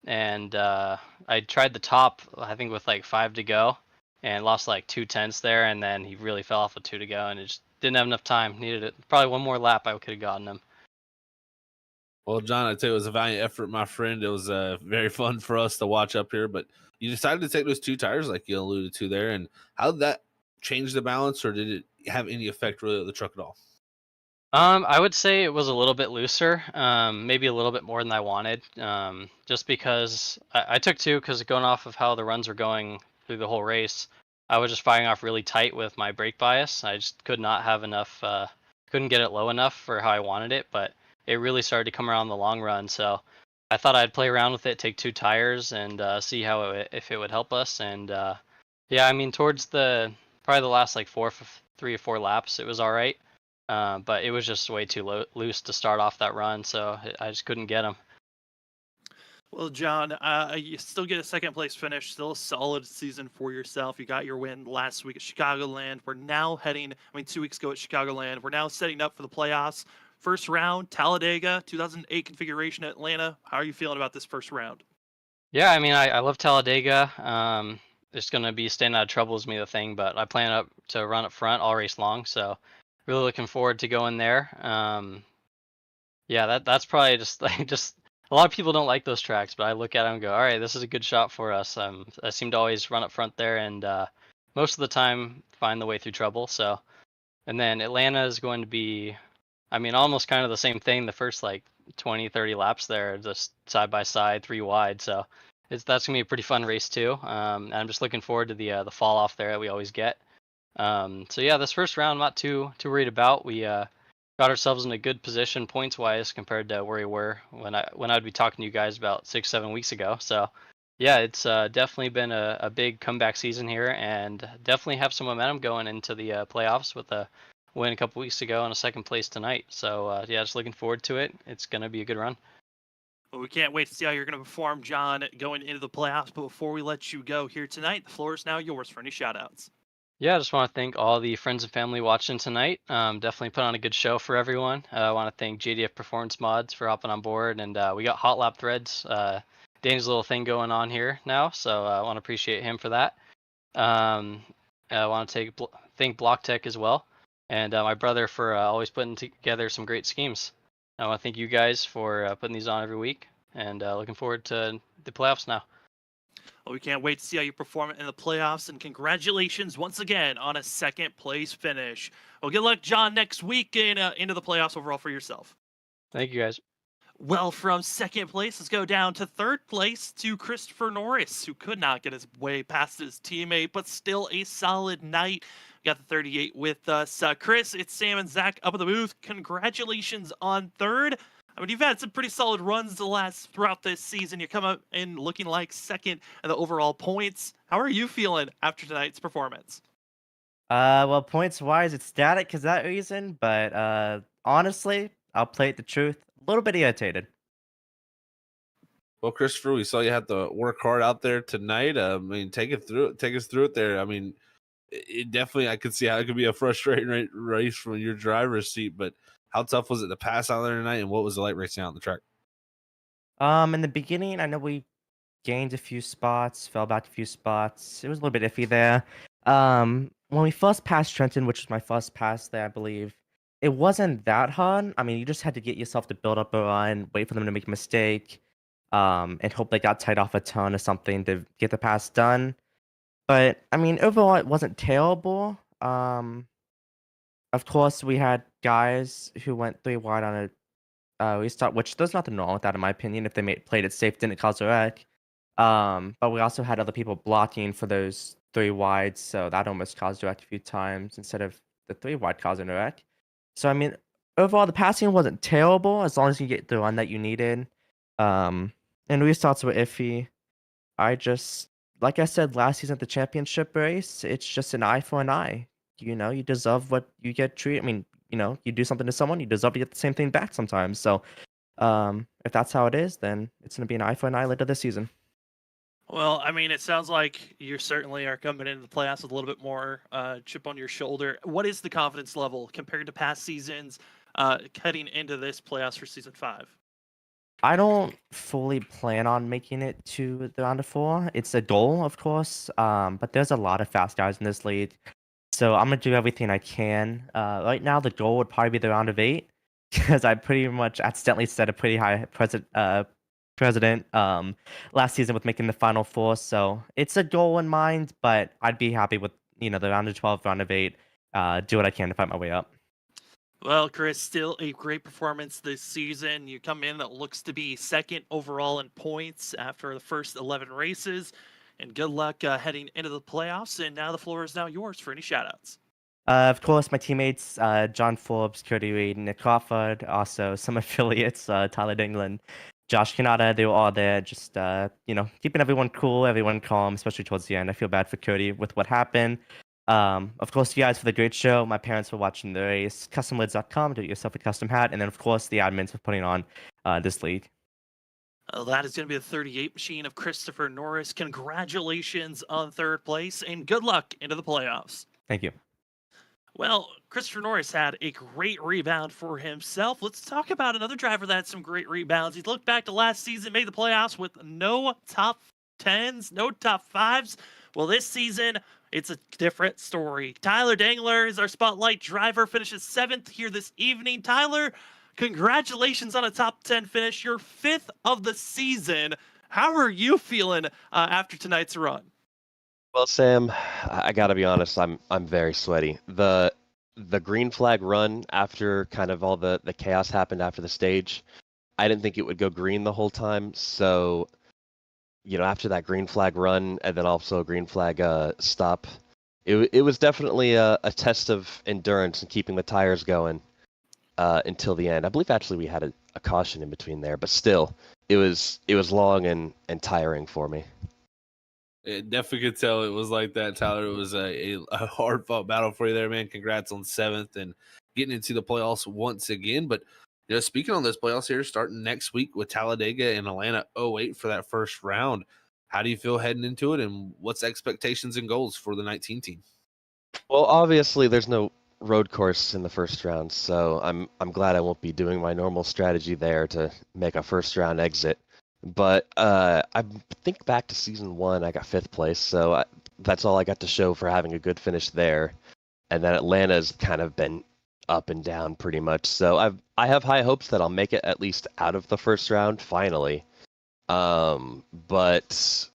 And I tried the top, I think with like 5 to go, and lost like 2/10 there, and then he really fell off with 2 to go, and it just didn't have enough time. Needed it. Probably one more lap, I could have gotten him. Well, John, I tell you, it was a valiant effort, my friend. It was very fun for us to watch up here, but you decided to take those 2 tires like you alluded to there. And how did that change the balance, or did it have any effect really on the truck at all? I would say it was a little bit looser, maybe a little bit more than I wanted. Just because I took two because going off of how the runs were going through the whole race, I was just firing off really tight with my brake bias. I just could not have enough, couldn't get it low enough for how I wanted it, but it really started to come around in the long run. So I thought I'd play around with it, take two tires, and see how if it would help us. And yeah, I mean, towards probably the last like 3 or 4 laps, it was all right. But it was just way too loose to start off that run, so I just couldn't get him. Well, John, you still get a second place finish, still a solid season for yourself. You got your win last week at Chicagoland. We're now heading, 2 weeks ago at Chicagoland. We're now setting up for the playoffs. First round, Talladega, 2008 configuration at Atlanta. How are you feeling about this first round? Yeah, I mean, I love Talladega. It's going to be staying out of trouble is me the thing, but I plan to run up front all race long, so really looking forward to going there. Yeah, that's probably just like just a lot of people don't like those tracks, but I look at them and go, all right, this is a good shot for us. I seem to always run up front there, and most of the time find the way through trouble. So, and then Atlanta is going to be, I mean, almost kind of the same thing. The first like 20, 30 laps there, just side by side, 3 wide. So that's gonna be a pretty fun race too. And I'm just looking forward to the fall off there that we always get. So yeah, this first round, I'm not too worried about. We got ourselves in a good position points wise compared to where we were when I'd be talking to you guys about 6-7 weeks ago. So yeah, it's definitely been a big comeback season here, and definitely have some momentum going into the playoffs with a win a couple weeks ago and a second place tonight. So yeah, just looking forward to it. It's gonna be a good run. Well, we can't wait to see how you're going to perform, John, going into the playoffs. But before we let you go here tonight, the floor is now yours for any shout-outs. Yeah, I just want to thank all the friends and family watching tonight. Definitely put on a good show for everyone. I want to thank JDF Performance Mods for hopping on board, and we got Hot Lap Threads, Danny's little thing going on here now, so I want to appreciate him for that. I want to thank Block Tech as well, and my brother for always putting together some great schemes. I want to thank you guys for putting these on every week, and looking forward to the playoffs now. Well, we can't wait to see how you perform in the playoffs, and congratulations once again on a second place finish. Well, good luck, John, next week into the playoffs overall for yourself. Thank you guys. Well, from second place, let's go down to third place to Christopher Norris, who could not get his way past his teammate, but still a solid night. We got the 38 with us. Chris, it's Sam and Zach up in the booth. Congratulations on third. I mean, you've had some pretty solid runs throughout this season. You come up in looking like second in the overall points. How are you feeling after tonight's performance? Well, points wise, it's static because that reason, but honestly, I'll play it the truth. A little bit irritated. Well, Christopher, we saw you had to work hard out there tonight. I mean, take us through it there. I mean, it definitely, I could see how it could be a frustrating race from your driver's seat, but how tough was it to pass out there tonight, and what was it like racing out on the track? In the beginning, I know we gained a few spots, fell back a few spots. It was a little bit iffy there. When we first passed Trenton, which was my first pass there, I believe, it wasn't that hard. I mean, you just had to get yourself to build up a run, wait for them to make a mistake, and hope they got tight off a turn or something to get the pass done. But I mean, overall, it wasn't terrible. Of course, we had guys who went 3 wide on a restart, which there's nothing wrong with that, in my opinion. If they played it safe, didn't cause a wreck. But we also had other people blocking for those 3 wides, so that almost caused a wreck a few times instead of the 3 wide causing a wreck. So I mean, overall, the passing wasn't terrible as long as you get the run that you needed. And restarts were iffy. Like I said last season at the championship race, it's just an eye for an eye. You know, you deserve what you get treated. I mean, you know, you do something to someone, you deserve to get the same thing back sometimes. So, if that's how it is, then it's going to be an eye for an eye later this season. Well, I mean, it sounds like you certainly are coming into the playoffs with a little bit more chip on your shoulder. What is the confidence level compared to past seasons heading into this playoffs for season 5? I don't fully plan on making it to the round of 4. It's a goal, of course, but there's a lot of fast guys in this league. So I'm going to do everything I can. Right now, the goal would probably be the round of 8 because I pretty much accidentally set a pretty high precedent last season with making the final 4. So it's a goal in mind, but I'd be happy with the round of 12, round of 8. Do what I can to fight my way up. Well, Chris, still a great performance this season. You come in that looks to be second overall in points after the first 11 races. And good luck heading into the playoffs. And now the floor is now yours for any shoutouts. Of course, my teammates, John Forbes, Cody Reed, Nick Crawford, also some affiliates, Tyler Dingland, Josh Kanata, they were all there, just, keeping everyone cool, everyone calm, especially towards the end. I feel bad for Cody with what happened. Of course, you guys for the great show. My parents for watching the race. CustomLids.com, do it yourself a custom hat. And then, of course, the admins for putting on this league. That is going to be the 38 machine of Christopher Norris. Congratulations on third place and good luck into the playoffs. Thank you. Well, Christopher Norris had a great rebound for himself. Let's talk about another driver that had some great rebounds. He looked back to last season, made the playoffs with no top 10s, no top 5s. Well, this season, it's a different story. Tyler Dangler is our spotlight driver, finishes 7th here this evening. Tyler, congratulations on a top 10 finish, your 5th of the season. How are you feeling after tonight's run? Well, Sam, I gotta be honest, I'm very sweaty. The green flag run after kind of all the chaos happened after the stage, I didn't think it would go green the whole time. So, after that green flag run and then also a green flag stop, it was definitely a test of endurance and keeping the tires going until the end. I believe actually we had a caution in between there, but still, it was long and tiring for me. It definitely could tell it was like that, Tyler. It was a hard fought battle for you there, man. Congrats on 7th and getting into the playoffs once again. But speaking on those playoffs here, starting next week with Talladega and Atlanta 08 for that first round. How do you feel heading into it, and what's expectations and goals for the 19 team? Well, obviously there's no road course in the first round, so I'm glad I won't be doing my normal strategy there to make a first round exit. But I think back to season 1, I got 5th place, so that's all I got to show for having a good finish there. And then Atlanta's kind of been up and down pretty much, so I have high hopes that I'll make it at least out of the first round finally. But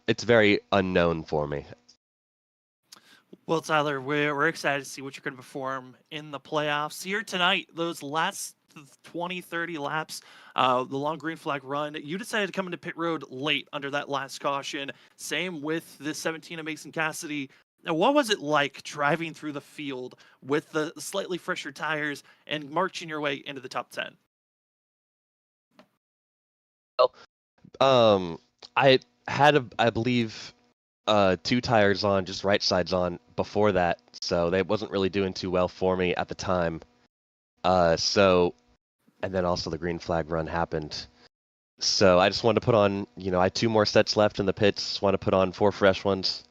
it's very unknown for me. Well, Tyler, we're excited to see what you're going to perform in the playoffs here tonight. Those last 20, 30 laps, the long green flag run, you decided to come into pit road late under that last caution. Same with the 17 of Mason Cassidy. Now, what was it like driving through the field with the slightly fresher tires and marching your way into the top 10? Well, I had, I believe, 2 tires on, just right sides on before that, so they wasn't really doing too well for me at the time. And then also the green flag run happened. So I just wanted to put on, I had 2 more sets left in the pits, want to put on 4 fresh ones,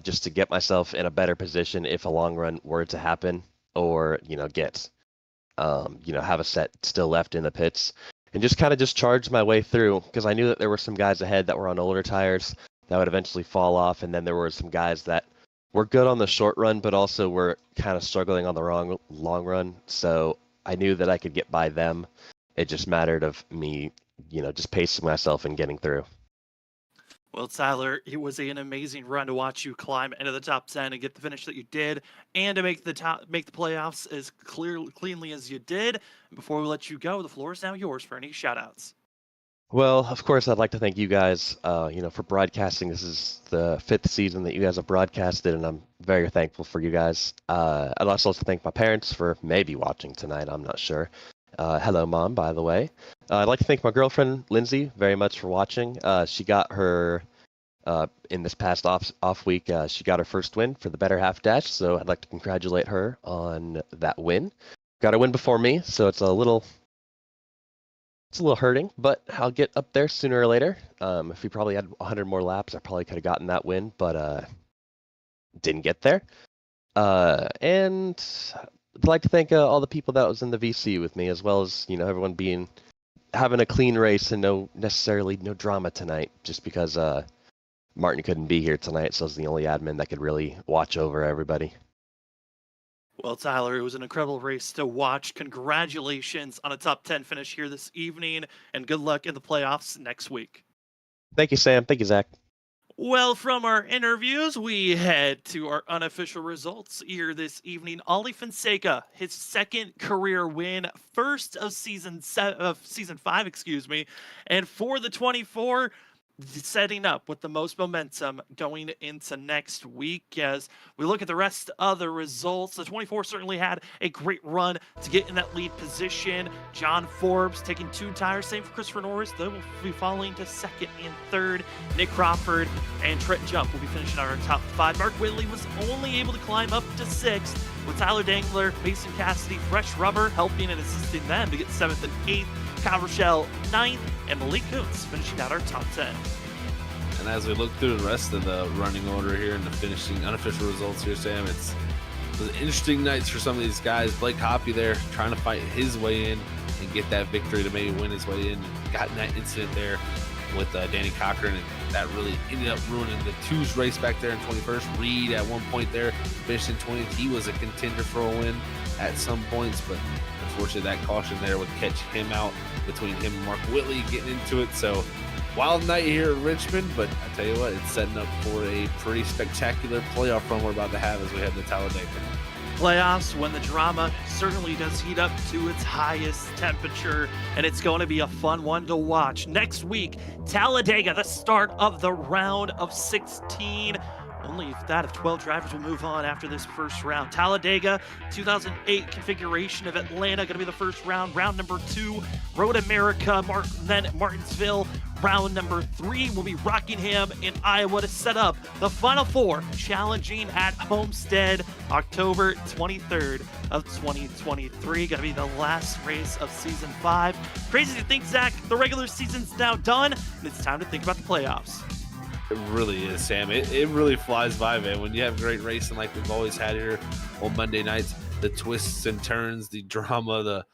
just to get myself in a better position if a long run were to happen, or, have a set still left in the pits. And just kind of charge my way through, because I knew that there were some guys ahead that were on older tires that would eventually fall off, and then there were some guys that were good on the short run, but also were kind of struggling on the long run. So I knew that I could get by them. It just mattered of me, just pacing myself and getting through. Well, Tyler, it was an amazing run to watch you climb into the top 10 and get the finish that you did, and to make the playoffs as cleanly as you did. Before we let you go, the floor is now yours for any shoutouts. Well, of course, I'd like to thank you guys, for broadcasting. This is the 5th season that you guys have broadcasted, and I'm very thankful for you guys. I'd also like to thank my parents for maybe watching tonight. I'm not sure. Hello, Mom, by the way. I'd like to thank my girlfriend, Lindsay, very much for watching. She got her, in this past off week, she got her first win for the Better Half Dash, so I'd like to congratulate her on that win. Got her win before me, so it's a little hurting, but I'll get up there sooner or later. If we probably had 100 more laps, I probably could have gotten that win, but didn't get there. And I'd like to thank all the people that was in the VC with me, as well as everyone having a clean race and no drama tonight. Just because Martin couldn't be here tonight, so I was the only admin that could really watch over everybody. Well, Tyler, it was an incredible race to watch. Congratulations on a top 10 finish here this evening, and good luck in the playoffs next week. Thank you, Sam. Thank you, Zach. Well, from our interviews, we head to our unofficial results here this evening. Ollie Fonseca, his second career win, first of season 5, excuse me, and for the 24, setting up with the most momentum going into next week. As we look at the rest of the results, the 24 certainly had a great run to get in that lead position. John Forbes taking 2 tires, same for Christopher Norris. They will be falling to second and third. Nick Crawford and Trent Jump will be finishing on our top 5. Mark Whitley was only able to climb up to 6th, with Tyler Dangler, Mason Cassidy, Fresh Rubber helping and assisting them to get 7th and 8th. Kyle Rochelle 9th, and Malik Kuntz finishing out our top 10. And as we look through the rest of the running order here and the finishing unofficial results here, Sam, it was interesting nights for some of these guys. Blake Hoppy there trying to fight his way in and get that victory to maybe win his way in. Got in that incident there with Danny Cochran, and that really ended up ruining the 2's race back there in 21st. Reed at one point there finished in 20th. He was a contender for a win at some points, but unfortunately that caution there would catch him out between him and Mark Whitley getting into it. So wild night here in Richmond, but I tell you what, it's setting up for a pretty spectacular playoff run we're about to have as we head to Talladega. Playoffs, when the drama certainly does heat up to its highest temperature, and it's going to be a fun one to watch. Next week, Talladega, the start of the round of 16. Only that of 12 drivers will move on after this first round. Talladega, 2008 configuration of Atlanta, going to be the first round. Round number 2, Road America, then Martinsville. Round number 3 will be Rockingham in Iowa to set up the Final 4, challenging at Homestead, October 23rd of 2023. Going to be the last race of Season 5. Crazy to think, Zach, the regular season's now done, and it's time to think about the playoffs. It really is, Sam. It really flies by, man. When you have great racing like we've always had here on Monday nights, the twists and turns, the drama,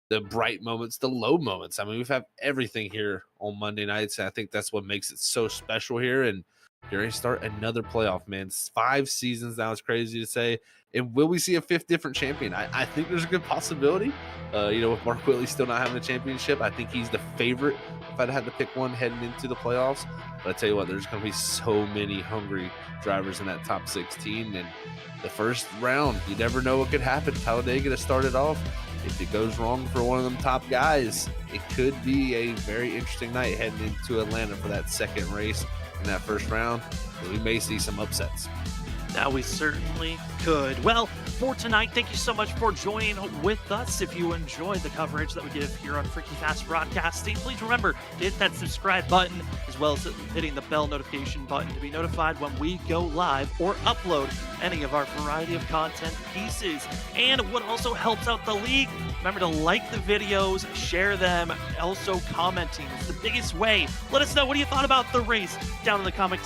the bright moments, the low moments. I mean, we've had everything here on Monday nights, and I think that's what makes it so special here. And here we start another playoff, man. 5 seasons now. It's crazy to say. And will we see a 5th different champion? I think there's a good possibility. With Mark Whitley still not having a championship, I think he's the favorite if I'd had to pick one heading into the playoffs. But I tell you what, there's going to be so many hungry drivers in that top 16. And the first round, you never know what could happen. Talladega to start it off. If it goes wrong for one of them top guys, it could be a very interesting night heading into Atlanta for that second race in that first round. We may see some upsets. Now we certainly could. Well, for tonight, thank you so much for joining with us. If you enjoyed the coverage that we give here on Freaky Fast Broadcasting, please remember to hit that subscribe button as well as hitting the bell notification button to be notified when we go live or upload any of our variety of content pieces. And what also helps out the league, remember to like the videos, share them, also commenting. It's the biggest way. Let us know what you thought about the race down in the comment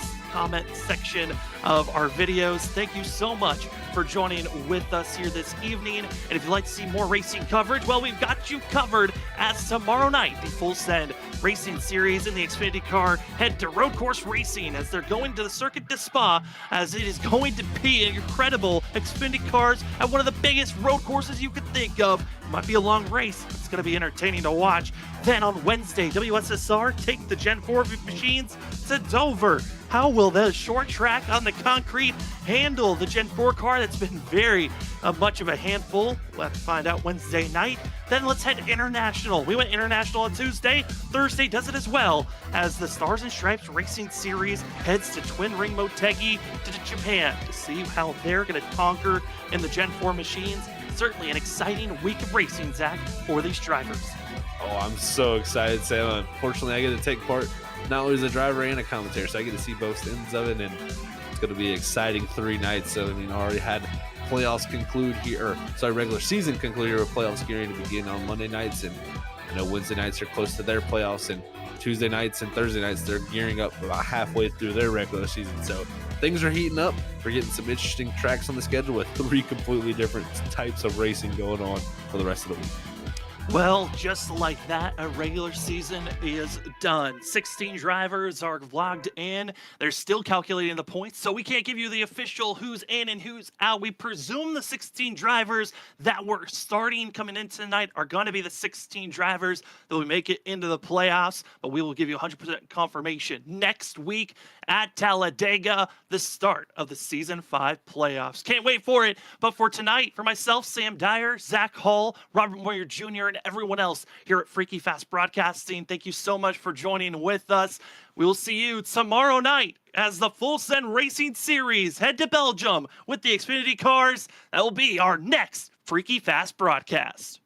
section of our videos. Thank you so much for joining with us here this evening. And if you'd like to see more racing coverage, well, we've got you covered as tomorrow night, the Full Send Racing Series in the Xfinity car head to Road Course Racing as they're going to the Circuit de Spa, as it is going to be an incredible Xfinity cars at one of the biggest road courses you could think of. It might be a long race, but it's going to be entertaining to watch. Then on Wednesday, WSSR take the Gen 4 machines to Dover. How will the short track on the concrete handle the Gen 4 car that's been very much of a handful? We'll have to find out Wednesday night. Then let's head international. We went international on Tuesday. Thursday does it as well, as the Stars and Stripes Racing Series heads to Twin Ring Motegi to Japan to see how they're going to conquer in the Gen 4 machines. Certainly an exciting week of racing, Zach, for these drivers. Oh, I'm so excited, Sam. Unfortunately, I get to take part not only as a driver and a commentator, so I get to see both ends of it, and it's going to be an exciting 3 nights. So, I mean, I already had playoffs conclude here, regular season conclude here with playoffs gearing to begin on Monday nights, and I know Wednesday nights are close to their playoffs, and Tuesday nights and Thursday nights they're gearing up about halfway through their regular season. So things are heating up. We're getting some interesting tracks on the schedule with 3 completely different types of racing going on for the rest of the week. Well, just like that, a regular season is done. 16 drivers are logged in. They're still calculating the points, so we can't give you the official who's in and who's out. We presume the 16 drivers that were starting coming in tonight are going to be the 16 drivers that will make it into the playoffs, but we will give you 100% confirmation next week at Talladega, the start of the Season 5 playoffs. Can't wait for it. But for tonight, for myself, Sam Dyer, Zach Hall, Robert Moyer Jr., and everyone else here at Freaky Fast Broadcasting, thank you so much for joining with us. We will see you tomorrow night as the Full Send Racing Series head to Belgium with the Xfinity cars. That will be our next Freaky Fast broadcast.